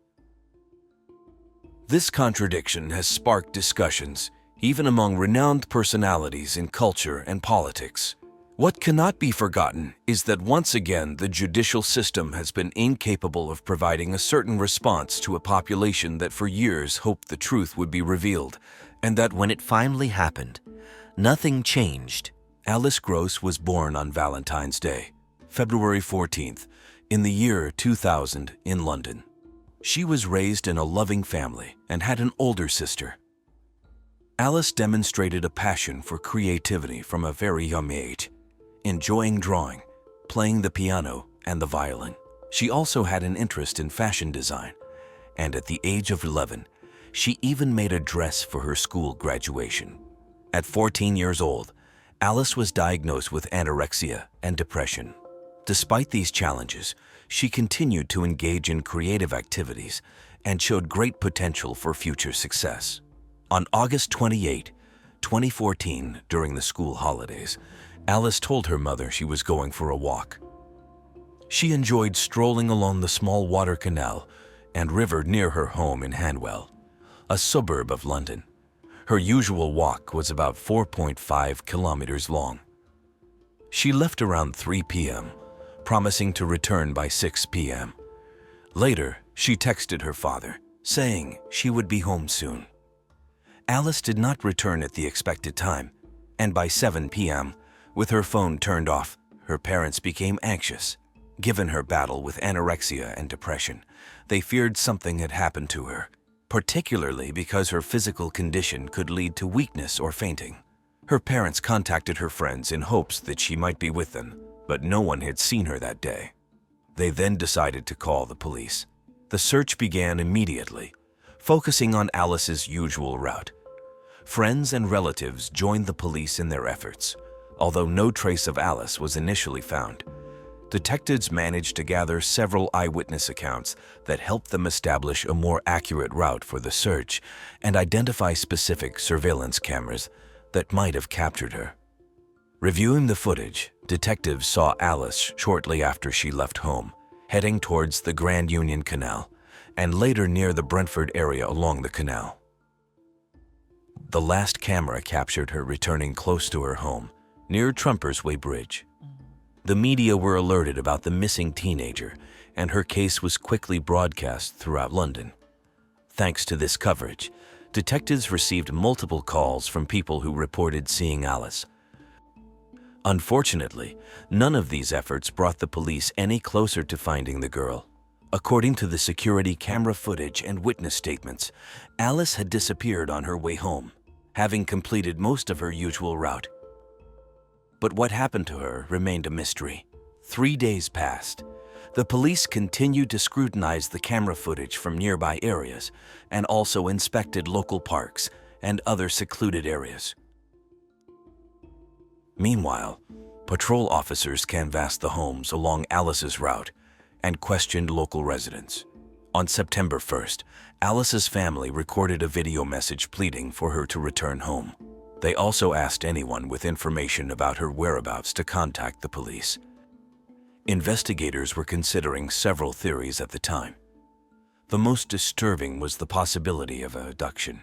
This contradiction has sparked discussions, even among renowned personalities in culture and politics. What cannot be forgotten is that once again the judicial system has been incapable of providing a certain response to a population that for years hoped the truth would be revealed, and that when it finally happened, nothing changed. Alice Gross was born on Valentine's Day, February 14th, in the year 2000 in London. She was raised in a loving family and had an older sister. Alice demonstrated a passion for creativity from a very young age, enjoying drawing, playing the piano, and the violin. She also had an interest in fashion design, and at the age of 11, she even made a dress for her school graduation. At 14 years old, Alice was diagnosed with anorexia and depression. Despite these challenges, she continued to engage in creative activities and showed great potential for future success. On August 28, 2014, during the school holidays, Alice told her mother she was going for a walk. She enjoyed strolling along the small water canal and river near her home in Hanwell, a suburb of London. Her usual walk was about 4.5 kilometers long. She left around 3 p.m., promising to return by 6 p.m. Later, she texted her father, saying she would be home soon. Alice did not return at the expected time, and by 7 p.m., with her phone turned off, her parents became anxious. Given her battle with anorexia and depression, they feared something had happened to her, particularly because her physical condition could lead to weakness or fainting. Her parents contacted her friends in hopes that she might be with them, but no one had seen her that day. They then decided to call the police. The search began immediately, focusing on Alice's usual route. Friends and relatives joined the police in their efforts. Although no trace of Alice was initially found, detectives managed to gather several eyewitness accounts that helped them establish a more accurate route for the search and identify specific surveillance cameras that might have captured her. Reviewing the footage, detectives saw Alice shortly after she left home, heading towards the Grand Union Canal, and later near the Brentford area along the canal. The last camera captured her returning close to her home, near Trumpers Way Bridge. The media were alerted about the missing teenager, and her case was quickly broadcast throughout London. Thanks to this coverage, detectives received multiple calls from people who reported seeing Alice. Unfortunately, none of these efforts brought the police any closer to finding the girl. According to the security camera footage and witness statements, Alice had disappeared on her way home, having completed most of her usual route. But what happened to her remained a mystery. 3 days passed. The police continued to scrutinize the camera footage from nearby areas and also inspected local parks and other secluded areas. Meanwhile, patrol officers canvassed the homes along Alice's route and questioned local residents. On September 1st, Alice's family recorded a video message pleading for her to return home. They also asked anyone with information about her whereabouts to contact the police. Investigators were considering several theories at the time. The most disturbing was the possibility of an abduction.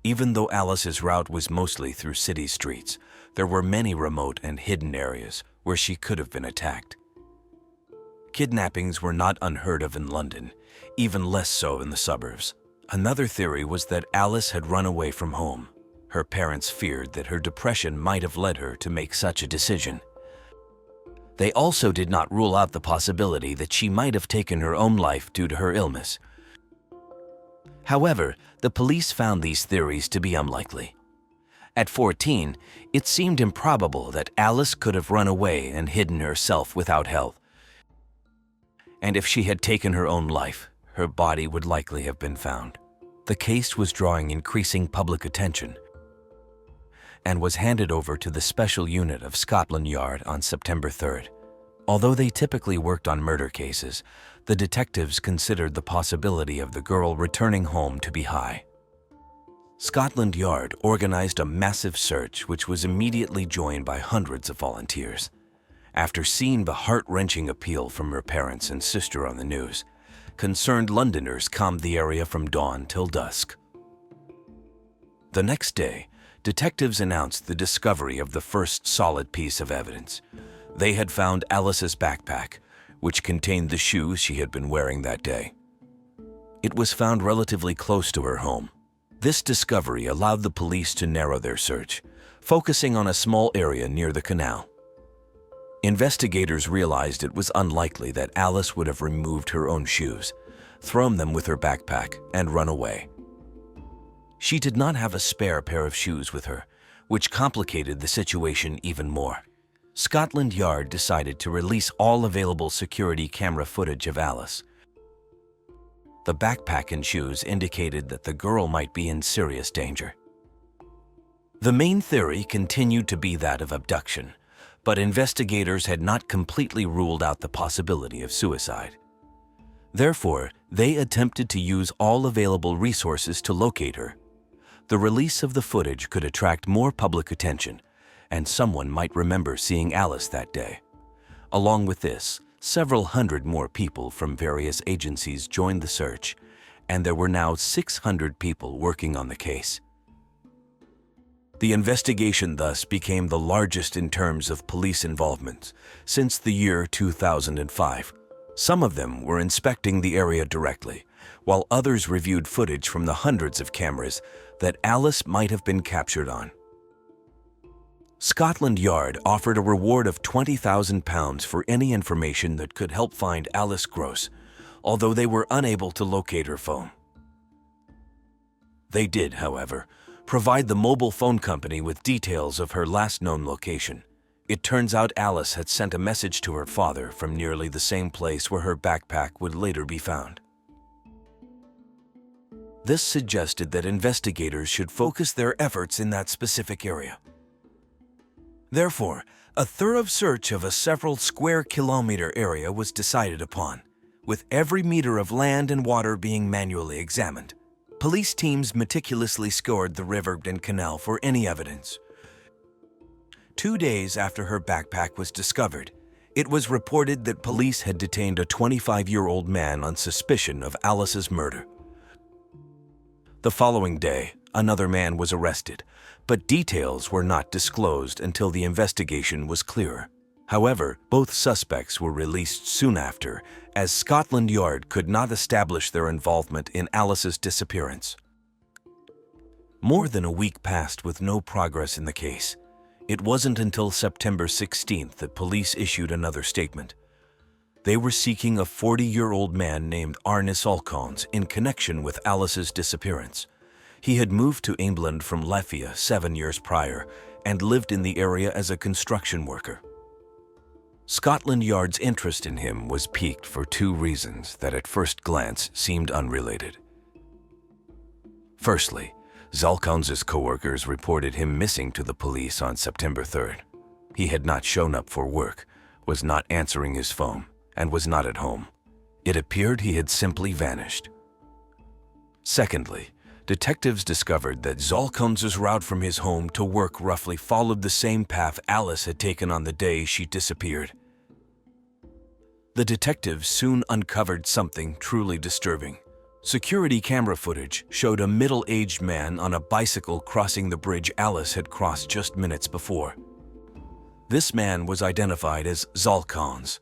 Even though Alice's route was mostly through city streets, there were many remote and hidden areas where she could have been attacked. Kidnappings were not unheard of in London, even less so in the suburbs. Another theory was that Alice had run away from home. Her parents feared that her depression might have led her to make such a decision. They also did not rule out the possibility that she might have taken her own life due to her illness. However, the police found these theories to be unlikely. At 14, it seemed improbable that Alice could have run away and hidden herself without help. And if she had taken her own life, her body would likely have been found. The case was drawing increasing public attention and was handed over to the Special Unit of Scotland Yard on September 3rd. Although they typically worked on murder cases, the detectives considered the possibility of the girl returning home to be high. Scotland Yard organized a massive search which was immediately joined by hundreds of volunteers. After seeing the heart-wrenching appeal from her parents and sister on the news, concerned Londoners combed the area from dawn till dusk. The next day, detectives announced the discovery of the first solid piece of evidence. They had found Alice's backpack, which contained the shoes she had been wearing that day. It was found relatively close to her home. This discovery allowed the police to narrow their search, focusing on a small area near the canal. Investigators realized it was unlikely that Alice would have removed her own shoes, thrown them with her backpack, and run away. She did not have a spare pair of shoes with her, which complicated the situation even more. Scotland Yard decided to release all available security camera footage of Alice. The backpack and shoes indicated that the girl might be in serious danger. The main theory continued to be that of abduction, but investigators had not completely ruled out the possibility of suicide. Therefore, they attempted to use all available resources to locate her. The release of the footage could attract more public attention, and someone might remember seeing Alice that day. Along with this, several hundred more people from various agencies joined the search, and there were now 600 people working on the case. The investigation thus became the largest in terms of police involvement since the year 2005. Some of them were inspecting the area directly, while others reviewed footage from the hundreds of cameras that Alice might have been captured on. Scotland Yard offered a reward of £20,000 for any information that could help find Alice Gross, although they were unable to locate her phone. They did, however, provide the mobile phone company with details of her last known location. It turns out Alice had sent a message to her father from nearly the same place where her backpack would later be found. This suggested that investigators should focus their efforts in that specific area. Therefore, a thorough search of a several square kilometer area was decided upon, with every meter of land and water being manually examined. Police teams meticulously scoured the river and canal for any evidence. 2 days after her backpack was discovered, it was reported that police had detained a 25-year-old man on suspicion of Alice's murder. The following day, another man was arrested, but details were not disclosed until the investigation was clearer. However, both suspects were released soon after, as Scotland Yard could not establish their involvement in Alice's disappearance. More than a week passed with no progress in the case. It wasn't until September 16th that police issued another statement. They were seeking a 40-year-old man named Arnis Alcons in connection with Alice's disappearance. He had moved to England from Latvia 7 years prior and lived in the area as a construction worker. Scotland Yard's interest in him was piqued for two reasons that at first glance seemed unrelated. Firstly, Zalkons's co-workers reported him missing to the police on September 3rd. He had not shown up for work, was not answering his phone, and was not at home. It appeared he had simply vanished. Secondly, detectives discovered that Zalkons's route from his home to work roughly followed the same path Alice had taken on the day she disappeared. The detectives soon uncovered something truly disturbing. Security camera footage showed a middle-aged man on a bicycle crossing the bridge Alice had crossed just minutes before. This man was identified as Zalkons.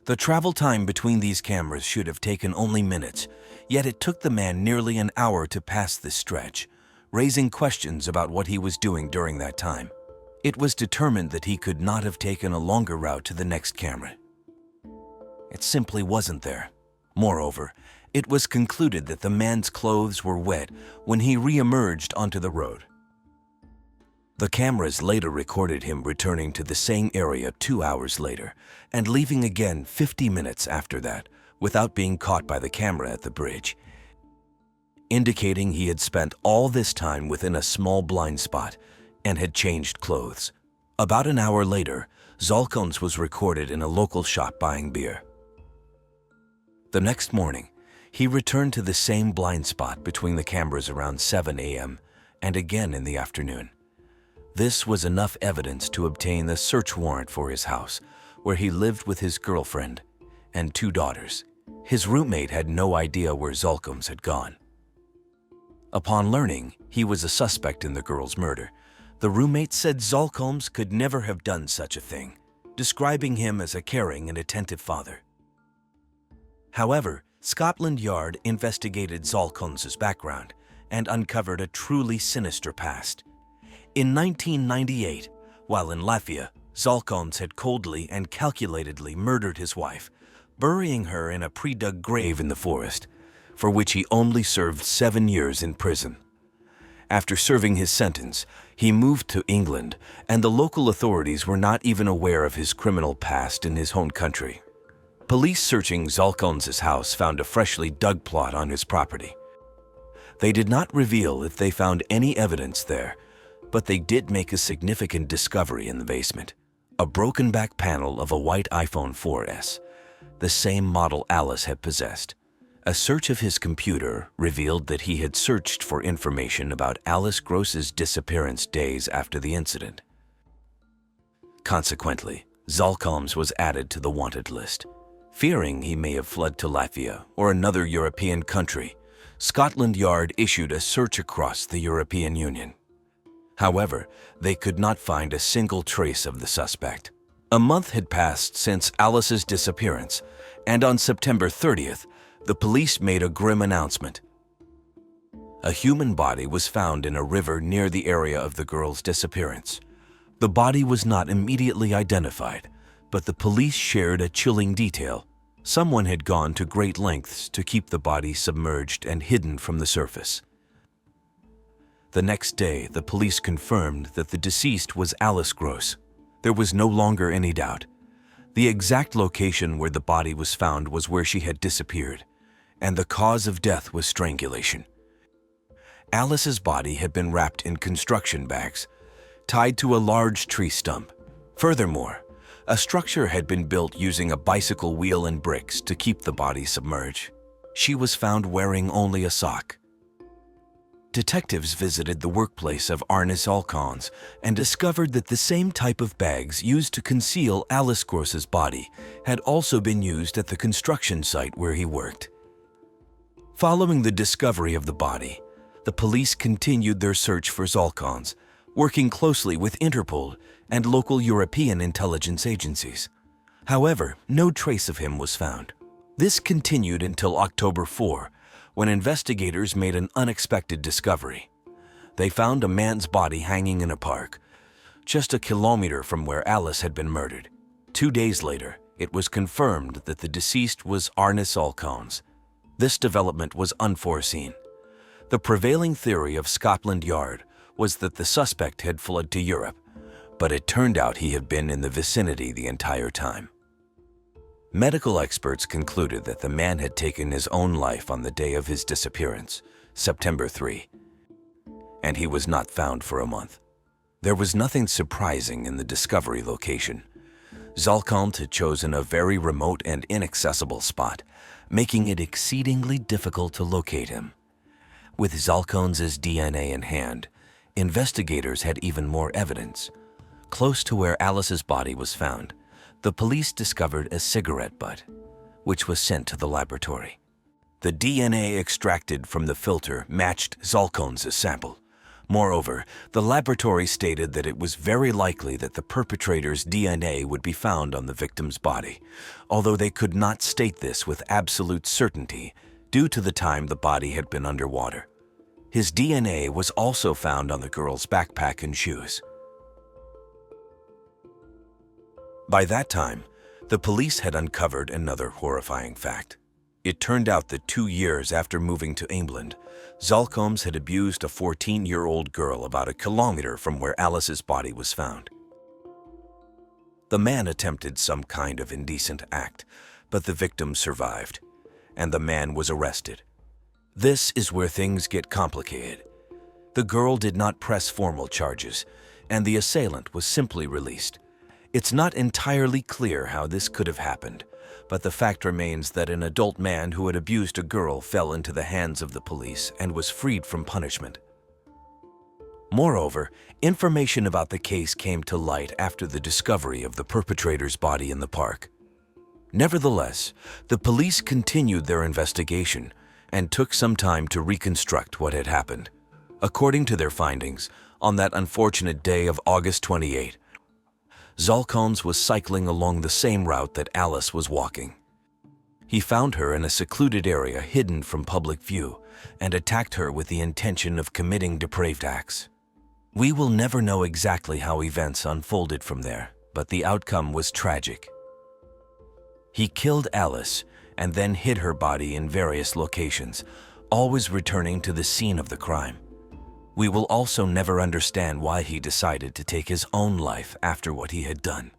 The travel time between these cameras should have taken only minutes, yet it took the man nearly an hour to pass this stretch, raising questions about what he was doing during that time. It was determined that he could not have taken a longer route to the next camera. It simply wasn't there. Moreover, it was concluded that the man's clothes were wet when he re-emerged onto the road. The cameras later recorded him returning to the same area 2 hours later and leaving again 50 minutes after that without being caught by the camera at the bridge, indicating he had spent all this time within a small blind spot and had changed clothes. About an hour later, Zalkons was recorded in a local shop buying beer. The next morning, he returned to the same blind spot between the cameras around 7 a.m. and again in the afternoon. This was enough evidence to obtain a search warrant for his house, where he lived with his girlfriend and 2 daughters. His roommate had no idea where Zalkons had gone. Upon learning he was a suspect in the girl's murder, the roommate said Zalkons could never have done such a thing, describing him as a caring and attentive father. However, Scotland Yard investigated Zalkons's background and uncovered a truly sinister past. In 1998, while in Latvia, Zalkons had coldly and calculatedly murdered his wife, burying her in a pre-dug grave in the forest, for which he only served 7 years in prison. After serving his sentence, he moved to England, and the local authorities were not even aware of his criminal past in his home country. Police searching Zalkons's house found a freshly dug plot on his property. They did not reveal if they found any evidence there, but they did make a significant discovery in the basement: a broken back panel of a white iPhone 4S, the same model Alice had possessed. A search of his computer revealed that he had searched for information about Alice Gross's disappearance days after the incident. Consequently, Zalkons was added to the wanted list. Fearing he may have fled to Latvia or another European country, Scotland Yard issued a search across the European Union. However, they could not find a single trace of the suspect. A month had passed since Alice's disappearance, and on September 30th, the police made a grim announcement. A human body was found in a river near the area of the girl's disappearance. The body was not immediately identified, but the police shared a chilling detail. Someone had gone to great lengths to keep the body submerged and hidden from the surface. The next day, the police confirmed that the deceased was Alice Gross. There was no longer any doubt. The exact location where the body was found was where she had disappeared, and the cause of death was strangulation. Alice's body had been wrapped in construction bags, tied to a large tree stump. Furthermore, a structure had been built using a bicycle wheel and bricks to keep the body submerged. She was found wearing only a sock. Detectives visited the workplace of Arnis Alcons and discovered that the same type of bags used to conceal Alice Gross's body had also been used at the construction site where he worked. Following the discovery of the body, the police continued their search for Zalkons, working closely with Interpol and local European intelligence agencies. However, no trace of him was found. This continued until October 4, when investigators made an unexpected discovery. They found a man's body hanging in a park. just a kilometer from where Alice had been murdered. 2 days later, it was confirmed that the deceased was Arne Zalkones. This development was unforeseen. The prevailing theory of Scotland Yard was that the suspect had fled to Europe, but it turned out he had been in the vicinity the entire time. Medical experts concluded that the man had taken his own life on the day of his disappearance, September 3, and he was not found for a month. There was nothing surprising in the discovery location. Zalkones had chosen a very remote and inaccessible spot, making it exceedingly difficult to locate him. With Zalkones' DNA in hand, investigators had even more evidence. Close to where Alice's body was found, the police discovered a cigarette butt, which was sent to the laboratory. The DNA extracted from the filter matched Zalkones' sample. Moreover, the laboratory stated that it was very likely that the perpetrator's DNA would be found on the victim's body, although they could not state this with absolute certainty due to the time the body had been underwater. His DNA was also found on the girl's backpack and shoes. By that time, the police had uncovered another horrifying fact. It turned out that 2 years after moving to England, Zalkones had abused a 14-year-old girl about a kilometer from where Alice's body was found. The man attempted some kind of indecent act, but the victim survived, and the man was arrested. This is where things get complicated. The girl did not press formal charges, and the assailant was simply released. It's not entirely clear how this could have happened, but the fact remains that an adult man who had abused a girl fell into the hands of the police and was freed from punishment. Moreover, information about the case came to light after the discovery of the perpetrator's body in the park. Nevertheless, the police continued their investigation and took some time to reconstruct what had happened. According to their findings, on that unfortunate day of August 28, Zalkones was cycling along the same route that Alice was walking. He found her in a secluded area hidden from public view and attacked her with the intention of committing depraved acts. We will never know exactly how events unfolded from there, but the outcome was tragic. He killed Alice and then hid her body in various locations, always returning to the scene of the crime. We will also never understand why he decided to take his own life after what he had done.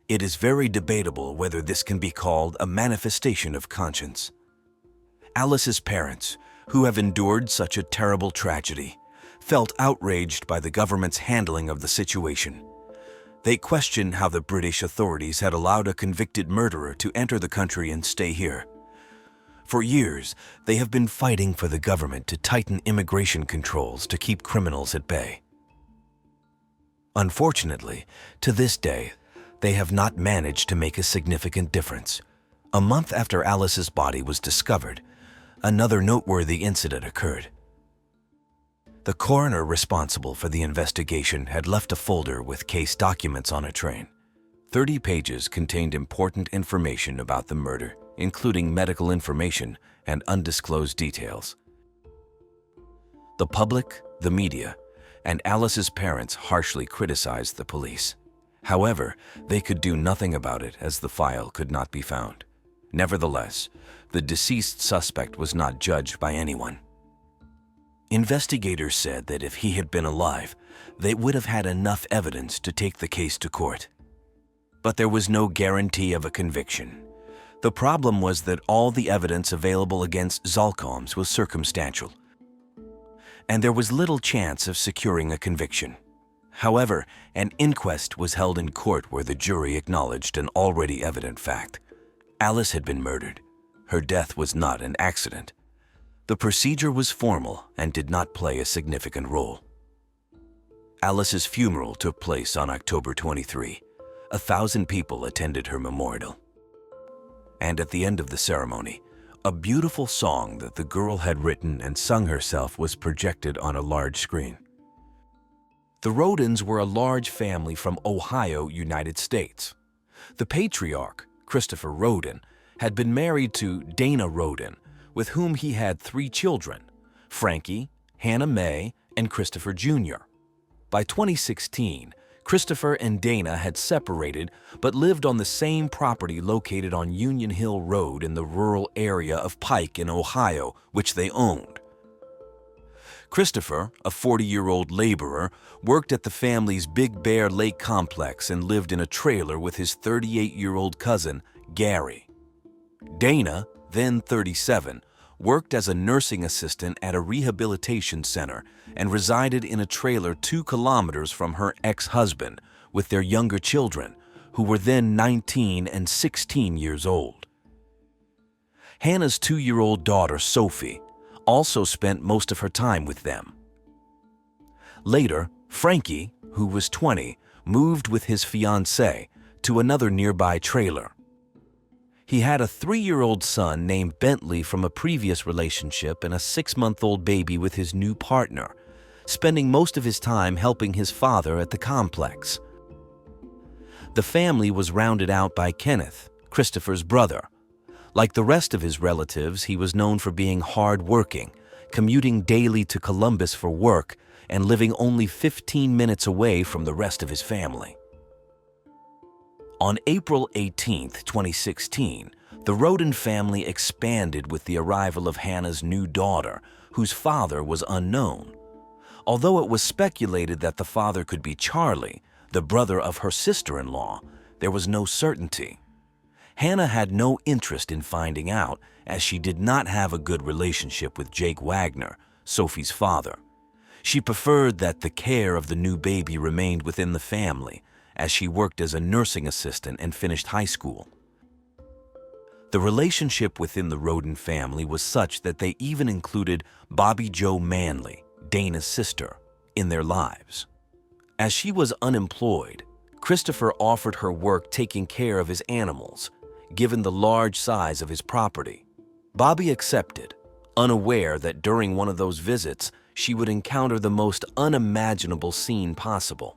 It is very debatable whether this can be called a manifestation of conscience. Alice's parents, who have endured such a terrible tragedy, felt outraged by the government's handling of the situation. They questioned how the British authorities had allowed a convicted murderer to enter the country and stay here. For years, they have been fighting for the government to tighten immigration controls to keep criminals at bay. Unfortunately, to this day, they have not managed to make a significant difference. A month after Alice's body was discovered, another noteworthy incident occurred. The coroner responsible for the investigation had left a folder with case documents on a train. 30 pages contained important information about the murder, including medical information and undisclosed details. The public, the media, and Alice's parents harshly criticized the police. However, they could do nothing about it as the file could not be found. Nevertheless, the deceased suspect was not judged by anyone. Investigators said that if he had been alive, they would have had enough evidence to take the case to court. But there was no guarantee of a conviction. The problem was that all the evidence available against Zalkones was circumstantial, and there was little chance of securing a conviction. However, an inquest was held in court where the jury acknowledged an already evident fact. Alice had been murdered. Her death was not an accident. The procedure was formal and did not play a significant role. Alice's funeral took place on October 23. 1,000 people attended her memorial. And at the end of the ceremony, a beautiful song that the girl had written and sung herself was projected on a large screen. The Rodens were a large family from Ohio, United States. The patriarch, Christopher Roden, had been married to Dana Roden, with whom he had 3 children, Frankie, Hannah Mae, and Christopher Jr. By 2016, Christopher and Dana had separated but lived on the same property located on Union Hill Road in the rural area of Pike in Ohio, which they owned. Christopher, a 40-year-old laborer, worked at the family's Big Bear Lake complex and lived in a trailer with his 38-year-old cousin, Gary. Dana, then 37, worked as a nursing assistant at a rehabilitation center and resided in a trailer 2 kilometers from her ex-husband with their younger children, who were then 19 and 16 years old. Hannah's 2-year-old daughter, Sophie, also spent most of her time with them. Later, Frankie, who was 20, moved with his fiancée to another nearby trailer. He had a 3-year-old son named Bentley from a previous relationship and a 6-month-old baby with his new partner, spending most of his time helping his father at the complex. The family was rounded out by Kenneth, Christopher's brother. Like the rest of his relatives, he was known for being hard-working, commuting daily to Columbus for work, and living only 15 minutes away from the rest of his family. On April 18, 2016, the Roden family expanded with the arrival of Hannah's new daughter, whose father was unknown. Although it was speculated that the father could be Charlie, the brother of her sister-in-law, there was no certainty. Hannah had no interest in finding out, as she did not have a good relationship with Jake Wagner, Sophie's father. She preferred that the care of the new baby remained within the family, as she worked as a nursing assistant and finished high school. The relationship within the Roden family was such that they even included Bobby Jo Manley, Dana's sister, in their lives. As she was unemployed, Christopher offered her work taking care of his animals, given the large size of his property. Bobby accepted, unaware that during one of those visits, she would encounter the most unimaginable scene possible.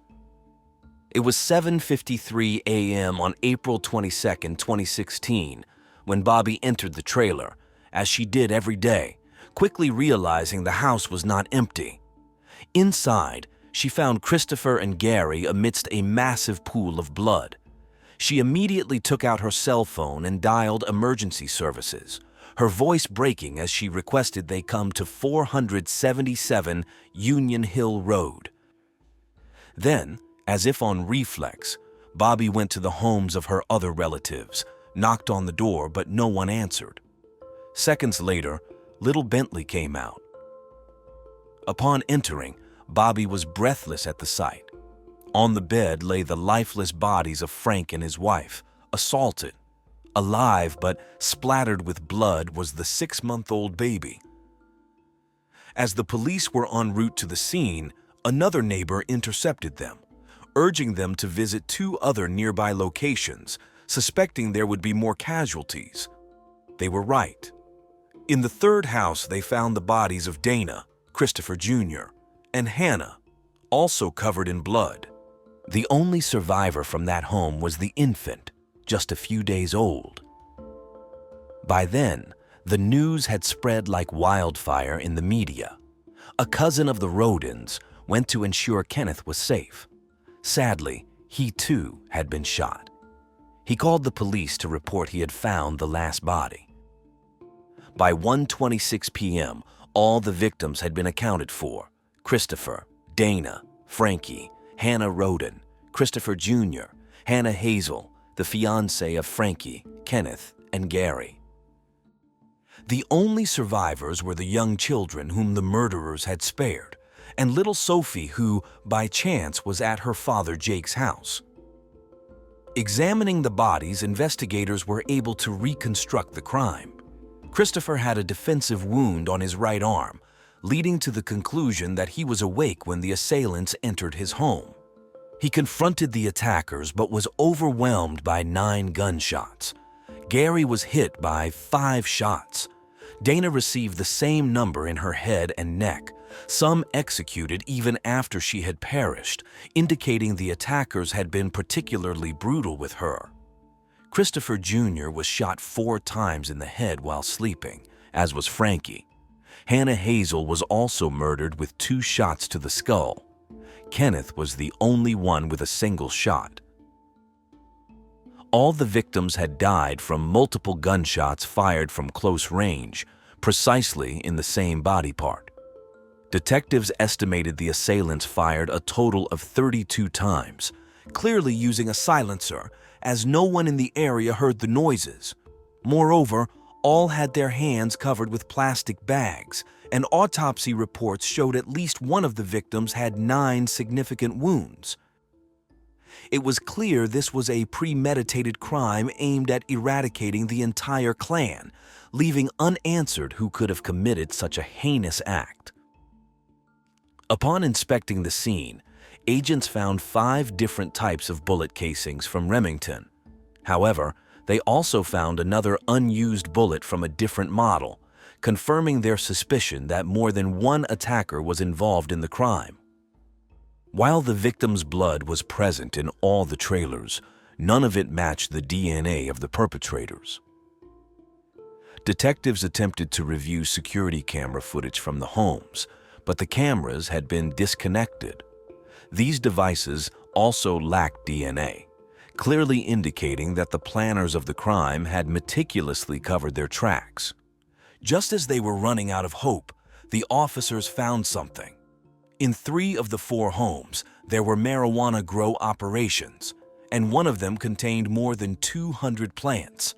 It was 7:53 a.m. on April 22, 2016, when Bobby entered the trailer, as she did every day, quickly realizing the house was not empty. Inside, she found Christopher and Gary amidst a massive pool of blood. She immediately took out her cell phone and dialed emergency services, her voice breaking as she requested they come to 477 Union Hill Road. Then, as if on reflex, Bobby went to the homes of her other relatives, knocked on the door, but no one answered. Seconds later, little Bentley came out. Upon entering, Bobby was breathless at the sight. On the bed lay the lifeless bodies of Frank and his wife, assaulted. Alive but splattered with blood was the 6-month-old baby. As the police were en route to the scene, another neighbor intercepted them, urging them to visit 2 other nearby locations, suspecting there would be more casualties. They were right. In the 3rd house, they found the bodies of Dana, Christopher Jr., and Hannah, also covered in blood. The only survivor from that home was the infant, just a few days old. By then, the news had spread like wildfire in the media. A cousin of the Rodens went to ensure Kenneth was safe. Sadly, he too had been shot. He called the police to report he had found the last body. By 1:26 p.m., all the victims had been accounted for: Christopher, Dana, Frankie, Hannah Roden, Christopher Jr., Hannah Hazel, the fiancé of Frankie, Kenneth, and Gary. The only survivors were the young children whom the murderers had spared, and little Sophie, who, by chance, was at her father Jake's house. Examining the bodies, investigators were able to reconstruct the crime. Christopher had a defensive wound on his right arm, leading to the conclusion that he was awake when the assailants entered his home. He confronted the attackers but was overwhelmed by 9 gunshots. Gary was hit by 5 shots. Dana received the same number in her head and neck, some executed even after she had perished, indicating the attackers had been particularly brutal with her. Christopher Jr. was shot 4 times in the head while sleeping, as was Frankie. Hannah Hazel was also murdered with 2 shots to the skull. Kenneth was the only one with a single shot. All the victims had died from multiple gunshots fired from close range, precisely in the same body part. Detectives estimated the assailants fired a total of 32 times, clearly using a silencer, as no one in the area heard the noises. Moreover, all had their hands covered with plastic bags, and autopsy reports showed at least one of the victims had 9 significant wounds. It was clear this was a premeditated crime aimed at eradicating the entire clan, leaving unanswered who could have committed such a heinous act. Upon inspecting the scene, agents found 5 different types of bullet casings from Remington. However, they also found another unused bullet from a different model, confirming their suspicion that more than one attacker was involved in the crime. While the victim's blood was present in all the trailers, none of it matched the DNA of the perpetrators. Detectives attempted to review security camera footage from the homes, but the cameras had been disconnected. These devices also lacked DNA, clearly indicating that the planners of the crime had meticulously covered their tracks. Just as they were running out of hope, the officers found something. In 3 of the 4 homes, there were marijuana grow operations, and one of them contained more than 200 plants.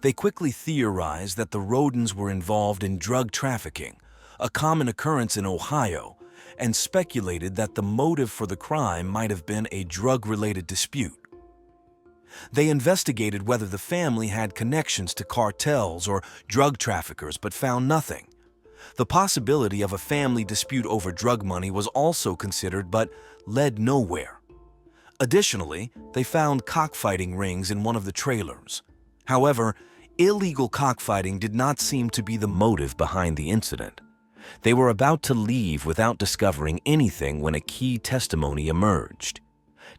They quickly theorized that the Rodens were involved in drug trafficking, a common occurrence in Ohio, and speculated that the motive for the crime might have been a drug-related dispute. They investigated whether the family had connections to cartels or drug traffickers, but found nothing. The possibility of a family dispute over drug money was also considered, but led nowhere. Additionally, they found cockfighting rings in one of the trailers. However, illegal cockfighting did not seem to be the motive behind the incident. They were about to leave without discovering anything when a key testimony emerged.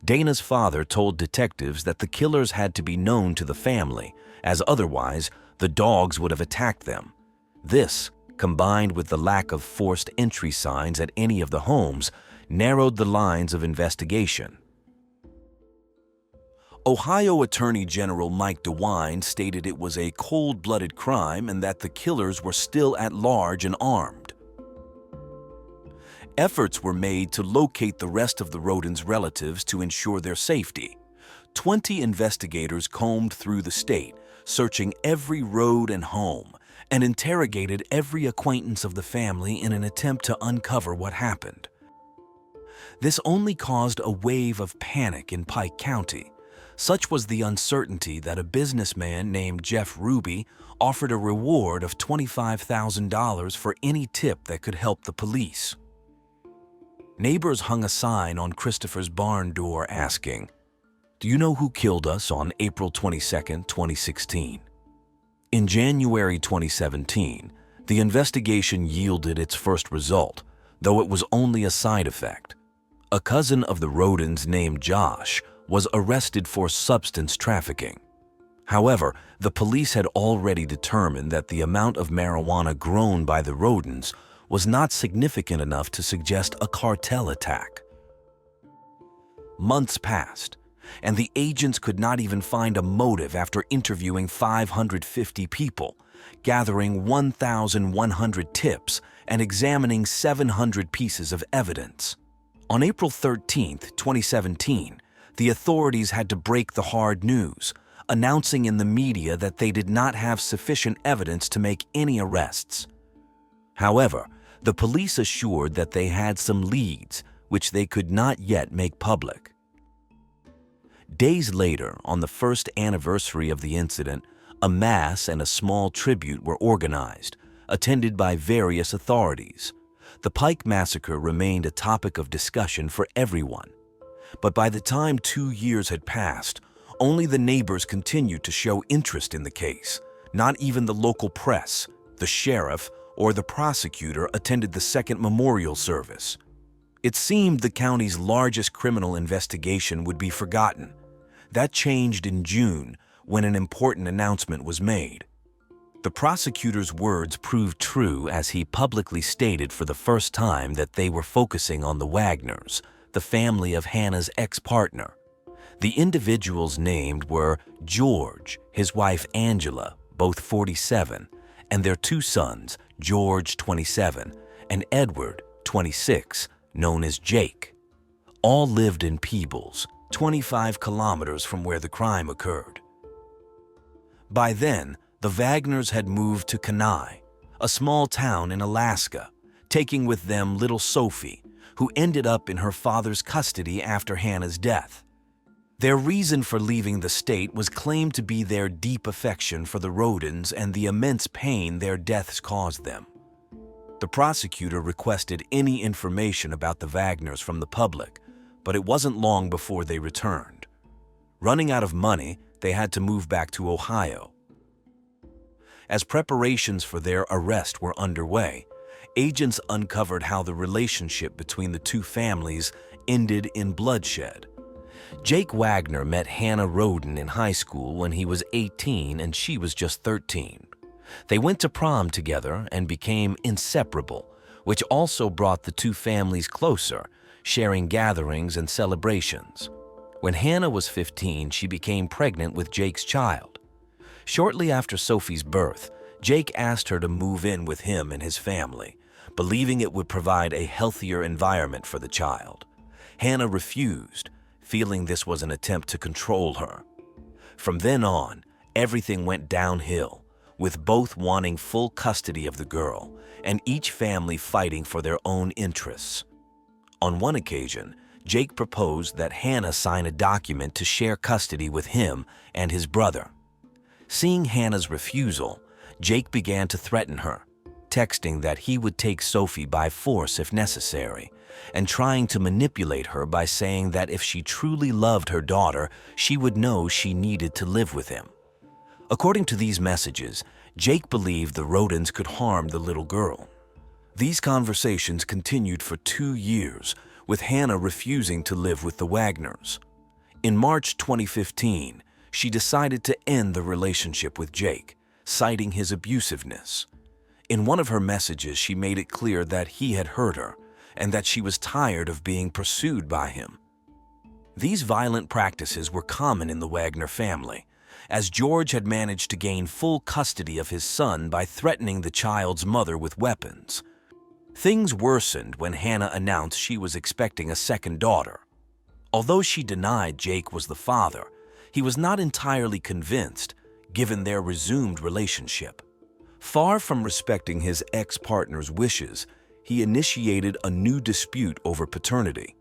Dana's father told detectives that the killers had to be known to the family, as otherwise the dogs would have attacked them. This, combined with the lack of forced entry signs at any of the homes, narrowed the lines of investigation. Ohio Attorney General Mike DeWine stated it was a cold-blooded crime and that the killers were still at large and armed. Efforts were made to locate the rest of the Rodens' relatives to ensure their safety. 20 investigators combed through the state, searching every road and home, and interrogated every acquaintance of the family in an attempt to uncover what happened. This only caused a wave of panic in Pike County. Such was the uncertainty that a businessman named Jeff Ruby offered a reward of $25,000 for any tip that could help the police. Neighbors hung a sign on Christopher's barn door asking, "Do you know who killed us on April 22, 2016? In January 2017, the investigation yielded its first result, though it was only a side effect. A cousin of the Rodens named Josh was arrested for substance trafficking. However, the police had already determined that the amount of marijuana grown by the Rodens was not significant enough to suggest a cartel attack. Months passed, and the agents could not even find a motive after interviewing 550 people, gathering 1,100 tips, and examining 700 pieces of evidence. On April 13, 2017, the authorities had to break the hard news, announcing in the media that they did not have sufficient evidence to make any arrests. However, the police assured that they had some leads, which they could not yet make public. Days later, on the first anniversary of the incident, a mass and a small tribute were organized, attended by various authorities. The Pike massacre remained a topic of discussion for everyone. But by the time 2 years had passed, only the neighbors continued to show interest in the case. Not even the local press, the sheriff, or the prosecutor attended the second memorial service. It seemed the county's largest criminal investigation would be forgotten. That changed in June when an important announcement was made. The prosecutor's words proved true as he publicly stated for the first time that they were focusing on the Wagners, the family of Hannah's ex-partner. The individuals named were George, his wife Angela, both 47, and their two sons, George, 27, and Edward, 26, known as Jake. All lived in Peebles, 25 kilometers from where the crime occurred. By then, the Wagners had moved to Kenai, a small town in Alaska, taking with them little Sophie, who ended up in her father's custody after Hannah's death. Their reason for leaving the state was claimed to be their deep affection for the Rodins and the immense pain their deaths caused them. The prosecutor requested any information about the Wagners from the public, but it wasn't long before they returned. Running out of money, they had to move back to Ohio. As preparations for their arrest were underway, agents uncovered how the relationship between the two families ended in bloodshed. Jake Wagner met Hannah Rodin in high school when he was 18 and she was just 13. They went to prom together and became inseparable, which also brought the two families closer, sharing gatherings and celebrations. When Hannah was 15, she became pregnant with Jake's child. Shortly after Sophie's birth, Jake asked her to move in with him and his family, believing it would provide a healthier environment for the child. Hannah refused, feeling this was an attempt to control her. From then on, everything went downhill, with both wanting full custody of the girl and each family fighting for their own interests. On one occasion, Jake proposed that Hannah sign a document to share custody with him and his brother. Seeing Hannah's refusal, Jake began to threaten her, texting that he would take Sophie by force if necessary, and trying to manipulate her by saying that if she truly loved her daughter, she would know she needed to live with him. According to these messages, Jake believed the Rodins could harm the little girl. These conversations continued for 2 years, with Hannah refusing to live with the Wagners. In March 2015, she decided to end the relationship with Jake, citing his abusiveness. In one of her messages, she made it clear that he had hurt her and that she was tired of being pursued by him. These violent practices were common in the Wagner family, as George had managed to gain full custody of his son by threatening the child's mother with weapons. Things worsened when Hannah announced she was expecting a second daughter. Although she denied Jake was the father, he was not entirely convinced, given their resumed relationship. Far from respecting his ex-partner's wishes, he initiated a new dispute over paternity.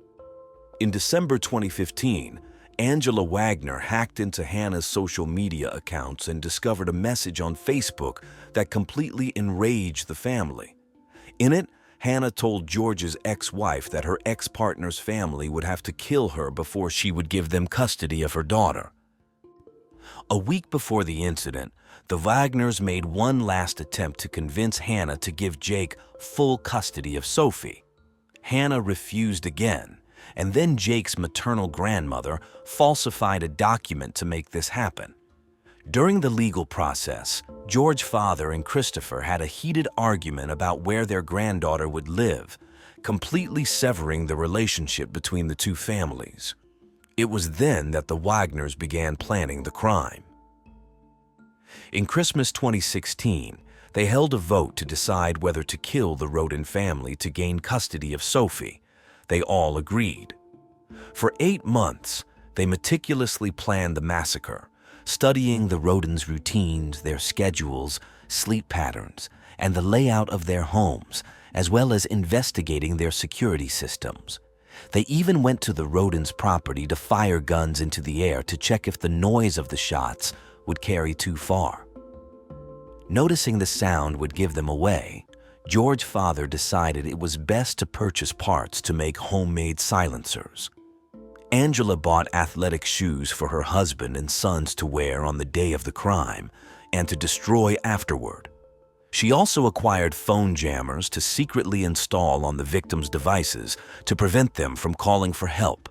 In December 2015, Angela Wagner hacked into Hannah's social media accounts and discovered a message on Facebook that completely enraged the family. In it, Hannah told George's ex-wife that her ex-partner's family would have to kill her before she would give them custody of her daughter. A week before the incident, the Wagners made one last attempt to convince Hannah to give Jake full custody of Sophie. Hannah refused again, and then Jake's maternal grandmother falsified a document to make this happen. During the legal process, George's father and Christopher had a heated argument about where their granddaughter would live, completely severing the relationship between the two families. It was then that the Wagners began planning the crime. In Christmas 2016, they held a vote to decide whether to kill the Rodin family to gain custody of Sophie. They all agreed. For 8 months, they meticulously planned the massacre, studying the Rodins' routines, their schedules, sleep patterns, and the layout of their homes, as well as investigating their security systems. They even went to the Rodins' property to fire guns into the air to check if the noise of the shots would carry too far. Noticing the sound would give them away, George's father decided it was best to purchase parts to make homemade silencers. Angela bought athletic shoes for her husband and sons to wear on the day of the crime and to destroy afterward. She also acquired phone jammers to secretly install on the victims' devices to prevent them from calling for help.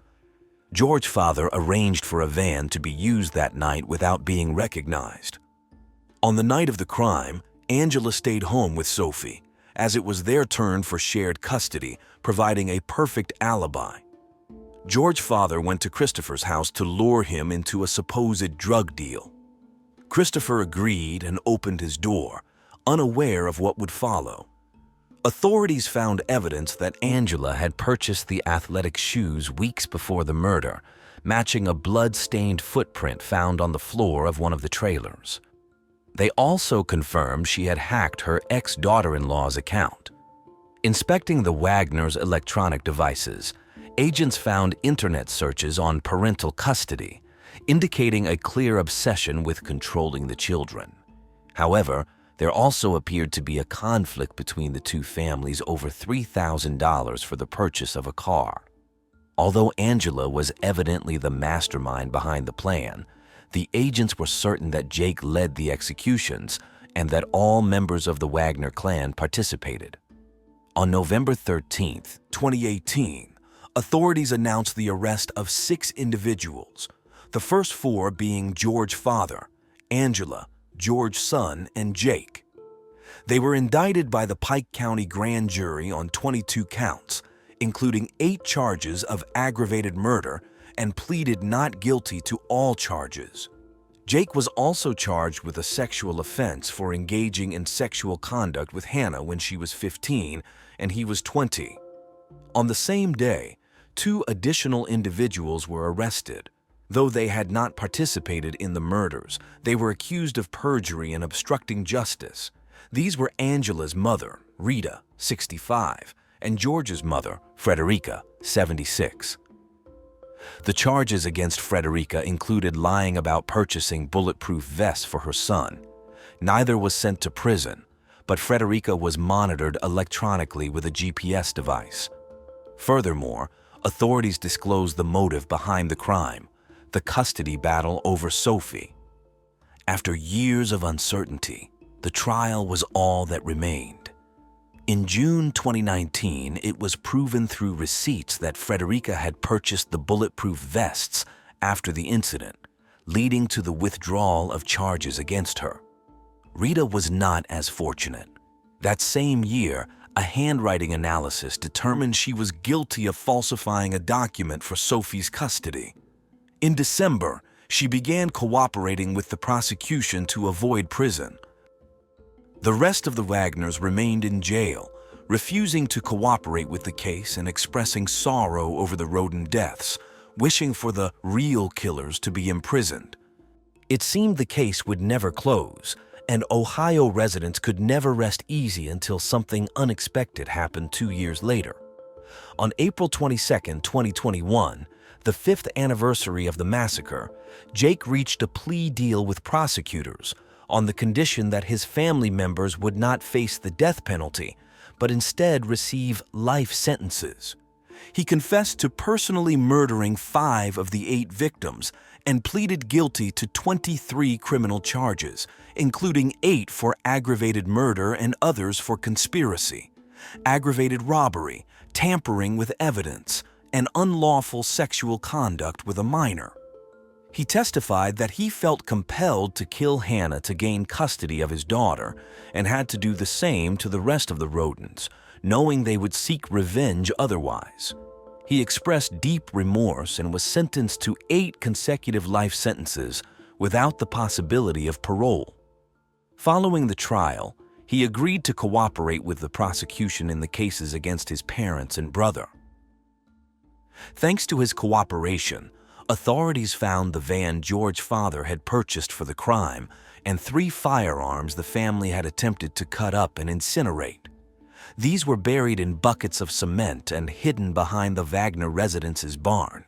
George's father arranged for a van to be used that night without being recognized. On the night of the crime, Angela stayed home with Sophie, as it was their turn for shared custody, providing a perfect alibi. George's father went to Christopher's house to lure him into a supposed drug deal. Christopher agreed and opened his door, unaware of what would follow. Authorities found evidence that Angela had purchased the athletic shoes weeks before the murder, matching a blood-stained footprint found on the floor of one of the trailers. They also confirmed she had hacked her ex-daughter-in-law's account. Inspecting the Wagners' electronic devices, agents found internet searches on parental custody, indicating a clear obsession with controlling the children. However, there also appeared to be a conflict between the two families over $3,000 for the purchase of a car. Although Angela was evidently the mastermind behind the plan, the agents were certain that Jake led the executions and that all members of the Wagner clan participated. On November 13, 2018, authorities announced the arrest of 6 individuals, the first 4 being George's father, Angela, George's son, and Jake. They were indicted by the Pike County grand jury on 22 counts, including 8 charges of aggravated murder, and pleaded not guilty to all charges. Jake was also charged with a sexual offense for engaging in sexual conduct with Hannah when she was 15 and he was 20. On the same day, 2 additional individuals were arrested. Though they had not participated in the murders, they were accused of perjury and obstructing justice. These were Angela's mother, Rita, 65, and George's mother, Frederica, 76. The charges against Frederica included lying about purchasing bulletproof vests for her son. Neither was sent to prison, but Frederica was monitored electronically with a GPS device. Furthermore, authorities disclosed the motive behind the crime: the custody battle over Sophie. After years of uncertainty, the trial was all that remained. In June 2019, it was proven through receipts that Frederica had purchased the bulletproof vests after the incident, leading to the withdrawal of charges against her. Rita was not as fortunate. That same year, a handwriting analysis determined she was guilty of falsifying a document for Sophie's custody. In December, she began cooperating with the prosecution to avoid prison. The rest of the Wagners remained in jail, refusing to cooperate with the case and expressing sorrow over the Roden deaths, wishing for the real killers to be imprisoned. It seemed the case would never close, and Ohio residents could never rest easy until something unexpected happened 2 years later. On April 22, 2021, the 5th anniversary of the massacre, Jake reached a plea deal with prosecutors on the condition that his family members would not face the death penalty, but instead receive life sentences. He confessed to personally murdering 5 of the 8 victims and pleaded guilty to 23 criminal charges, including 8 for aggravated murder and others for conspiracy, aggravated robbery, tampering with evidence, and unlawful sexual conduct with a minor. He testified that he felt compelled to kill Hannah to gain custody of his daughter and had to do the same to the rest of the Rodens, knowing they would seek revenge otherwise. He expressed deep remorse and was sentenced to 8 consecutive life sentences without the possibility of parole. Following the trial, he agreed to cooperate with the prosecution in the cases against his parents and brother. Thanks to his cooperation, authorities found the van George's father had purchased for the crime and 3 firearms the family had attempted to cut up and incinerate. These were buried in buckets of cement and hidden behind the Wagner residence's barn.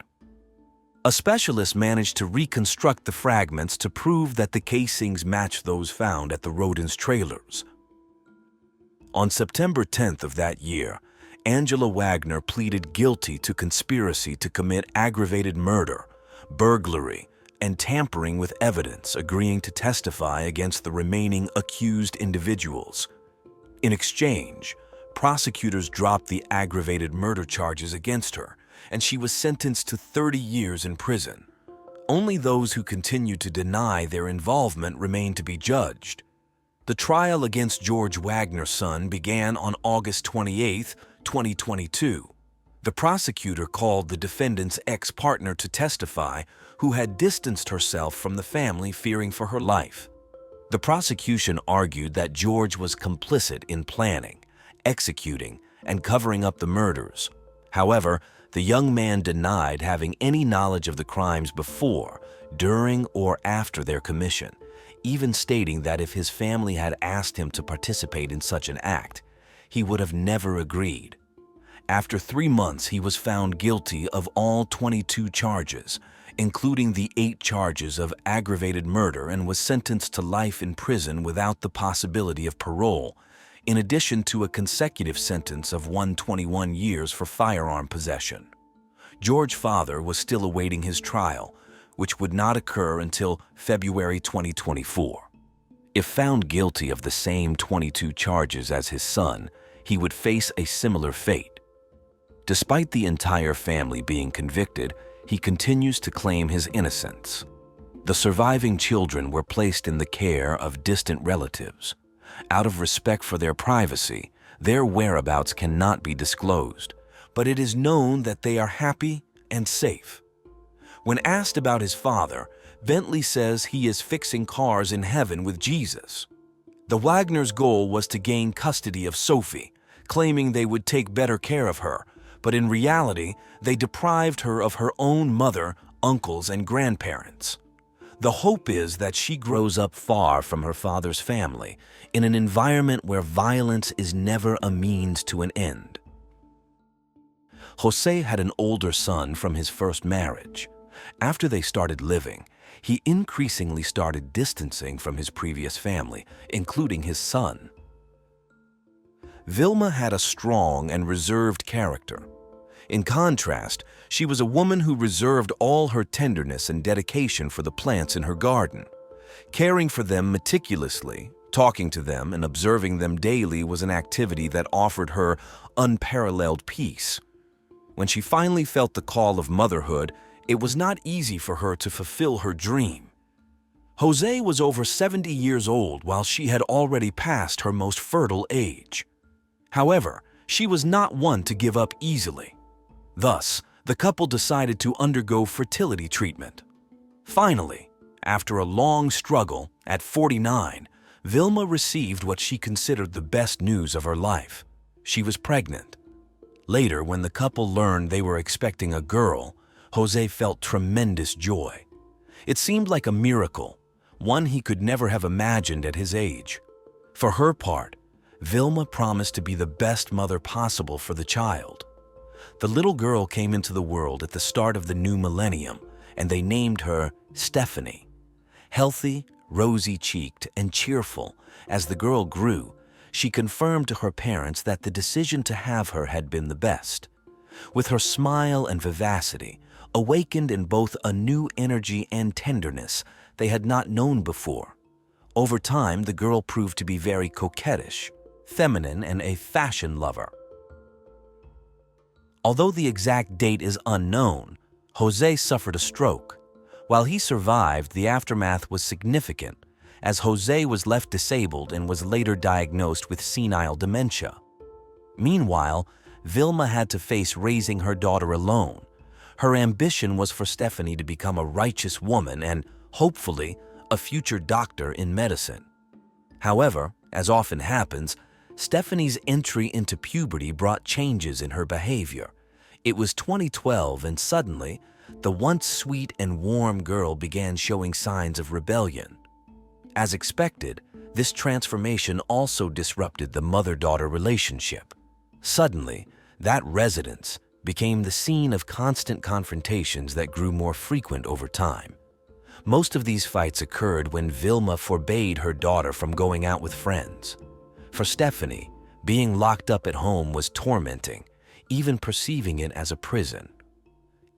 A specialist managed to reconstruct the fragments to prove that the casings matched those found at the Rodens' trailers. On September 10th of that year, Angela Wagner pleaded guilty to conspiracy to commit aggravated murder, burglary, and tampering with evidence, agreeing to testify against the remaining accused individuals. In exchange, prosecutors dropped the aggravated murder charges against her, and she was sentenced to 30 years in prison. Only those who continued to deny their involvement remained to be judged. The trial against George Wagner's son began on August 28, 2022. The prosecutor called the defendant's ex-partner to testify, who had distanced herself from the family fearing for her life. The prosecution argued that George was complicit in planning, executing, and covering up the murders. However, the young man denied having any knowledge of the crimes before, during, or after their commission, even stating that if his family had asked him to participate in such an act, he would have never agreed. After 3 months, he was found guilty of all 22 charges, including the 8 charges of aggravated murder, and was sentenced to life in prison without the possibility of parole, in addition to a consecutive sentence of 121 years for firearm possession. George's father was still awaiting his trial, which would not occur until February 2024. If found guilty of the same 22 charges as his son, he would face a similar fate. Despite the entire family being convicted, he continues to claim his innocence. The surviving children were placed in the care of distant relatives. Out of respect for their privacy, their whereabouts cannot be disclosed, but it is known that they are happy and safe. When asked about his father, Bentley says he is fixing cars in heaven with Jesus. The Wagners' goal was to gain custody of Sophie, claiming they would take better care of her, but in reality, they deprived her of her own mother, uncles, and grandparents. The hope is that she grows up far from her father's family, in an environment where violence is never a means to an end. Jose had an older son from his first marriage. After they started living, he increasingly started distancing from his previous family, including his son. Vilma had a strong and reserved character. In contrast, she was a woman who reserved all her tenderness and dedication for the plants in her garden. Caring for them meticulously, talking to them, and observing them daily was an activity that offered her unparalleled peace. When she finally felt the call of motherhood, it was not easy for her to fulfill her dream. Jose was over 70 years old while she had already passed her most fertile age. However, she was not one to give up easily. Thus, the couple decided to undergo fertility treatment. Finally, after a long struggle, at 49, Vilma received what she considered the best news of her life. She was pregnant. Later, when the couple learned they were expecting a girl, Jose felt tremendous joy. It seemed like a miracle, one he could never have imagined at his age. For her part, Vilma promised to be the best mother possible for the child. The little girl came into the world at the start of the new millennium, and they named her Stephanie. Healthy, rosy-cheeked, and cheerful, as the girl grew, she confirmed to her parents that the decision to have her had been the best. With her smile and vivacity, awakened in both a new energy and tenderness they had not known before. Over time, the girl proved to be very coquettish, feminine, and a fashion lover. Although the exact date is unknown, Jose suffered a stroke. While he survived, the aftermath was significant, as Jose was left disabled and was later diagnosed with senile dementia. Meanwhile, Vilma had to face raising her daughter alone. Her ambition was for Stephanie to become a righteous woman and, hopefully, a future doctor in medicine. However, as often happens, Stephanie's entry into puberty brought changes in her behavior. It was 2012, and suddenly, the once sweet and warm girl began showing signs of rebellion. As expected, this transformation also disrupted the mother-daughter relationship. Suddenly, that residence became the scene of constant confrontations that grew more frequent over time. Most of these fights occurred when Vilma forbade her daughter from going out with friends. For Stephanie, being locked up at home was tormenting, even perceiving it as a prison.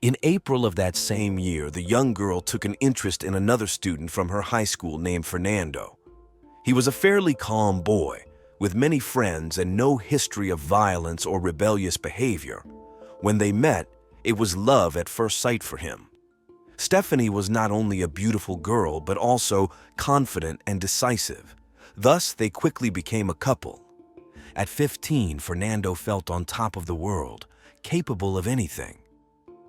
In April of that same year, the young girl took an interest in another student from her high school named Fernando. He was a fairly calm boy, with many friends and no history of violence or rebellious behavior. When they met, it was love at first sight for him. Stephanie was not only a beautiful girl, but also confident and decisive. Thus, they quickly became a couple. At 15, Fernando felt on top of the world, capable of anything.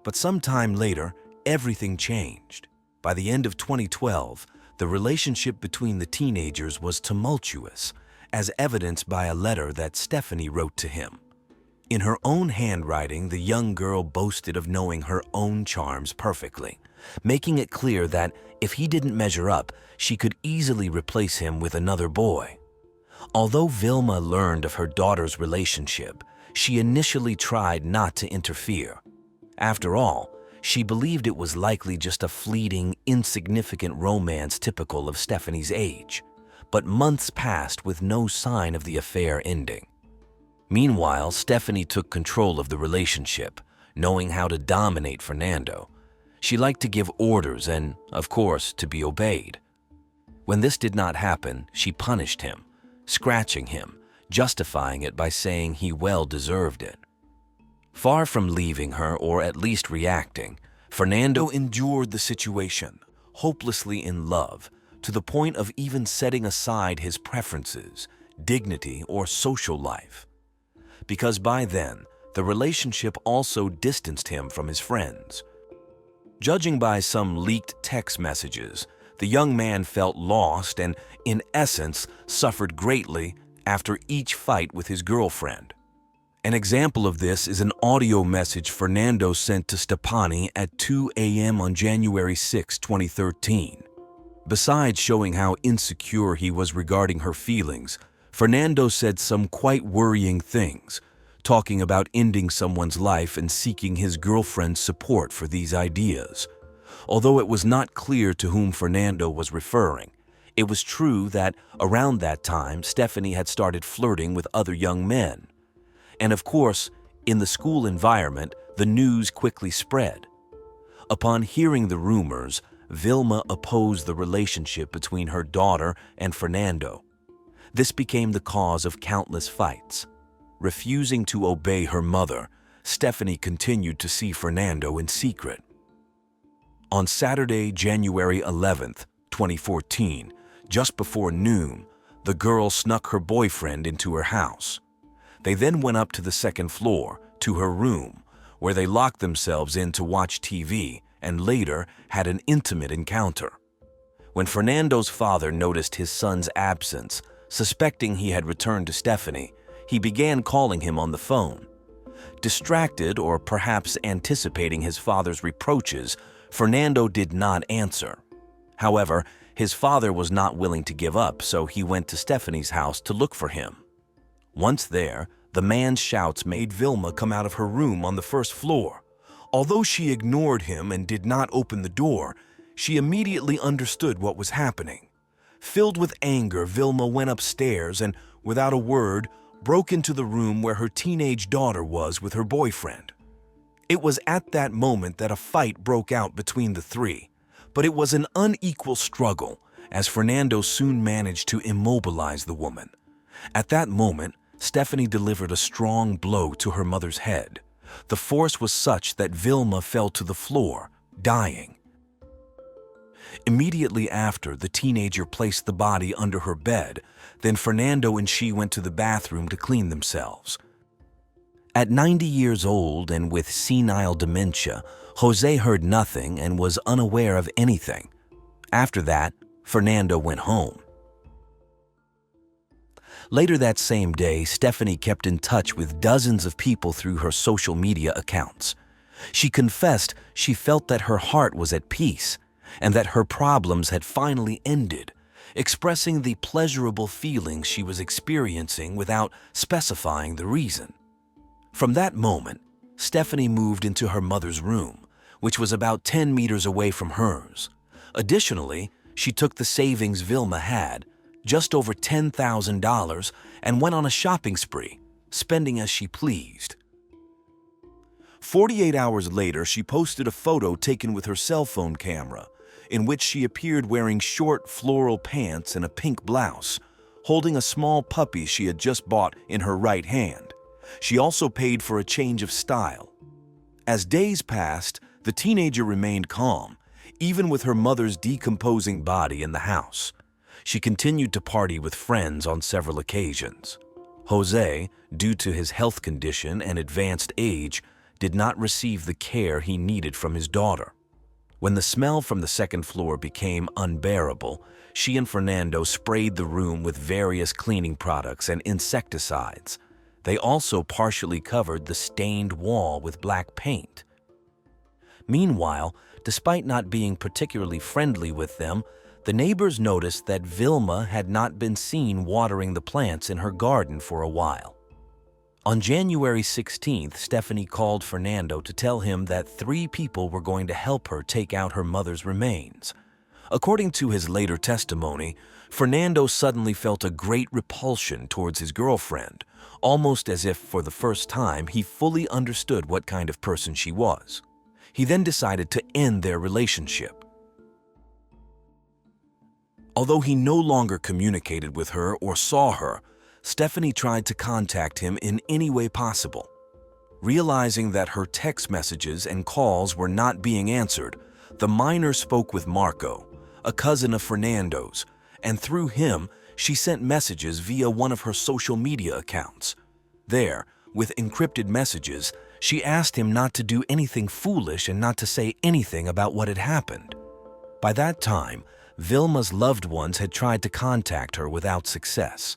But sometime later, everything changed. By the end of 2012, the relationship between the teenagers was tumultuous, as evidenced by a letter that Stephanie wrote to him. In her own handwriting, the young girl boasted of knowing her own charms perfectly, making it clear that if he didn't measure up, she could easily replace him with another boy. Although Vilma learned of her daughter's relationship, she initially tried not to interfere. After all, she believed it was likely just a fleeting, insignificant romance typical of Stephanie's age. But months passed with no sign of the affair ending. Meanwhile, Stephanie took control of the relationship, knowing how to dominate Fernando. She liked to give orders and, of course, to be obeyed. When this did not happen, she punished him, scratching him, justifying it by saying he well deserved it. Far from leaving her, or at least reacting, Fernando endured the situation, hopelessly in love, to the point of even setting aside his preferences, dignity, or social life. Because by then, the relationship also distanced him from his friends. Judging by some leaked text messages, the young man felt lost and, in essence, suffered greatly after each fight with his girlfriend. An example of this is an audio message Fernando sent to Stephanie at 2 a.m. on January 6, 2013. Besides showing how insecure he was regarding her feelings, Fernando said some quite worrying things, talking about ending someone's life and seeking his girlfriend's support for these ideas. Although it was not clear to whom Fernando was referring, it was true that around that time Stephanie had started flirting with other young men. And of course, in the school environment, the news quickly spread. Upon hearing the rumors, Vilma opposed the relationship between her daughter and Fernando. This became the cause of countless fights. Refusing to obey her mother, Stephanie continued to see Fernando in secret. On Saturday, January 11th, 2014, just before noon, the girl snuck her boyfriend into her house. They then went up to the second floor, to her room, where they locked themselves in to watch TV and later had an intimate encounter. When Fernando's father noticed his son's absence, suspecting he had returned to Stephanie, he began calling him on the phone. Distracted, or perhaps anticipating his father's reproaches, Fernando did not answer. However, his father was not willing to give up, so he went to Stephanie's house to look for him. Once there, the man's shouts made Vilma come out of her room on the first floor. Although she ignored him and did not open the door, she immediately understood what was happening. Filled with anger, Vilma went upstairs and, without a word, broke into the room where her teenage daughter was with her boyfriend. It was at that moment that a fight broke out between the three, but it was an unequal struggle, as Fernando soon managed to immobilize the woman. At that moment, Stephanie delivered a strong blow to her mother's head. The force was such that Vilma fell to the floor, dying. Immediately after, the teenager placed the body under her bed. Then Fernando and she went to the bathroom to clean themselves. At 90 years old and with senile dementia, Jose heard nothing and was unaware of anything. After that, Fernando went home. Later that same day, Stephanie kept in touch with dozens of people through her social media accounts. She confessed she felt that her heart was at peace and that her problems had finally ended, expressing the pleasurable feelings she was experiencing without specifying the reason. From that moment, Stephanie moved into her mother's room, which was about 10 meters away from hers. Additionally, she took the savings Vilma had, just over $10,000, and went on a shopping spree, spending as she pleased. 48 hours later, she posted a photo taken with her cell phone camera, in which she appeared wearing short floral pants and a pink blouse, holding a small puppy she had just bought in her right hand. She also paid for a change of style. As days passed, the teenager remained calm, even with her mother's decomposing body in the house. She continued to party with friends on several occasions. Jose, due to his health condition and advanced age, did not receive the care he needed from his daughter. When the smell from the second floor became unbearable, she and Fernando sprayed the room with various cleaning products and insecticides. They also partially covered the stained wall with black paint. Meanwhile, despite not being particularly friendly with them, the neighbors noticed that Vilma had not been seen watering the plants in her garden for a while. On January 16th, Stephanie called Fernando to tell him that 3 people were going to help her take out her mother's remains. According to his later testimony, Fernando suddenly felt a great repulsion towards his girlfriend, almost as if for the first time he fully understood what kind of person she was. He then decided to end their relationship. Although he no longer communicated with her or saw her, Stephanie tried to contact him in any way possible. Realizing that her text messages and calls were not being answered, the minor spoke with Marco, a cousin of Fernando's, and through him, she sent messages via one of her social media accounts. There, with encrypted messages, she asked him not to do anything foolish and not to say anything about what had happened. By that time, Vilma's loved ones had tried to contact her without success.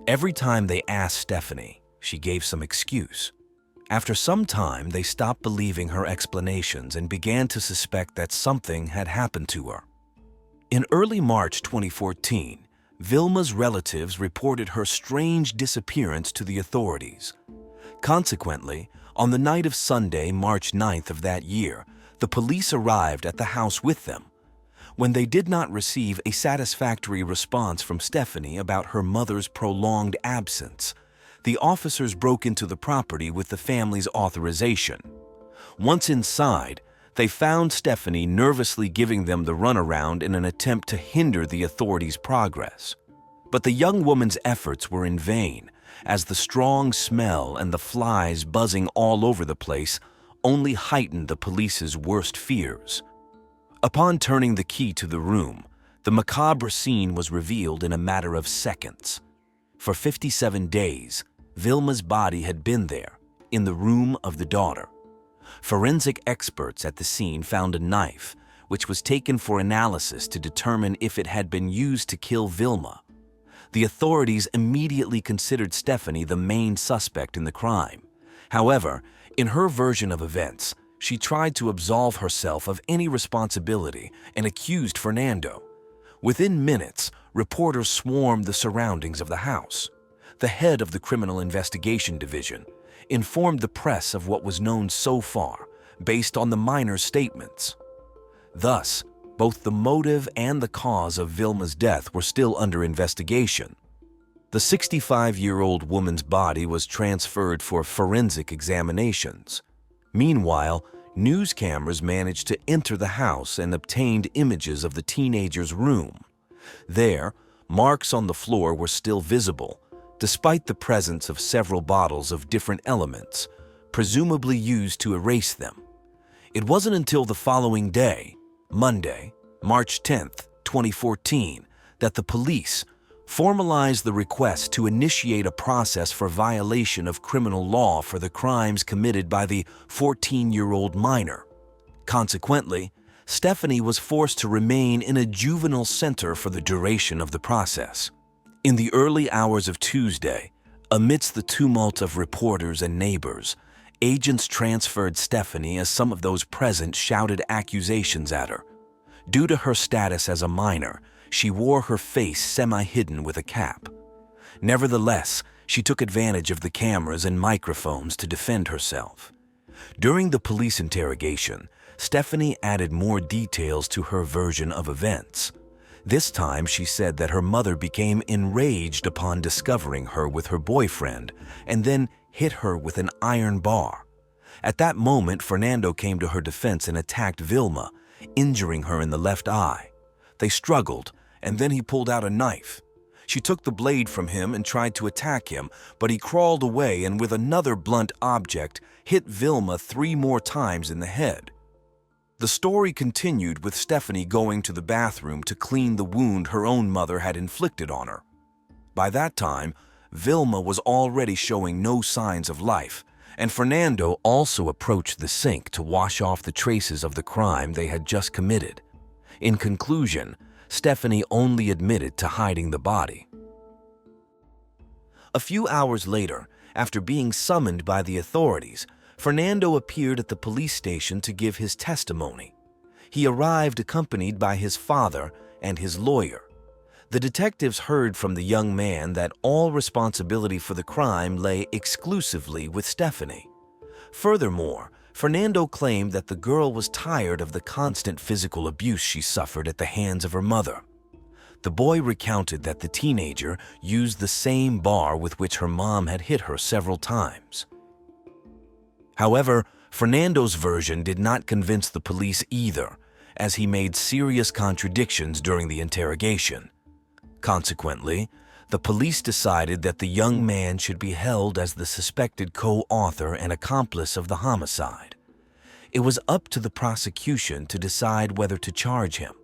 Every time they asked Stephanie, she gave some excuse. After some time, they stopped believing her explanations and began to suspect that something had happened to her. In early March 2014, Vilma's relatives reported her strange disappearance to the authorities. Consequently, on the night of Sunday, March 9th of that year, the police arrived at the house with them. When they did not receive a satisfactory response from Stephanie about her mother's prolonged absence, the officers broke into the property with the family's authorization. Once inside, they found Stephanie nervously giving them the runaround in an attempt to hinder the authorities' progress. But the young woman's efforts were in vain, as the strong smell and the flies buzzing all over the place only heightened the police's worst fears. Upon turning the key to the room, the macabre scene was revealed in a matter of seconds. For 57 days, Vilma's body had been there, in the room of the daughter. Forensic experts at the scene found a knife, which was taken for analysis to determine if it had been used to kill Vilma. The authorities immediately considered Stephanie the main suspect in the crime. However, in her version of events, she tried to absolve herself of any responsibility and accused Fernando. Within minutes, reporters swarmed the surroundings of the house. The head of the Criminal Investigation Division informed the press of what was known so far, based on the minor's statements. Thus, both the motive and the cause of Vilma's death were still under investigation. The 65-year-old woman's body was transferred for forensic examinations. Meanwhile, news cameras managed to enter the house and obtained images of the teenager's room. There, marks on the floor were still visible, despite the presence of several bottles of different elements, presumably used to erase them. It wasn't until the following day, Monday, March 10th, 2014, that the police formalized the request to initiate a process for violation of criminal law for the crimes committed by the 14-year-old minor. Consequently, Stephanie was forced to remain in a juvenile center for the duration of the process. In the early hours of Tuesday, amidst the tumult of reporters and neighbors, agents transferred Stephanie as some of those present shouted accusations at her. Due to her status as a minor, she wore her face semi-hidden with a cap. Nevertheless, she took advantage of the cameras and microphones to defend herself. During the police interrogation, Stephanie added more details to her version of events. This time, she said that her mother became enraged upon discovering her with her boyfriend and then hit her with an iron bar. At that moment, Fernando came to her defense and attacked Vilma, injuring her in the left eye. They struggled, and then he pulled out a knife. She took the blade from him and tried to attack him, but he crawled away and with another blunt object hit Vilma 3 more times in the head. The story continued with Stephanie going to the bathroom to clean the wound her own mother had inflicted on her. By that time, Vilma was already showing no signs of life, and Fernando also approached the sink to wash off the traces of the crime they had just committed. In conclusion, Stephanie only admitted to hiding the body. A few hours later, after being summoned by the authorities, Fernando appeared at the police station to give his testimony. He arrived accompanied by his father and his lawyer. The detectives heard from the young man that all responsibility for the crime lay exclusively with Stephanie. Furthermore, Fernando claimed that the girl was tired of the constant physical abuse she suffered at the hands of her mother. The boy recounted that the teenager used the same bar with which her mom had hit her several times. However, Fernando's version did not convince the police either, as he made serious contradictions during the interrogation. Consequently, the police decided that the young man should be held as the suspected co-author and accomplice of the homicide. It was up to the prosecution to decide whether to charge him.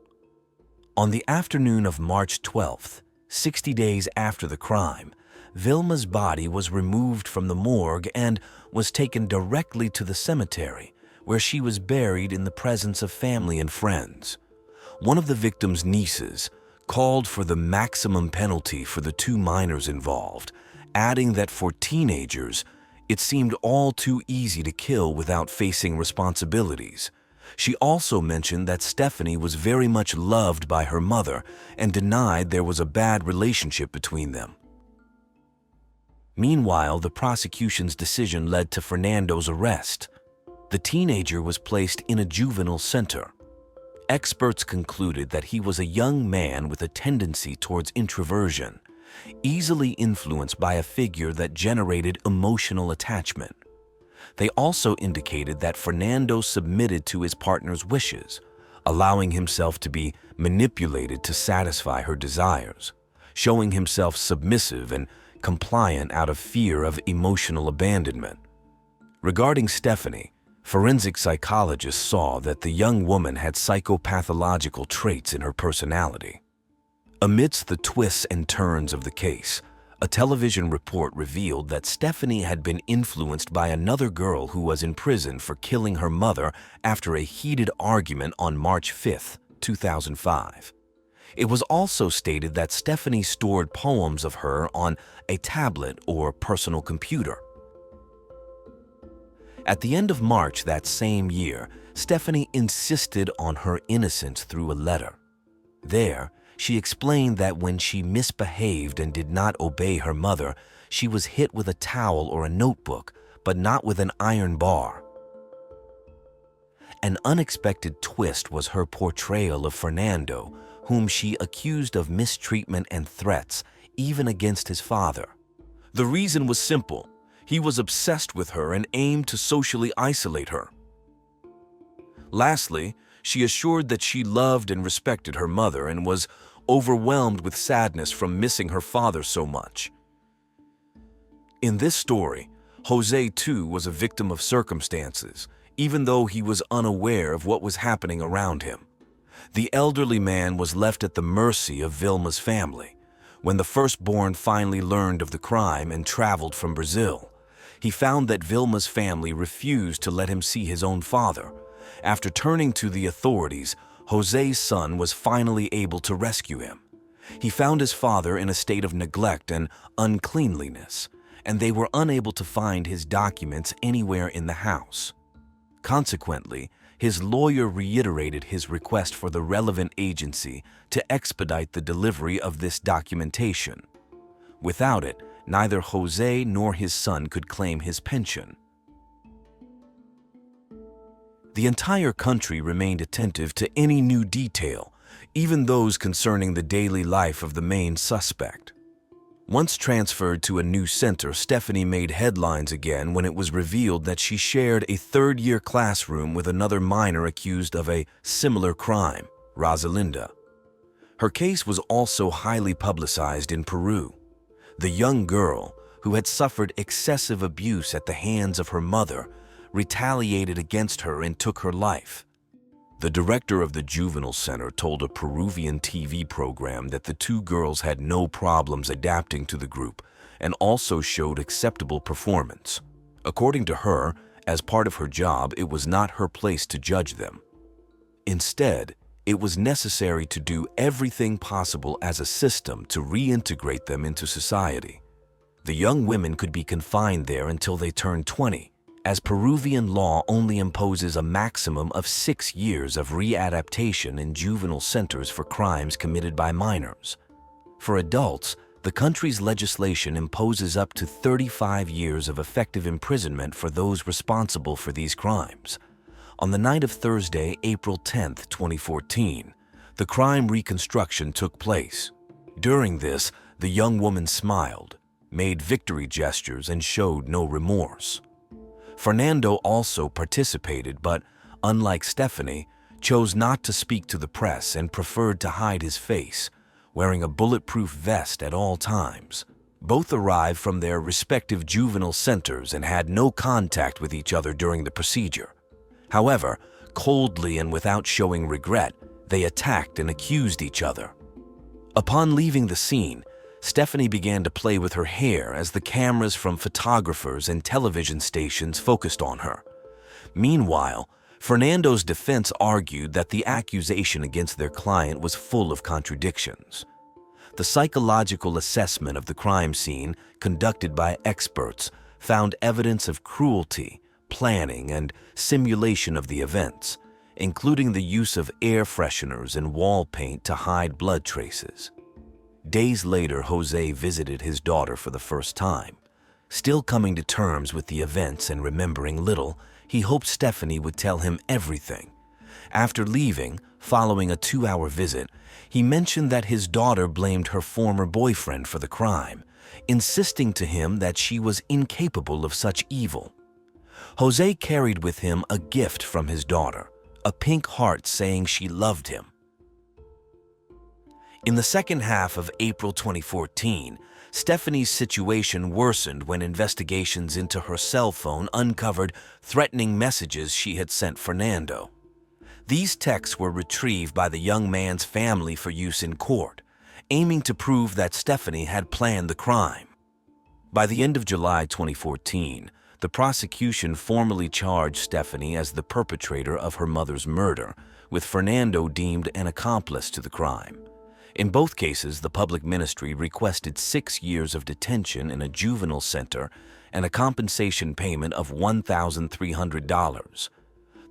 On the afternoon of March 12th, 60 days after the crime, Vilma's body was removed from the morgue and was taken directly to the cemetery, where she was buried in the presence of family and friends. One of the victim's nieces called for the maximum penalty for the two minors involved, adding that for teenagers, it seemed all too easy to kill without facing responsibilities. She also mentioned that Stephanie was very much loved by her mother and denied there was a bad relationship between them. Meanwhile, the prosecution's decision led to Fernando's arrest. The teenager was placed in a juvenile center. Experts concluded that he was a young man with a tendency towards introversion, easily influenced by a figure that generated emotional attachment. They also indicated that Fernando submitted to his partner's wishes, allowing himself to be manipulated to satisfy her desires, showing himself submissive and compliant out of fear of emotional abandonment. Regarding Stephanie, forensic psychologists saw that the young woman had psychopathological traits in her personality. Amidst the twists and turns of the case, a television report revealed that Stephanie had been influenced by another girl who was in prison for killing her mother after a heated argument on March 5, 2005. It was also stated that Stephanie stored poems of her on a tablet or personal computer. At the end of March that same year, Stephanie insisted on her innocence through a letter. There, she explained that when she misbehaved and did not obey her mother, she was hit with a towel or a notebook, but not with an iron bar. An unexpected twist was her portrayal of Fernando, whom she accused of mistreatment and threats, even against his father. The reason was simple. He was obsessed with her and aimed to socially isolate her. Lastly, she assured that she loved and respected her mother and was overwhelmed with sadness from missing her father so much. In this story, Jose too was a victim of circumstances, even though he was unaware of what was happening around him. The elderly man was left at the mercy of Vilma's family. When the firstborn finally learned of the crime and traveled from Brazil, he found that Vilma's family refused to let him see his own father. After turning to the authorities, Jose's son was finally able to rescue him. He found his father in a state of neglect and uncleanliness, and they were unable to find his documents anywhere in the house. Consequently, his lawyer reiterated his request for the relevant agency to expedite the delivery of this documentation. Without it, neither Jose nor his son could claim his pension. The entire country remained attentive to any new detail, even those concerning the daily life of the main suspect. Once transferred to a new center, Stephanie made headlines again when it was revealed that she shared a third-year classroom with another minor accused of a similar crime, Rosalinda. Her case was also highly publicized in Peru. The young girl, who had suffered excessive abuse at the hands of her mother, retaliated against her and took her life. The director of the juvenile center told a Peruvian TV program that the two girls had no problems adapting to the group and also showed acceptable performance. According to her, as part of her job, it was not her place to judge them. Instead, it was necessary to do everything possible as a system to reintegrate them into society. The young women could be confined there until they turned 20, as Peruvian law only imposes a maximum of 6 years of readaptation in juvenile centers for crimes committed by minors. For adults, the country's legislation imposes up to 35 years of effective imprisonment for those responsible for these crimes. On the night of Thursday, April 10, 2014, the crime reconstruction took place. During this, the young woman smiled, made victory gestures, and showed no remorse. Fernando also participated, but, unlike Stephanie, chose not to speak to the press and preferred to hide his face, wearing a bulletproof vest at all times. Both arrived from their respective juvenile centers and had no contact with each other during the procedure. However, coldly and without showing regret, they attacked and accused each other. Upon leaving the scene, Stephanie began to play with her hair as the cameras from photographers and television stations focused on her. Meanwhile, Fernando's defense argued that the accusation against their client was full of contradictions. The psychological assessment of the crime scene, conducted by experts, found evidence of cruelty, planning, and simulation of the events, including the use of air fresheners and wall paint to hide blood traces. Days later, Jose visited his daughter for the first time. Still coming to terms with the events and remembering little, he hoped Stephanie would tell him everything. After leaving, following a 2-hour visit, he mentioned that his daughter blamed her former boyfriend for the crime, insisting to him that she was incapable of such evil. Jose carried with him a gift from his daughter, a pink heart saying she loved him. In the second half of April 2014, Stephanie's situation worsened when investigations into her cell phone uncovered threatening messages she had sent Fernando. These texts were retrieved by the young man's family for use in court, aiming to prove that Stephanie had planned the crime. By the end of July 2014, the prosecution formally charged Stephanie as the perpetrator of her mother's murder, with Fernando deemed an accomplice to the crime. In both cases, the public ministry requested 6 years of detention in a juvenile center and a compensation payment of $1,300.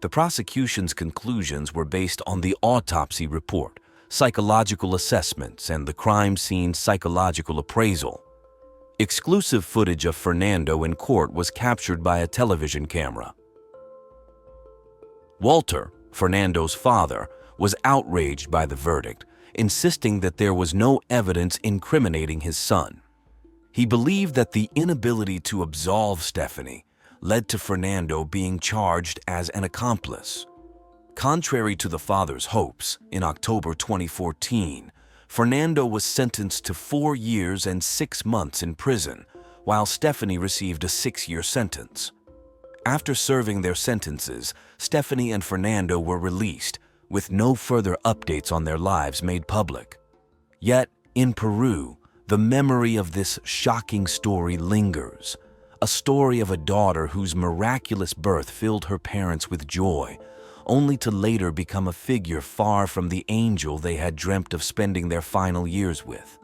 The prosecution's conclusions were based on the autopsy report, psychological assessments, and the crime scene psychological appraisal. Exclusive footage of Fernando in court was captured by a television camera. Walter, Fernando's father, was outraged by the verdict, insisting that there was no evidence incriminating his son. He believed that the inability to absolve Stephanie led to Fernando being charged as an accomplice. Contrary to the father's hopes, in October 2014, Fernando was sentenced to 4 years and 6 months in prison, while Stephanie received a 6-year sentence. After serving their sentences, Stephanie and Fernando were released, with no further updates on their lives made public. Yet, in Peru, the memory of this shocking story lingers, a story of a daughter whose miraculous birth filled her parents with joy, only to later become a figure far from the angel they had dreamt of spending their final years with.